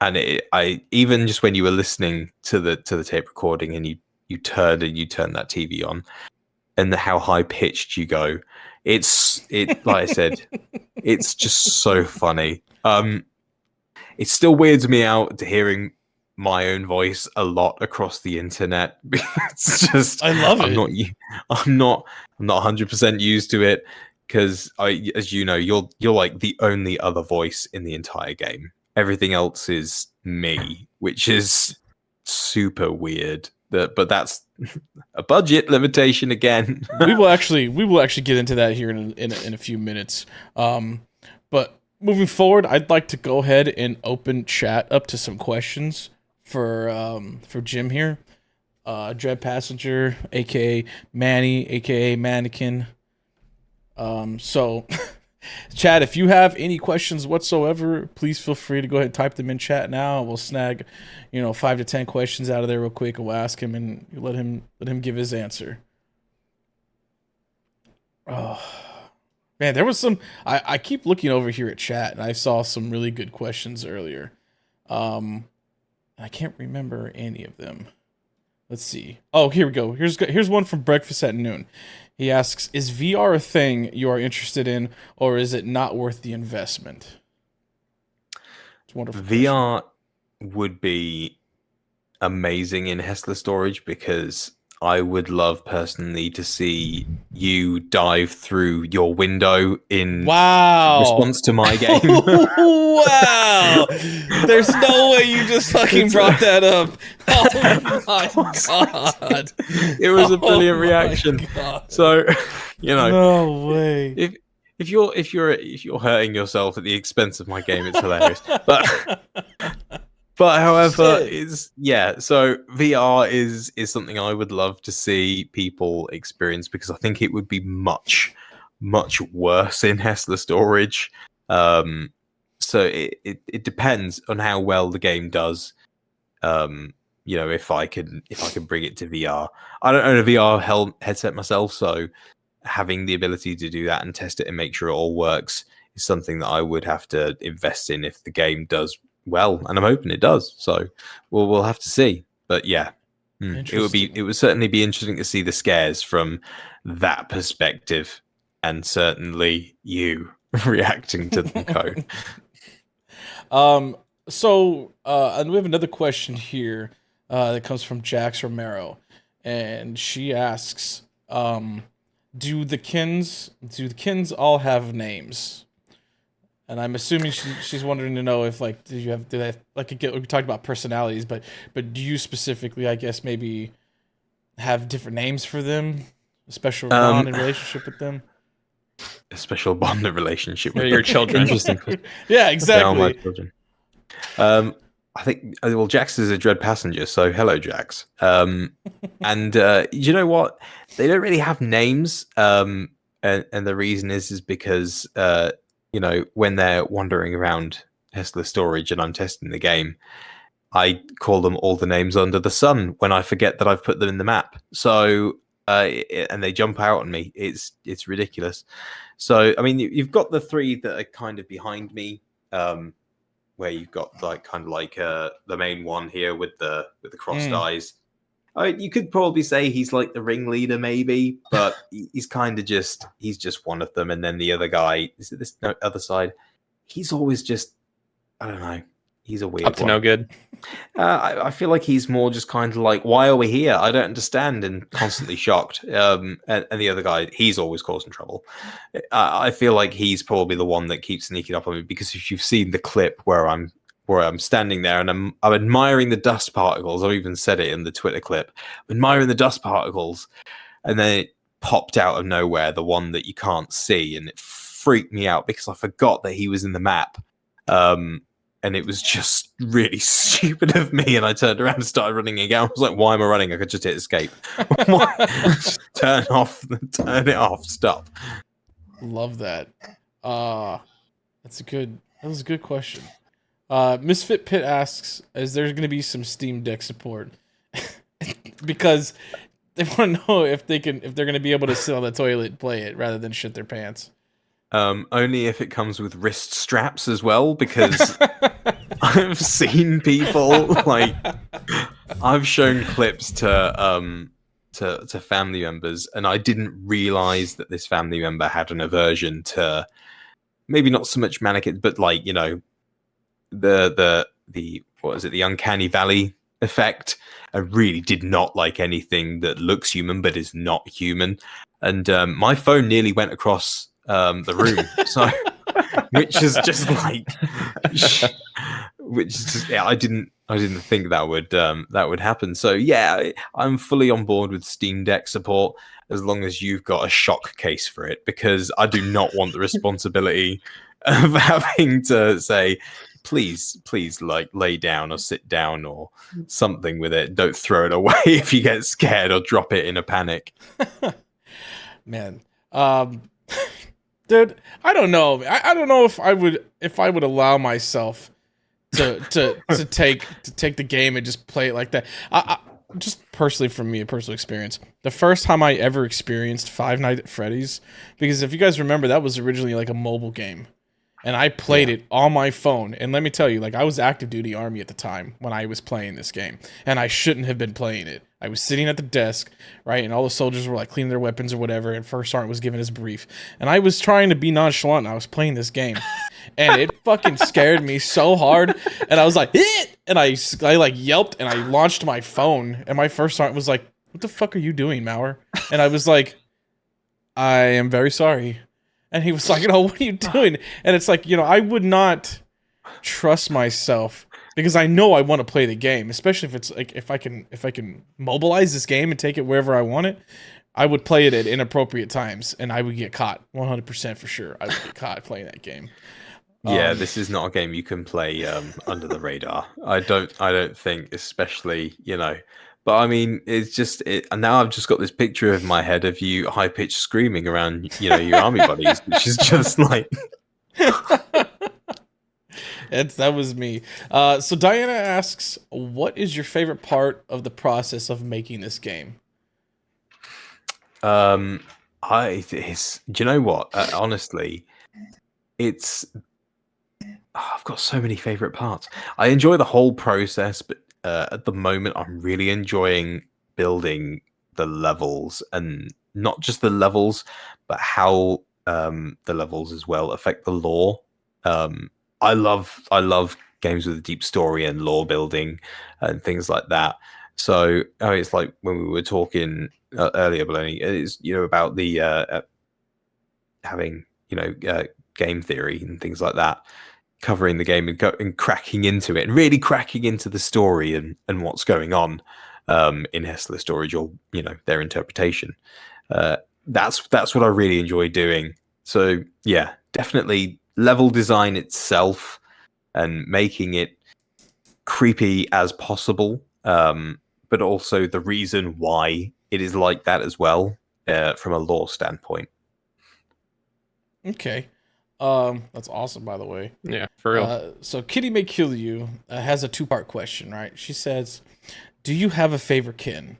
And I even just when you were listening to the tape recording and you turned that TV on, and how high pitched you go, it like I said, it's just so funny. It still weirds me out to hearing my own voice a lot across the internet. It's just I love it. I'm not 100% used to it because as you know, you're like the only other voice in the entire game. Everything else is me, which is super weird. But that's a budget limitation again. we will actually get into that here in a few minutes. But moving forward, I'd like to go ahead and open chat up to some questions for Jim here. Dread Passenger, aka Manny, aka Mannequin. So Chad, if you have any questions whatsoever, please feel free to go ahead and type them in chat now. We'll snag, 5 to 10 questions out of there real quick. We'll ask him and let him give his answer. Oh man, there was some. I keep looking over here at chat, and I saw some really good questions earlier. I can't remember any of them. Let's see. Oh, here we go. Here's one from Breakfast at Noon. He asks, is VR a thing you are interested in, or is it not worth the investment? It's wonderful. VR would be amazing in Hesslers Storage because I would love personally to see you dive through your window in response to my game. Wow! There's no way you just fucking brought that up. Oh my god! It was a brilliant reaction. So, you know, no way. If you're hurting yourself at the expense of my game, it's hilarious. But however, so VR is something I would love to see people experience, because I think it would be much worse in Hesslers Storage. So it depends on how well the game does. You know, if I can bring it to VR. I don't own a VR headset myself, so having the ability to do that and test it and make sure it all works is something that I would have to invest in if the game does well, and I'm hoping it does. So we'll have to see. But yeah, it would certainly be interesting to see the scares from that perspective, and certainly you reacting to the code. So and we have another question here that comes from Jax Romero, and she asks, do the kins all have names? And I'm assuming she's wondering to know if, like, do they have, like, we talked about personalities, but do you specifically, I guess, maybe have different names for them, a special bond and relationship with them? A special bond and relationship with your children. Interesting. Yeah, exactly. They are my children. I think, well, Jax is a dread passenger, so hello, Jax. And you know what? They don't really have names, and the reason is because you know, when they're wandering around Hesslers Storage and I'm testing the game, I call them all the names under the sun when I forget that I've put them in the map. So and they jump out on me. It's ridiculous. So I mean, you've got the three that are kind of behind me. Where you've got the main one here with the crossed eyes. You could probably say he's like the ringleader, maybe, but he's just one of them. And then the other guy is this other side. He's always just, I don't know. He's a weird up to no good. I feel like he's more just kind of like, why are we here? I don't understand, and constantly shocked. And the other guy, he's always causing trouble. I feel like he's probably the one that keeps sneaking up on me, because if you've seen the clip where I'm standing there and I'm admiring the dust particles, I've even said it in the Twitter clip, I'm admiring the dust particles, and then it popped out of nowhere, the one that you can't see, and it freaked me out because I forgot that he was in the map. And it was just really stupid of me. And I turned around and started running again. I was like, why am I running? I could just hit escape. Just turn it off. Stop. Love that. That was a good question. Misfit Pit asks, is there going to be some Steam Deck support? Because they want to know if they're going to be able to sit on the toilet and play it rather than shit their pants. Only if it comes with wrist straps as well, because I've seen people, like, I've shown clips to family members, and I didn't realize that this family member had an aversion to, maybe not so much mannequins, but, like, you know, the what is it, the uncanny valley effect. I really did not like anything that looks human but is not human, and my phone nearly went across the room, so which is just like, I didn't think that would happen. So yeah, I'm fully on board with Steam Deck support, as long as you've got a shock case for it, because I do not want the responsibility of having to say, please, like, lay down or sit down or something with it. Don't throw it away if you get scared, or drop it in a panic. Man, dude, I don't know. I don't know if I would allow myself to take the game and just play it like that. I just personally, from me, a personal experience, the first time I ever experienced Five Nights at Freddy's, because if you guys remember, that was originally like a mobile game, and I played it on my phone. And let me tell you, like, I was active duty Army at the time when I was playing this game, and I shouldn't have been playing it. I was sitting at the desk, right, and all the soldiers were like cleaning their weapons or whatever, and First Sergeant was giving his brief, and I was trying to be nonchalant, and I was playing this game, and it fucking scared me so hard, and I was like, "Hit!" And I like yelped, and I launched my phone, and my First Sergeant was like, what the fuck are you doing, Mauer? And I was like, I am very sorry. And he was like, no, what are you doing? And it's like, I would not trust myself because I know I want to play the game, especially if it's like if I can mobilize this game and take it wherever I want it. I would play it at inappropriate times, and I would get caught 100% for sure. I would get caught playing that game. Yeah, this is not a game you can play under the radar. I don't think, especially, But I mean, it's just and now I've just got this picture of my head of you high pitched screaming around, your army buddies, which is just like. That was me. So Diana asks, "What is your favorite part of the process of making this game?" Do you know what? Honestly, I've got so many favorite parts. I enjoy the whole process, but at the moment, I'm really enjoying building the levels, and not just the levels, but how the levels as well affect the lore. I love games with a deep story and lore building and things like that. So it's like when we were talking earlier, Bologna, is about the having game theory and things like that, covering the game and cracking into it and really cracking into the story and what's going on in Hesslers Storage, or their interpretation. That's what I really enjoy doing. So yeah, definitely level design itself and making it creepy as possible, but also the reason why it is like that as well, from a lore standpoint. Okay. That's awesome, by the way. Yeah, for real. So Kitty May Kill You has a 2-part question, right? She says, do you have a favorite kin?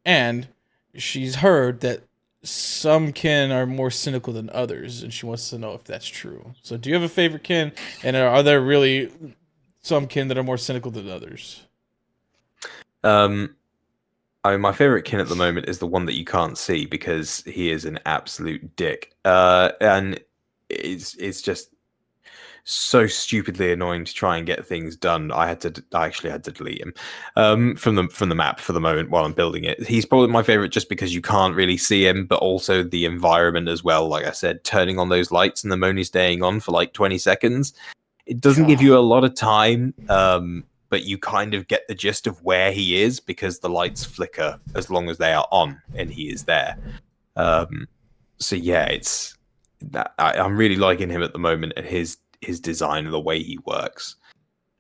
And she's heard that some kin are more cynical than others, and she wants to know if that's true. So do you have a favorite kin? And are there really some kin that are more cynical than others? I mean, my favorite kin at the moment is the one that you can't see because he is an absolute dick. And it's just so stupidly annoying to try and get things done. I actually had to delete him from the map for the moment while I'm building it. He's probably my favorite just because you can't really see him, but also the environment as well. Like I said, turning on those lights and them only staying on for like 20 seconds. It doesn't give you a lot of time, but you kind of get the gist of where he is because the lights flicker as long as they are on and he is there. So yeah, I'm really liking him at the moment and his design and the way he works.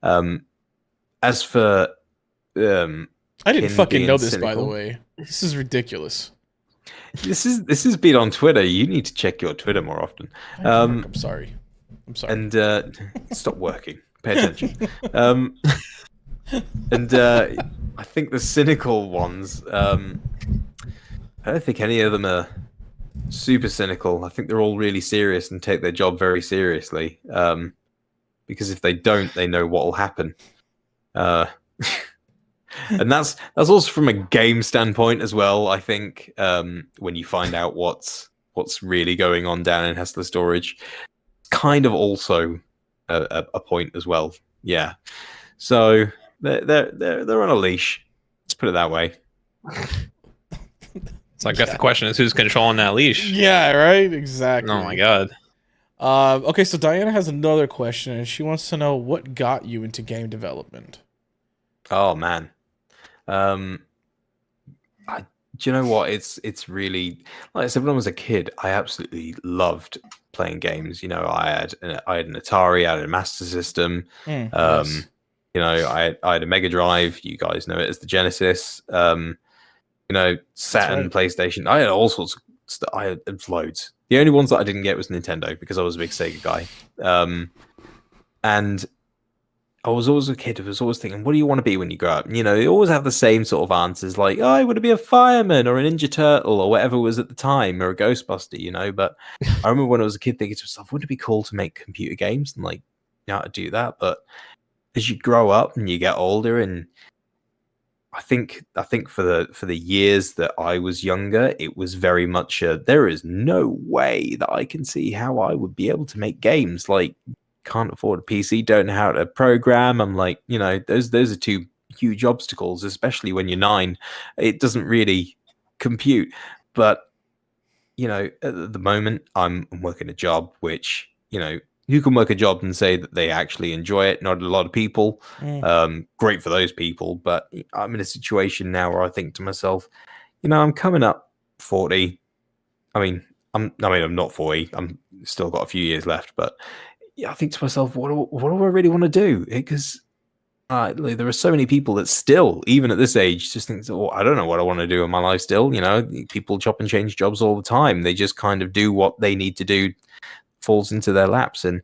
As for I didn't fucking know this, cynical, by the way. This is ridiculous. This has been on Twitter. You need to check your Twitter more often. I'm sorry. And stop working. Pay attention. And I think the cynical ones, I don't think any of them are super cynical. I think they're all really serious and take their job very seriously. Because if they don't, they know what will happen. And that's also from a game standpoint as well. I think when you find out what's really going on down in Hesslers Storage, kind of also a point as well. Yeah. So they're on a leash. Let's put it that way. So I guess the question is, who's controlling that leash? Yeah, right? Exactly. Oh my god. Okay, so Diana has another question, and she wants to know what got you into game development. Oh man. Do you know what? It's really, like I said, when I was a kid, I absolutely loved playing games. I had an Atari, I had a Master System. Nice. I had a Mega Drive. You guys know it as the Genesis. Saturn, right. PlayStation. I had all sorts of stuff. I had loads. The only ones that I didn't get was Nintendo because I was a big Sega guy. And I was always a kid. I was always thinking, what do you want to be when you grow up? You always have the same sort of answers, like, oh, I want to be a fireman or a Ninja Turtle or whatever it was at the time, or a Ghostbuster, But I remember when I was a kid thinking to myself, wouldn't it be cool to make computer games and how to do that? But as you grow up and you get older, and I think for the years that I was younger, it was very much there is no way that I can see how I would be able to make games. Like, can't afford a PC, don't know how to program. I'm like, those are two huge obstacles, especially when you're 9. It doesn't really compute. But at the moment, I'm working a job which, you can work a job and say that they actually enjoy it. Not a lot of people. Great for those people, but I'm in a situation now where I think to myself, I'm coming up 40. I'm not 40. I'm still got a few years left, but I think to myself, what do I really want to do? Because there are so many people that still, even at this age, just think, I don't know what I want to do in my life still. People chop and change jobs all the time. They just kind of do what they need to do, falls into their laps. And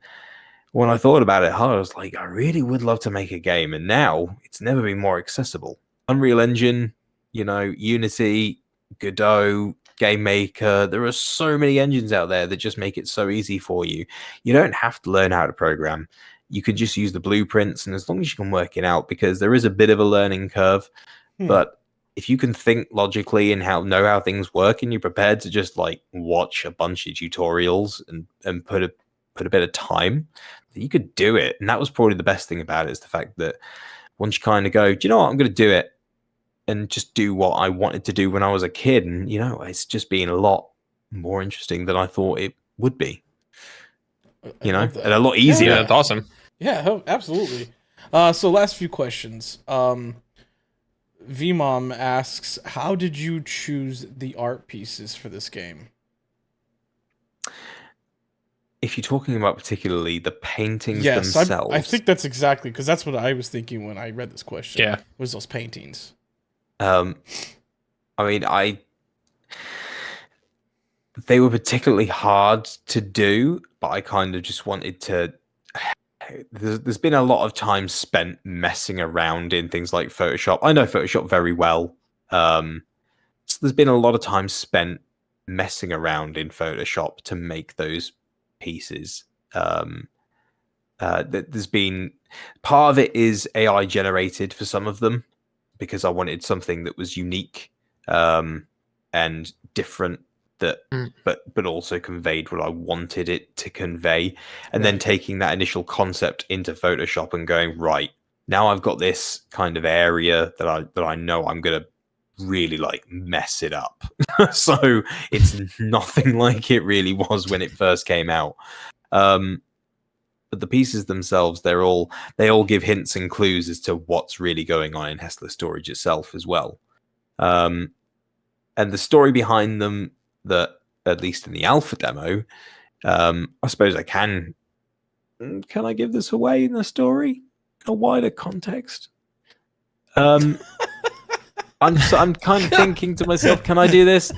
when I thought about it hard, I was like, I really would love to make a game. And now it's never been more accessible. Unreal Engine, Unity, Godot, Game Maker. There are so many engines out there that just make it so easy for you. You don't have to learn how to program. You can just use the blueprints, and as long as you can work it out, because there is a bit of a learning curve, but if you can think logically and know how things work, and you're prepared to just like watch a bunch of tutorials and put a bit of time, you could do it. And that was probably the best thing about it, is the fact that once you kind of go, do you know what, I'm going to do it, and just do what I wanted to do when I was a kid, and it's just been a lot more interesting than I thought it would be. And a lot easier. Yeah, that's awesome. Yeah, absolutely. So last few questions. VMom asks, how did you choose the art pieces for this game? If you're talking about particularly the paintings yes, themselves. I think that's exactly, because that's what I was thinking when I read this question. Yeah. Was those paintings. They were particularly hard to do, but I kind of just wanted to... There's been a lot of time spent messing around in things like Photoshop. I know Photoshop very well. So there's been a lot of time spent messing around in Photoshop to make those pieces. There's been... Part of it is AI generated for some of them, because I wanted something that was unique and different, but also conveyed what I wanted it to convey, and then taking that initial concept into Photoshop and going, right, now I've got this kind of area that I know I'm gonna really like mess it up. So it's nothing like it really was when it first came out. But the pieces themselves, they all give hints and clues as to what's really going on in Hesslers Storage itself as well. And the story behind them, that at least in the alpha demo, I suppose I can I give this away in the story? A wider context? I'm kind of thinking to myself, can I do this?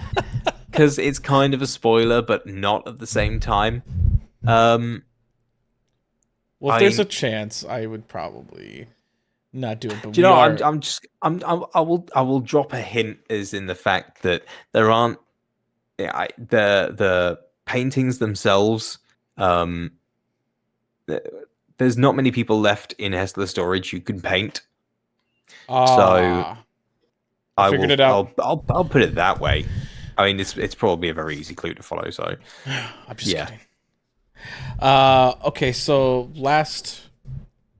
Because it's kind of a spoiler, but not at the same time. Well, if there's a chance, I would probably not do it. But do you know? I will drop a hint, as in the fact that there aren't the paintings themselves. There's not many people left in Hesslers Storage who can paint. So I figured it out. I'll put it that way. I mean, it's probably a very easy clue to follow. So I'm just kidding. Okay, so last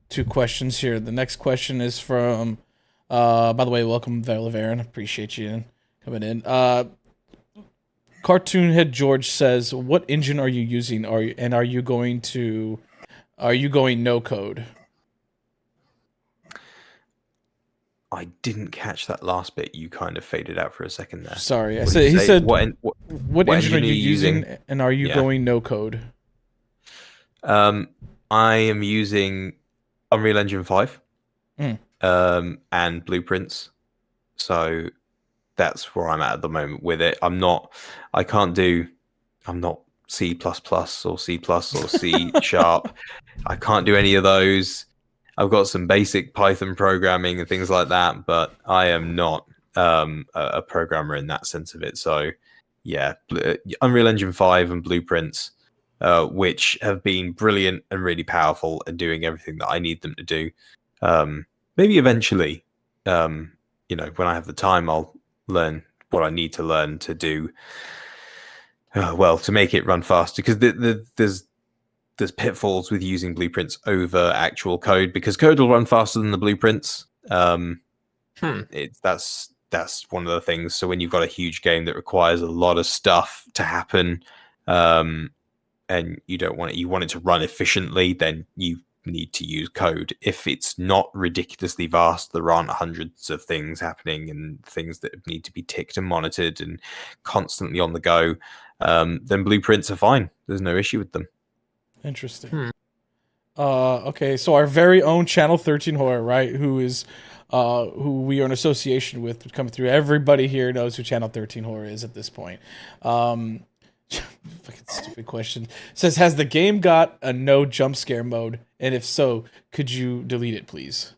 two questions here. The next question is from, by the way, welcome Velaverin. Appreciate you coming in. Cartoon Head George says, "What engine are you using? Are you going no code?" I didn't catch that last bit. You kind of faded out for a second there. Sorry, he said, "What engine are you using? And are you going no code?" I am using Unreal Engine 5 and Blueprints. So that's where I'm at the moment with it. I'm not C++ or C++ or C sharp. I can't do any of those. I've got some basic Python programming and things like that, but I am not a programmer in that sense of it. So yeah, Unreal Engine 5 and Blueprints, which have been brilliant and really powerful and doing everything that I need them to do. Maybe eventually, when I have the time, I'll learn what I need to learn to do, to make it run faster. Because there's pitfalls with using Blueprints over actual code, because code will run faster than the Blueprints. That's one of the things. So when you've got a huge game that requires a lot of stuff to happen, and you don't want it, you want it to run efficiently, then you need to use code. If it's not ridiculously vast, there aren't hundreds of things happening and things that need to be ticked and monitored and constantly on the go, then blueprints are fine. There's no issue with them. Interesting. Okay, so our very own Channel 13 Horror, right, who we are in association with, coming through. Everybody here knows who Channel 13 Horror is at this point. Fucking stupid question. Says, has the game got a no jump scare mode? And if so, could you delete it, please?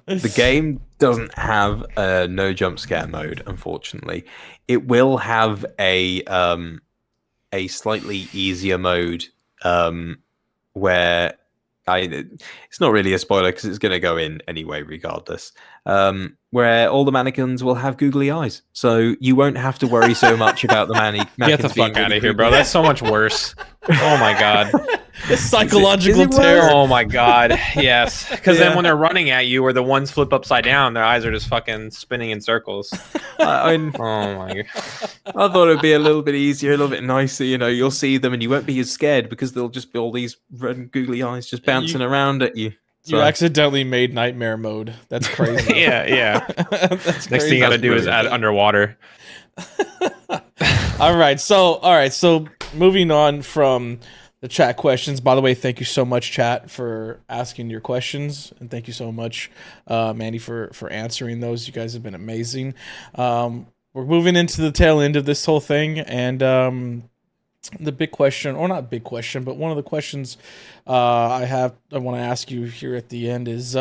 The game doesn't have a no jump scare mode, unfortunately. It will have a slightly easier mode, where it's not really a spoiler because it's going to go in anyway, regardless. Where all the mannequins will have googly eyes, so you won't have to worry so much about the mannequins. Get the fuck out of here, bro. That's so much worse. Oh my god. The psychological is it terror. Oh my god. Yes. Because then when they're running at you, or the ones flip upside down, their eyes are just fucking spinning in circles. Oh my god. I thought it'd be a little bit easier, a little bit nicer. You know, you'll see them and you won't be as scared because there'll just be all these red googly eyes just bouncing around at you. You accidentally made nightmare mode. That's crazy. yeah. That's Next thing you gotta do is add underwater. All right. So moving on from the chat questions. By the way, thank you so much, chat, for asking your questions, and thank you so much, Mandy, for answering those. You guys have been amazing. We're moving into the tail end of this whole thing, and the big question, or not big question, but one of the questions I want to ask you here at the end is,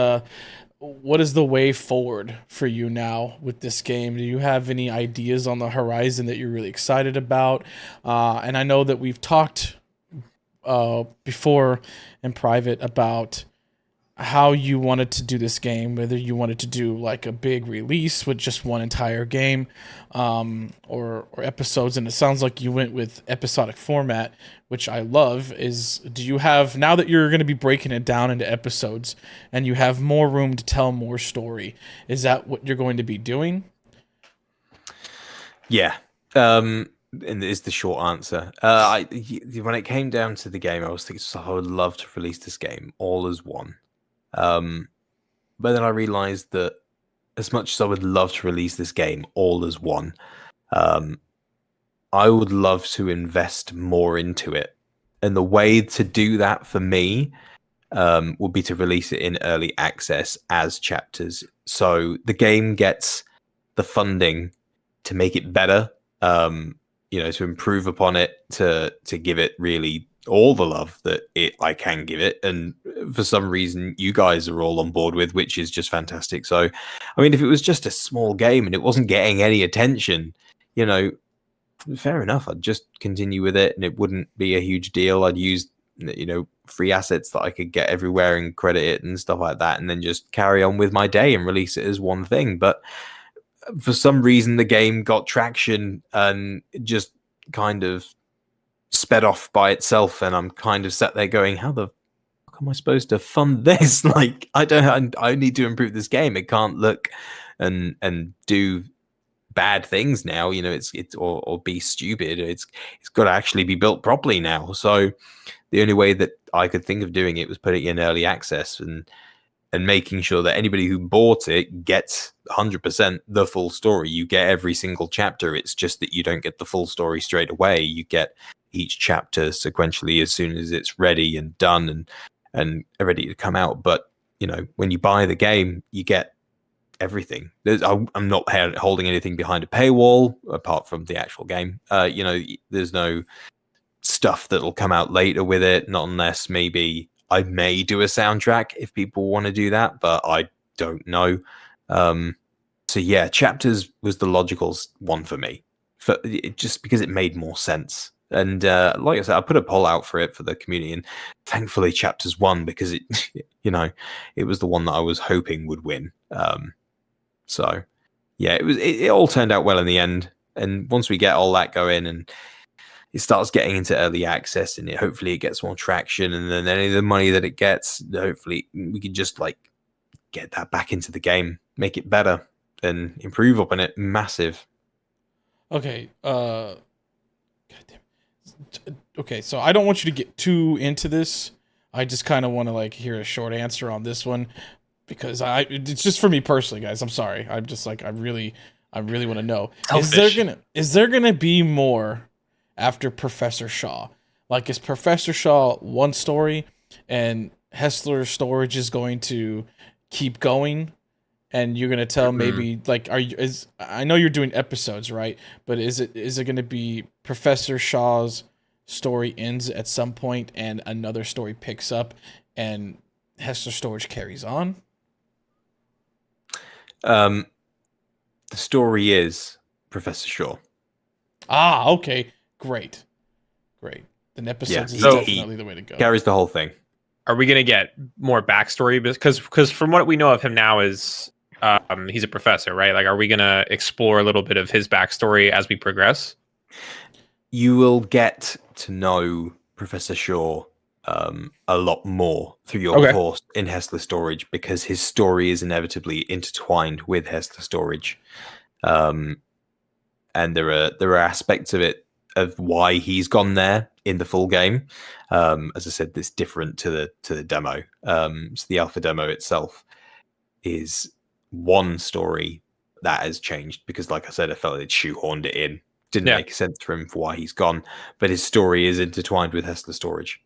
what is the way forward for you now with this game? Do you have any ideas on the horizon that you're really excited about? And I know that we've talked before in private about how you wanted to do this game, whether you wanted to do like a big release with just one entire game, or episodes, and it sounds like you went with episodic format, which I love. Do you have, now that you're going to be breaking it down into episodes and you have more room to tell more story, is that what you're going to be doing? Yeah. And is the short answer. When it came down to the game, I was thinking, so I would love to release this game all as one. But then I realized that as much as I would love to release this game all as one, I would love to invest more into it. And the way to do that for me would be to release it in early access as chapters. So the game gets the funding to make it better, to improve upon it, to give it really all the love that I can give it, and for some reason you guys are all on board with, which is just fantastic. So I mean, if it was just a small game and it wasn't getting any attention, fair enough, I'd just continue with it and it wouldn't be a huge deal. I'd use free assets that I could get everywhere and credit it and stuff like that, and then just carry on with my day and release it as one thing. But for some reason the game got traction and just kind of sped off by itself, and I'm kind of sat there going, how the fuck am I supposed to fund this? Like, I need to improve this game. It can't look and do bad things now, it's or be stupid. It's got to actually be built properly now. So the only way that I could think of doing it was putting it in early access and making sure that anybody who bought it gets 100% the full story. You get every single chapter. It's just that you don't get the full story straight away. You get each chapter sequentially as soon as it's ready and done and ready to come out. But when you buy the game, you get everything. I'm not holding anything behind a paywall apart from the actual game. There's no stuff that'll come out later with it, not unless maybe I may do a soundtrack if people want to do that, but I don't know. So yeah, chapters was the logical one for me, just because it made more sense. And like I said, I put a poll out for it for the community, and thankfully chapters won because it, it was the one that I was hoping would win. So yeah, it all turned out well in the end. And once we get all that going, and it starts getting into early access, and hopefully it gets more traction, and then any of the money that it gets, hopefully we can just like get that back into the game, make it better, and improve upon it. Massive. Okay. Okay, so I don't want you to get too into this. I just kind of want to like hear a short answer on this one because it's just for me personally, guys. I'm sorry. I'm just like I really want to know. Is there gonna be more after Professor Shaw? Like, is Professor Shaw one story and Hesslers Storage is going to keep going? And you're gonna tell maybe like I know you're doing episodes, right? But is it gonna be Professor Shaw's story ends at some point and another story picks up and Hesslers Storage carries on? The story is Professor Shaw. Ah, okay, great. Then episodes is so definitely the way to go. Carries the whole thing. Are we gonna get more backstory? Because from what we know of him now is he's a professor, right? Like, are we gonna explore a little bit of his backstory as we progress? You will get to know Professor Shaw a lot more through your course in Hesslers Storage, because his story is inevitably intertwined with Hesslers Storage, and there are aspects of it of why he's gone there in the full game. As I said, that's different to the demo. So the alpha demo itself is one story that has changed because, like I said, I felt it shoehorned it in. Didn't make sense for him for why he's gone, but his story is intertwined with Hesslers Storage.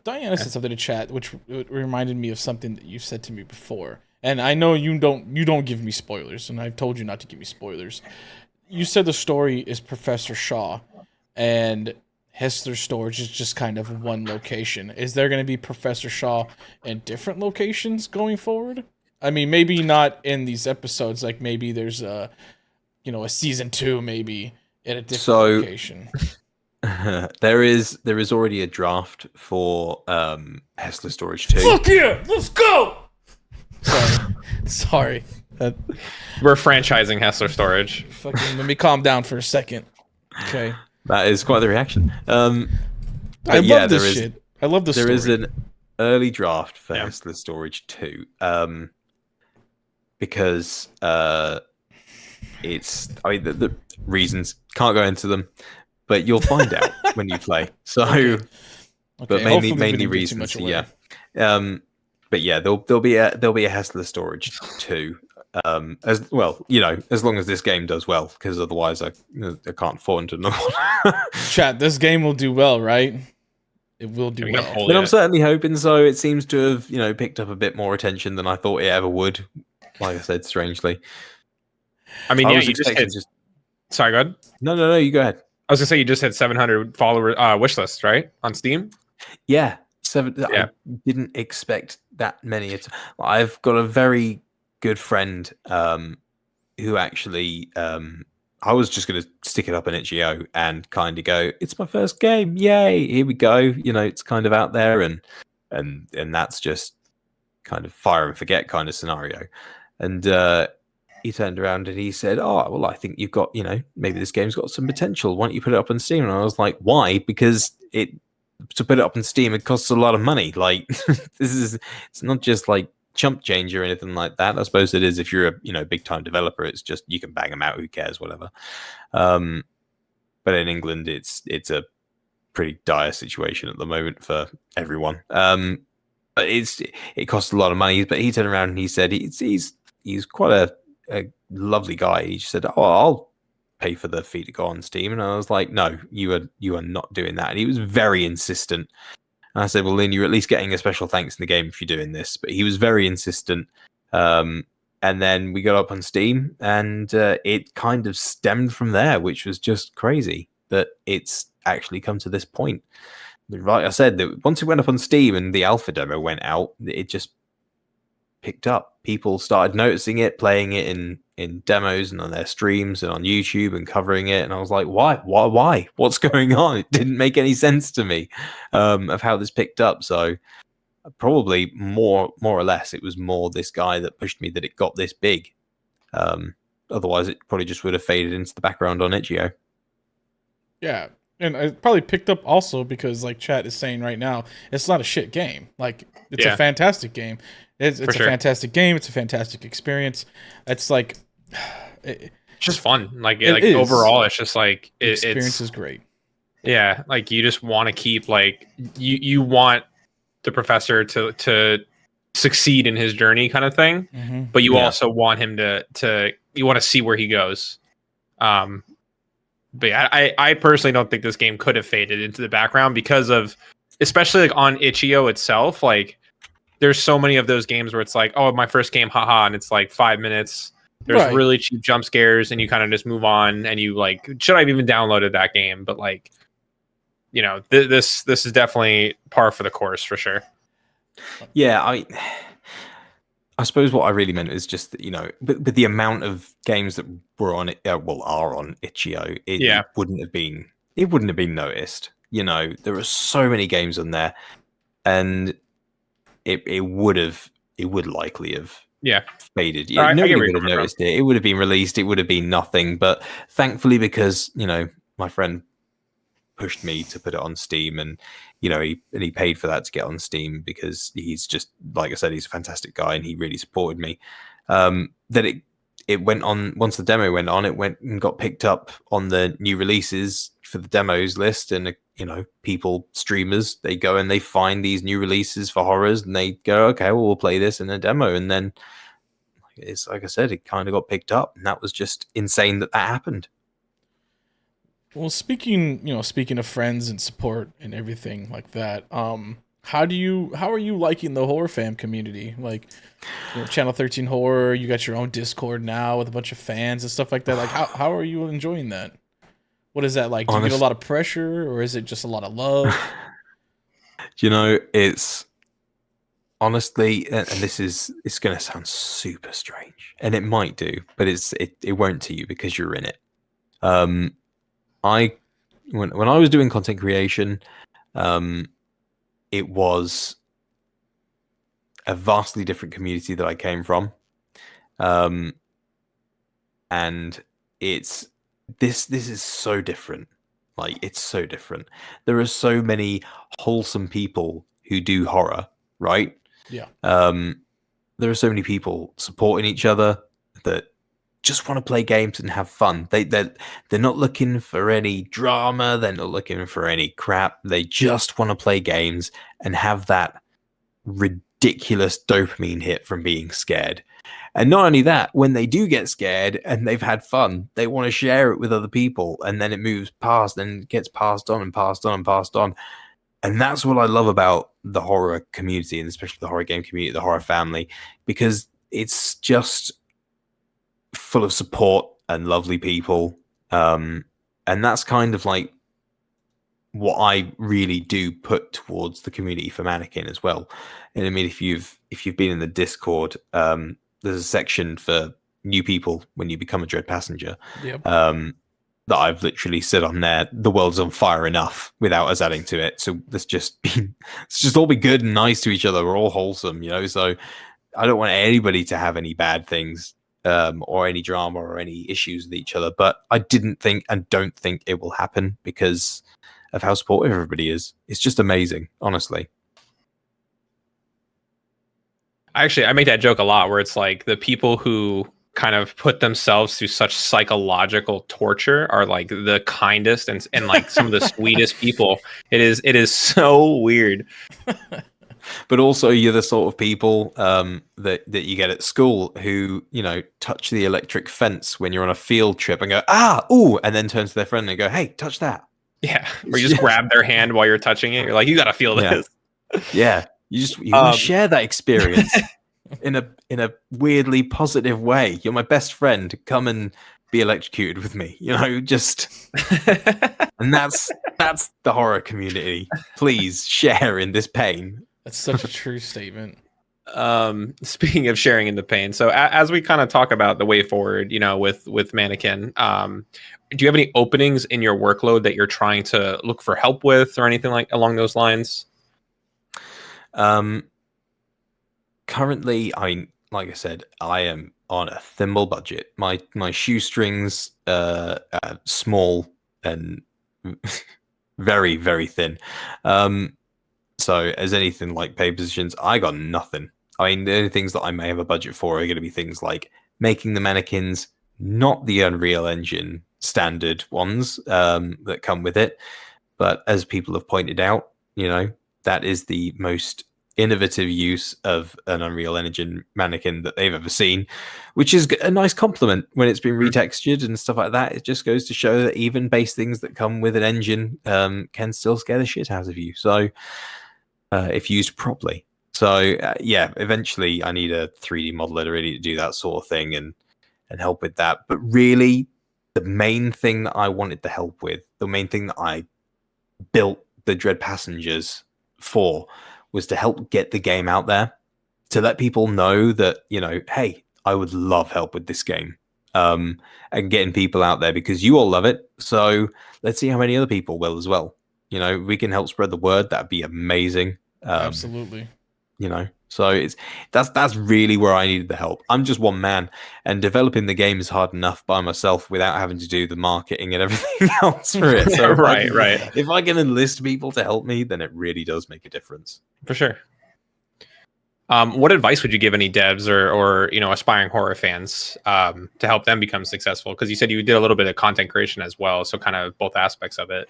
Diana said something to chat, which reminded me of something that you said to me before. And I know you don't give me spoilers, and I've told you not to give me spoilers. You said the story is Professor Shaw, and Hesslers Storage is just kind of one location. Is there going to be Professor Shaw in different locations going forward? I mean, maybe not in these episodes. Like maybe there's a season 2, maybe in a different location. There is already a draft for Hesslers Storage 2. Fuck yeah, let's go. Sorry. We're franchising Hesslers Storage. Fucking let me calm down for a second. Okay. That is quite the reaction. I love this shit. I love the story. There is an early draft for Hesslers Storage 2. Because it's, I mean, the reasons, can't go into them, but you'll find out when you play. So, okay. But mainly reasons, yeah. But yeah, there'll be a Hesslers Storage 2. As well, as long as this game does well, because otherwise I can't afford another one. Chat, this game will do well, right? It will do well. But I'm certainly hoping so. It seems to have, picked up a bit more attention than I thought it ever would. Like I said, strangely. I mean, you just hit. Sorry, go ahead. No, you go ahead. I was gonna say you just hit 700 follower wish list, right, on Steam? Yeah, 7. Yeah. I didn't expect that many. I've got a very good friend who actually I was just going to stick it up in itch.io and kind of go, it's my first game, yay, here we go. It's kind of out there, and that's just kind of fire and forget kind of scenario. And he turned around and he said, oh, well, I think you've got, maybe this game's got some potential. Why don't you put it up on Steam? And I was like, why? Because to put it up on Steam, it costs a lot of money. Like, it's not just like chump change or anything like that. I suppose it is if you're a big time developer. It's just you can bang them out, who cares, whatever. But in England, it's a pretty dire situation at the moment for everyone. But it costs a lot of money. But he turned around and he said he's quite a lovely guy. He just said, oh, I'll pay for the fee to go on Steam. And I was like, no, you are not doing that. And he was very insistent. And I said, well, Lynn, you're at least getting a special thanks in the game if you're doing this. But he was very insistent. And then we got up on Steam, and it kind of stemmed from there, which was just crazy that it's actually come to this point. Like I said, that once it went up on Steam and the alpha demo went out, it just picked up. People started noticing it, playing it in demos and on their streams and on YouTube and covering it. And I was like, why? What's going on? It didn't make any sense to me of how this picked up. So probably more or less, it was more this guy that pushed me that it got this big. Otherwise, it probably just would have faded into the background on itch.io. Yeah. And I probably picked up also because, like Chat is saying right now, it's not a shit game. Like, it's a fantastic game. It's a fantastic game. It's a fantastic experience. It's like, It's just fun. Like is. overall, it's just like the experience is great. Yeah, like you just want to keep like you want the professor to succeed in his journey, kind of thing. But you also want him to you want to see where he goes. But yeah, I personally don't think this game could have faded into the background because of, especially like on itch.io itself, like there's so many of those games where it's like, oh, my first game, haha, and it's like 5 minutes. There's really cheap jump scares, and you kind of just move on, and you like, should I have even downloaded that game? But like, you know, this is definitely par for the course for sure. Yeah, I suppose what I really meant is just that, you know, but the amount of games that were on it, are on itch.io, it wouldn't have been noticed. You know, there are so many games on there, and it would likely have faded. Yeah, nobody would have noticed it. It would have been released. It would have been nothing. But thankfully, because, you know, my friend pushed me to put it on Steam, and you know, he paid for that to get on Steam because he's just, like I said, he's a fantastic guy and he really supported me. That it went on, once the demo went on, it went and got picked up on the new releases for the demos list, and you know, streamers, they go and they find these new releases for horrors and they go, okay, well, we'll play this in a demo, and then it's like I said, it kind of got picked up, and that was just insane that happened. Well, speaking of friends and support and everything like that, how are you liking the horror fam community? Like, you know, Channel 13 Horror, you got your own Discord now with a bunch of fans and stuff like that. Like, how are you enjoying that? What is that like? Do you get a lot of pressure, or is it just a lot of love? You know, it's honestly, and it's going to sound super strange, and it might do, but it won't to you because you're in it. When I was doing content creation, it was a vastly different community that I came from, and this is so different. Like, it's so different. There are so many wholesome people who do horror, right? Yeah. There are so many people supporting each other that just want to play games and have fun. They're not looking for any drama. They're not looking for any crap. They just want to play games and have that ridiculous dopamine hit from being scared. And not only that, when they do get scared and they've had fun, they want to share it with other people, and then it moves past and gets passed on and passed on and passed on. And that's what I love about the horror community, and especially the horror game community, the horror family, because it's just full of support and lovely people, and that's kind of like what I really do put towards the community for Mannequin as well. And I mean, if you've been in the Discord, there's a section for new people when you become a Dread Passenger. Yep. That I've literally said on there, the world's on fire enough without us adding to it. So let's just all be good and nice to each other. We're all wholesome, you know. So I don't want anybody to have any bad things, or any drama or any issues with each other. But I didn't think and don't think it will happen because of how supportive everybody is. It's just amazing, honestly. Actually, I make that joke a lot where it's like the people who kind of put themselves through such psychological torture are like the kindest and like some of the sweetest people. It is so weird. But also, you're the sort of people that you get at school who, you know, touch the electric fence when you're on a field trip and go, ooh, and then turn to their friend and go, hey, touch that. Yeah. Or you just grab their hand while you're touching it. You're like, you got to feel this. Yeah. You want to share that experience in a weirdly positive way. You're my best friend. Come and be electrocuted with me. You know, just and that's the horror community. Please share in this pain. That's such a true statement. Speaking of sharing in the pain, so as we kind of talk about the way forward, you know, with Mannequin, do you have any openings in your workload that you're trying to look for help with or anything like along those lines? Currently, like I said, I am on a thimble budget. My shoestrings are small and very, very thin. So as anything like pay positions, I got nothing. I mean, the only things that I may have a budget for are going to be things like making the mannequins, not the Unreal Engine standard ones that come with it. But as people have pointed out, that is the most innovative use of an Unreal Engine mannequin that they've ever seen, which is a nice compliment when it's been retextured and stuff like that. It just goes to show that even base things that come with an engine can still scare the shit out of you. So if used properly. So yeah, eventually I need a 3D modeler really to do that sort of thing and help with that. But really, the main thing that I wanted to help with, the main thing that I built the Dread Passengers for, was to help get the game out there, to let people know that, hey, I would love help with this game, and getting people out there because you all love it. So let's see how many other people will as well. We can help spread the word. That'd be amazing. Absolutely. So that's really where I needed the help. I'm just one man, and developing the game is hard enough by myself without having to do the marketing and everything else for it. So right. If I can enlist people to help me, then it really does make a difference. For sure. What advice would you give any devs or aspiring horror fans to help them become successful? Because you said you did a little bit of content creation as well, so kind of both aspects of it.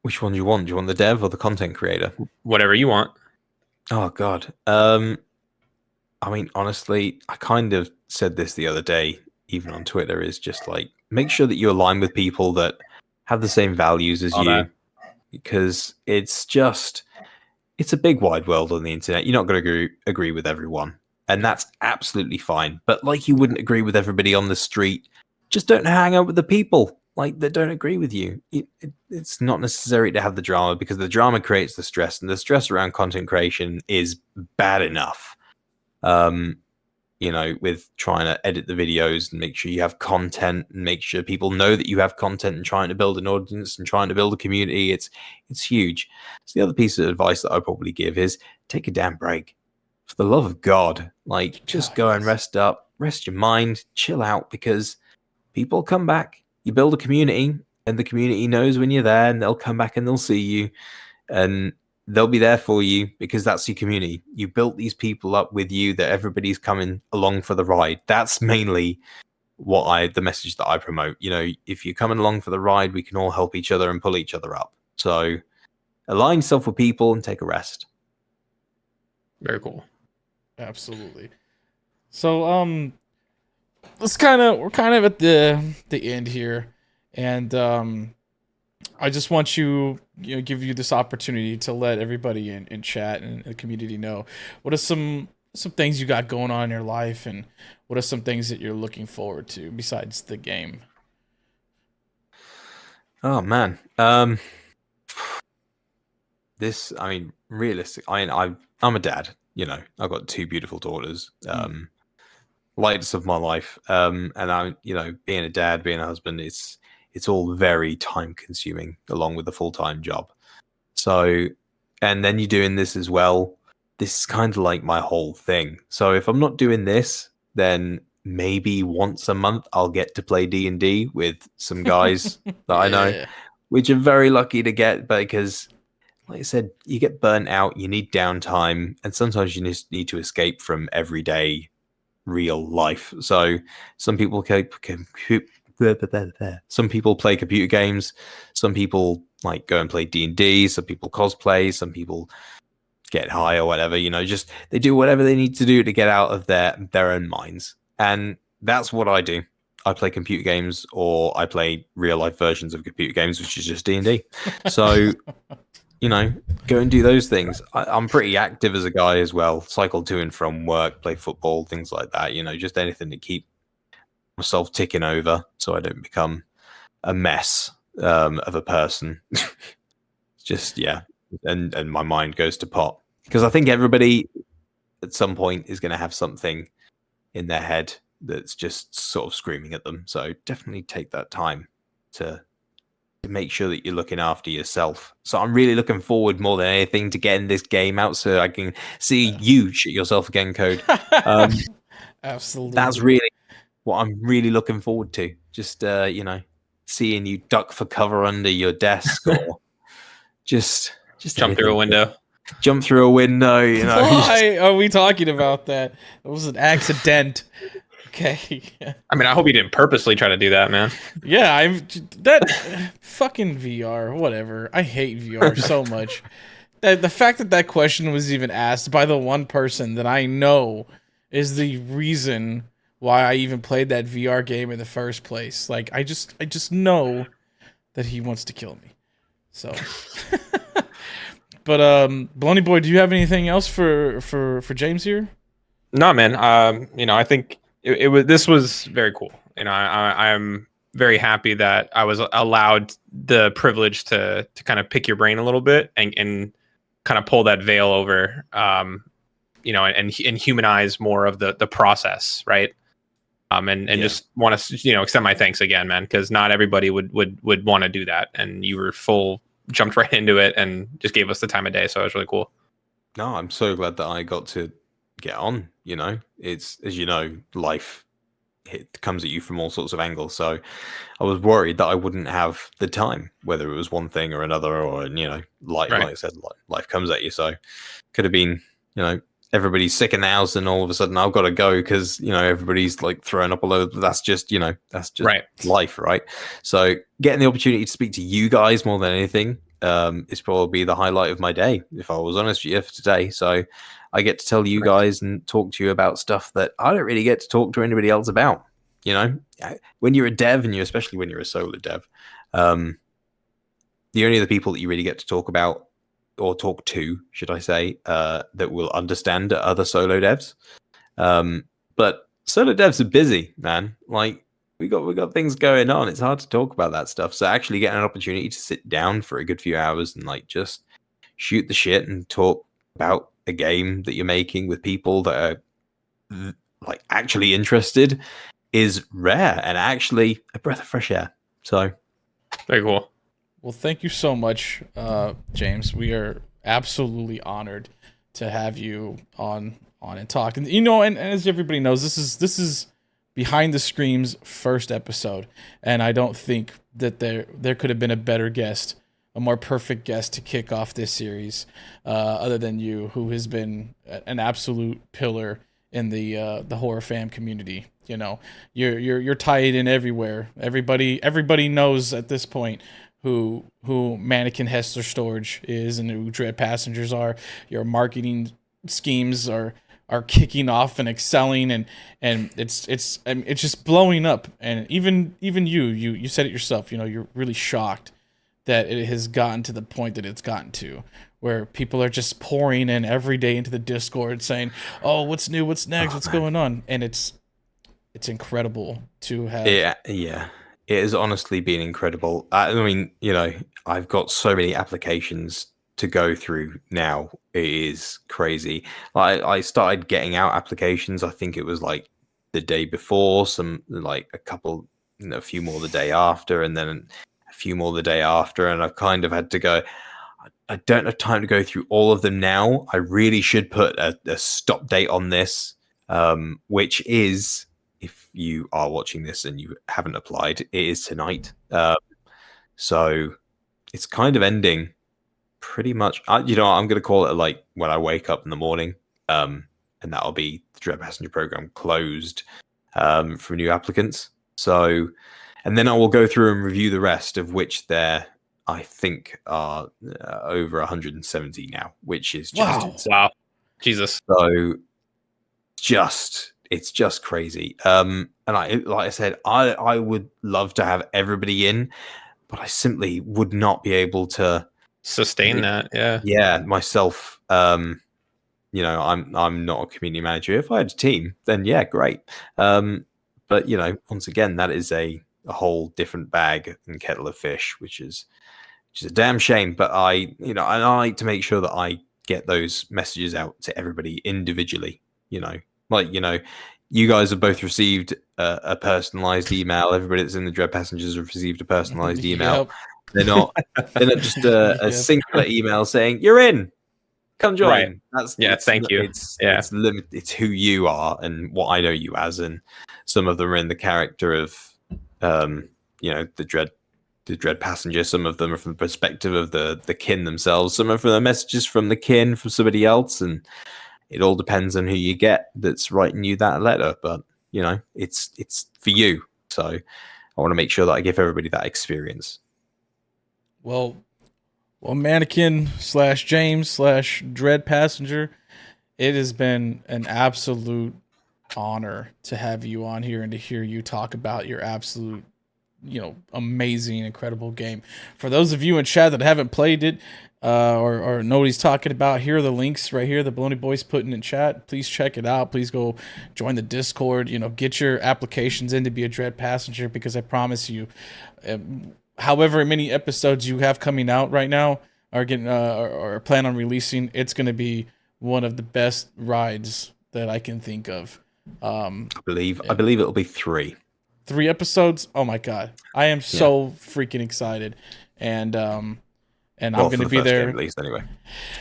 Which one do you want? Do you want the dev or the content creator? Whatever you want. Oh God. I mean, honestly, I kind of said this the other day, even on Twitter, is just like, make sure that you align with people that have the same values as you, because it's a big wide world on the internet. You're not going to agree with everyone, and that's absolutely fine. But like you wouldn't agree with everybody on the street, just don't hang out with the people that don't agree with you. It's not necessary to have the drama, because the drama creates the stress, and the stress around content creation is bad enough. With trying to edit the videos and make sure you have content and make sure people know that you have content and trying to build an audience and trying to build a community. It's huge. So the other piece of advice that I probably give is take a damn break. For the love of God, just go and rest up, rest your mind, chill out, because people come back. You build a community, and the community knows when you're there, and they'll come back and they'll see you, and they'll be there for you because that's your community. You built these people up with you, that everybody's coming along for the ride. That's mainly the message that I promote. If you're coming along for the ride, we can all help each other and pull each other up. So align yourself with people and take a rest. Very cool. Absolutely. So we're kind of at the end here, and I just want give you this opportunity to let everybody in chat and the community know what are some things you got going on in your life, and what are some things that you're looking forward to besides the game. Oh man, realistic. I'm a dad. I've got 2 beautiful daughters. Lights of my life, and I'm being a dad, being a husband, it's all very time consuming along with the full-time job. So, and then you're doing this as well. This is kind of like my whole thing. So if I'm not doing this, then maybe once a month I'll get to play D&D with some guys that I know, which are very lucky to get, because like I said, you get burnt out, you need downtime, and sometimes you just need to escape from everyday real life. So some people play computer games, some people go and play D&D, some people cosplay, some people get high or whatever, just they do whatever they need to do to get out of their own minds. And that's what I do. I play computer games, or I play real life versions of computer games, which is just D&D. So go and do those things. I'm pretty active as a guy as well. Cycle to and from work, play football, things like that. Just anything to keep myself ticking over so I don't become a mess of a person. And my mind goes to pot. Because I think everybody at some point is going to have something in their head that's just sort of screaming at them. So definitely take that time to make sure that you're looking after yourself. So I'm really looking forward more than anything to getting this game out so I can see you shit yourself again, Code. Absolutely. That's really what I'm really looking forward to. Just, seeing you duck for cover under your desk or just Jump through a window. Jump through a window, you know. Why are we talking about that? It was an accident. Okay. I mean, I hope you didn't purposely try to do that, man. Yeah, that fucking VR, whatever. I hate VR so much. The fact that question was even asked by the one person that I know is the reason why I even played that VR game in the first place. Like, I just know that he wants to kill me. So, but BolognaB0Y, do you have anything else for James here? No, man. I think this was very cool. I'm very happy that I was allowed the privilege to kind of pick your brain a little bit and kind of pull that veil over, and humanize more of the process, right? And just want to extend my thanks again, man, because not everybody would want to do that, and you were jumped right into it and just gave us the time of day, so it was really cool. No, I'm so glad that I got to get on. It's, as you know, life comes at you from all sorts of angles, so I was worried that I wouldn't have the time, whether it was one thing or another, or like I said, life comes at you. So could have been everybody's sick in the house and all of a sudden I've got to go because everybody's like throwing up all over. That's just right. Life, right? So getting the opportunity to speak to you guys more than anything is probably the highlight of my day, if I was honest with you, for today. So I get to tell you guys and talk to you about stuff that I don't really get to talk to anybody else about. When you're a dev, and especially when you're a solo dev, the only other people that you really get to talk about, or talk to, should I say, that will understand are other solo devs. But solo devs are busy, man. Like we got things going on. It's hard to talk about that stuff. So actually getting an opportunity to sit down for a good few hours and just shoot the shit and talk about a game that you're making with people that are actually interested is rare and actually a breath of fresh air. So very cool. Well, thank you so much, James. We are absolutely honored to have you on and talk. And and as everybody knows, this is Behind the Scream's first episode, and I don't think that there could have been a better guest, a more perfect guest to kick off this series, other than you, who has been an absolute pillar in the horror fam community. You're tied in everywhere. Everybody knows at this point who Mannequin Hesslers Storage is and who Dread Passengers are. Your marketing schemes are kicking off and excelling, and it's just blowing up. And even you said it yourself. You're really shocked that it has gotten to the point that it's gotten to, where people are just pouring in every day into the Discord saying, "Oh, what's new? What's next? What's going on?" And it's incredible to have. Yeah. It has honestly been incredible. I mean, I've got so many applications to go through now. It is crazy. I started getting out applications. I think it was the day before, a few more the day after, and then a few more the day after. And I've kind of had to go, I don't have time to go through all of them now. I really should put a stop date on this, which is, if you are watching this and you haven't applied, it is tonight. So it's kind of ending pretty much. I'm going to call it when I wake up in the morning, and that'll be the Dread Passenger program closed for new applicants. So, and then I will go through and review the rest, of which there, I think, are over 170 now, which is just wow, Jesus. So it's just crazy. And like I said, I would love to have everybody in, but I simply would not be able to sustain that. Yeah, myself. I'm not a community manager. If I had a team, then yeah, great. But once again, that is a whole different bag and kettle of fish, which is a damn shame. But I like to make sure that I get those messages out to everybody individually. You guys have both received a personalized email. Everybody that's in the Dread Passengers have received a personalized email. Yep. They're not just a singular email saying you're in, come join. Right. Thank you. It's limited. It's who you are and what I know you as, and some of them are in the character of the the Dread Passenger. Some of them are from the perspective of the kin themselves. Some are from the messages from the kin, from somebody else, and it all depends on who you get that's writing you that letter. But you know, it's for you. So I want to make sure that I give everybody that experience. Well, Mannequin / James / Dread Passenger, it has been an absolute honor to have you on here and to hear you talk about your absolute, amazing, incredible game. For those of you in chat that haven't played it or know what he's talking about, here are the links right here. The BolognaBoy's putting in chat. Please check it out. Please go join the Discord. Get your applications in to be a Dread Passenger, because I promise you, however many episodes you have coming out right now or plan on releasing, it's going to be one of the best rides that I can think of. I believe it'll be 3 episodes. Oh my god, I am so freaking excited, and I'm going to be there. At least anyway,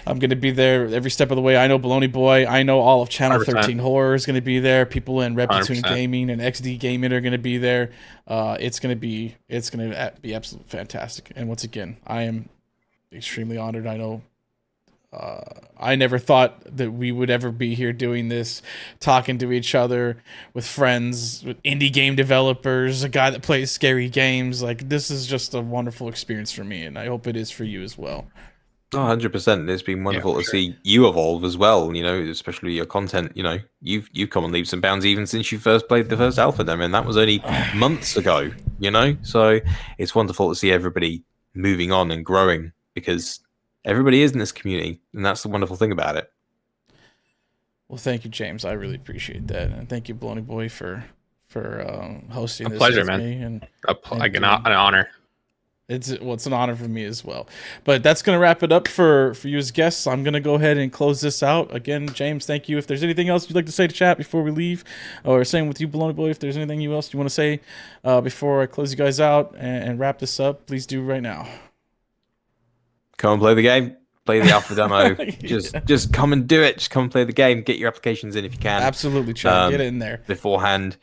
I'm going to be there every step of the way. I know BolognaBoy. I know all of Channel 13 Horror is going to be there. People in Replayability Gaming and XD Gaming are going to be there. It's going to be absolutely fantastic. And once again, I am extremely honored. I know. I never thought that we would ever be here doing this, talking to each other with friends, with indie game developers, a guy that plays scary games. Like, this is just a wonderful experience for me, and I hope it is for you as well. 100%. It's been wonderful to see you evolve as well, especially your content. You've come on leaps and bounds even since you first played the first alpha demo, and that was only months ago, So it's wonderful to see everybody moving on and growing, because everybody is in this community, and that's the wonderful thing about it. Well, thank you, James. I really appreciate that, and thank you, BolognaBoy, for hosting a this. Pleasure, with man. me and an honor. It's an honor for me as well. But that's gonna wrap it up for you as guests. I'm gonna go ahead and close this out. Again, James, thank you. If there's anything else you'd like to say to chat before we leave, or same with you, BolognaBoy, if there's anything else you want to say before I close you guys out and wrap this up, please do right now. Come and play the game. Play the alpha demo. Just come and do it. Just come and play the game. Get your applications in if you can. Absolutely, Chad. Get it in there beforehand.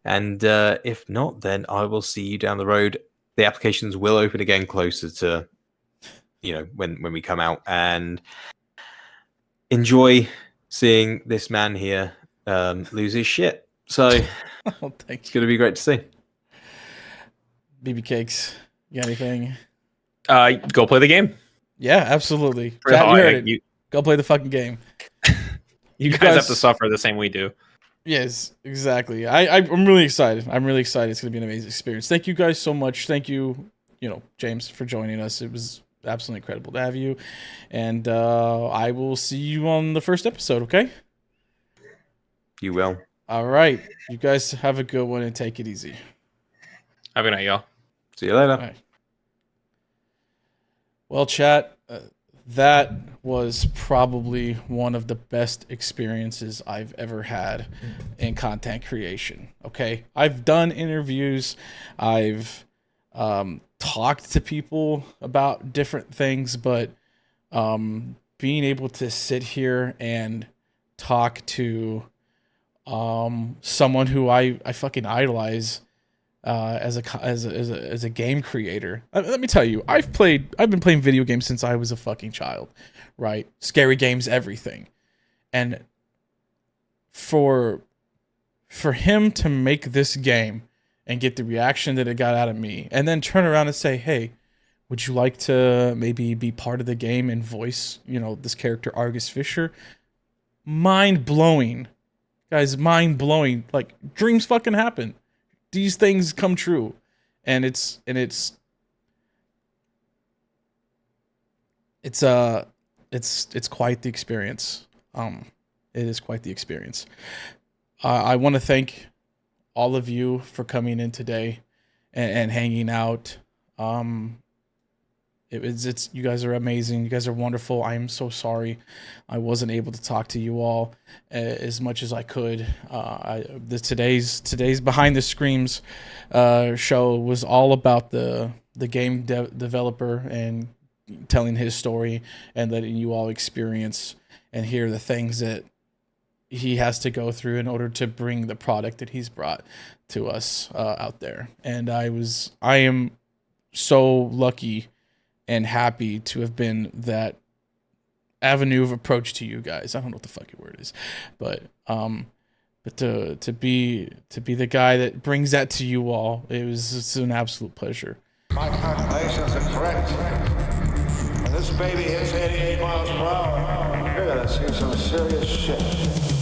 And if not, then I will see you down the road. The applications will open again closer to, when we come out, and enjoy seeing this man here lose his shit. So it's going to be great to see. BB Cakes, you got anything? Go play the game. Yeah, absolutely. Chat, you heard it. Go play the fucking game. You guys have to suffer the same we do. Yes, exactly. I'm really excited. I'm really excited. It's going to be an amazing experience. Thank you guys so much. Thank you, James, for joining us. It was absolutely incredible to have you. And I will see you on the first episode, okay? You will. All right. You guys have a good one and take it easy. Have a good night, y'all. See you later. All right. Well, chat, that was probably one of the best experiences I've ever had in content creation. Okay, I've done interviews, I've talked to people about different things, but being able to sit here and talk to someone who I fucking idolize as a game creator. Let me tell you, I've been playing video games since I was a fucking child, right? Scary games, everything. And for him to make this game and get the reaction that it got out of me, and then turn around and say, hey, would you like to maybe be part of the game and voice, this character Argus Fisher? Mind blowing. Guys, mind blowing. Like, dreams fucking happen. These things come true, and it's quite the experience. It is quite the experience. I want to thank all of you for coming in today and hanging out. It's you guys are amazing. You guys are wonderful. I am so sorry I wasn't able to talk to you all as much as I could. Today's Behind the Screams show was all about the game developer and telling his story and letting you all experience and hear the things that he has to go through in order to bring the product that he's brought to us out there. And I am so lucky and happy to have been that avenue of approach to you guys. I don't know what the fuck your word is, but to be the guy that brings that to you all, it's an absolute pleasure. My calculations are correct. When this baby hits 88 miles per hour, you're gonna see some serious shit.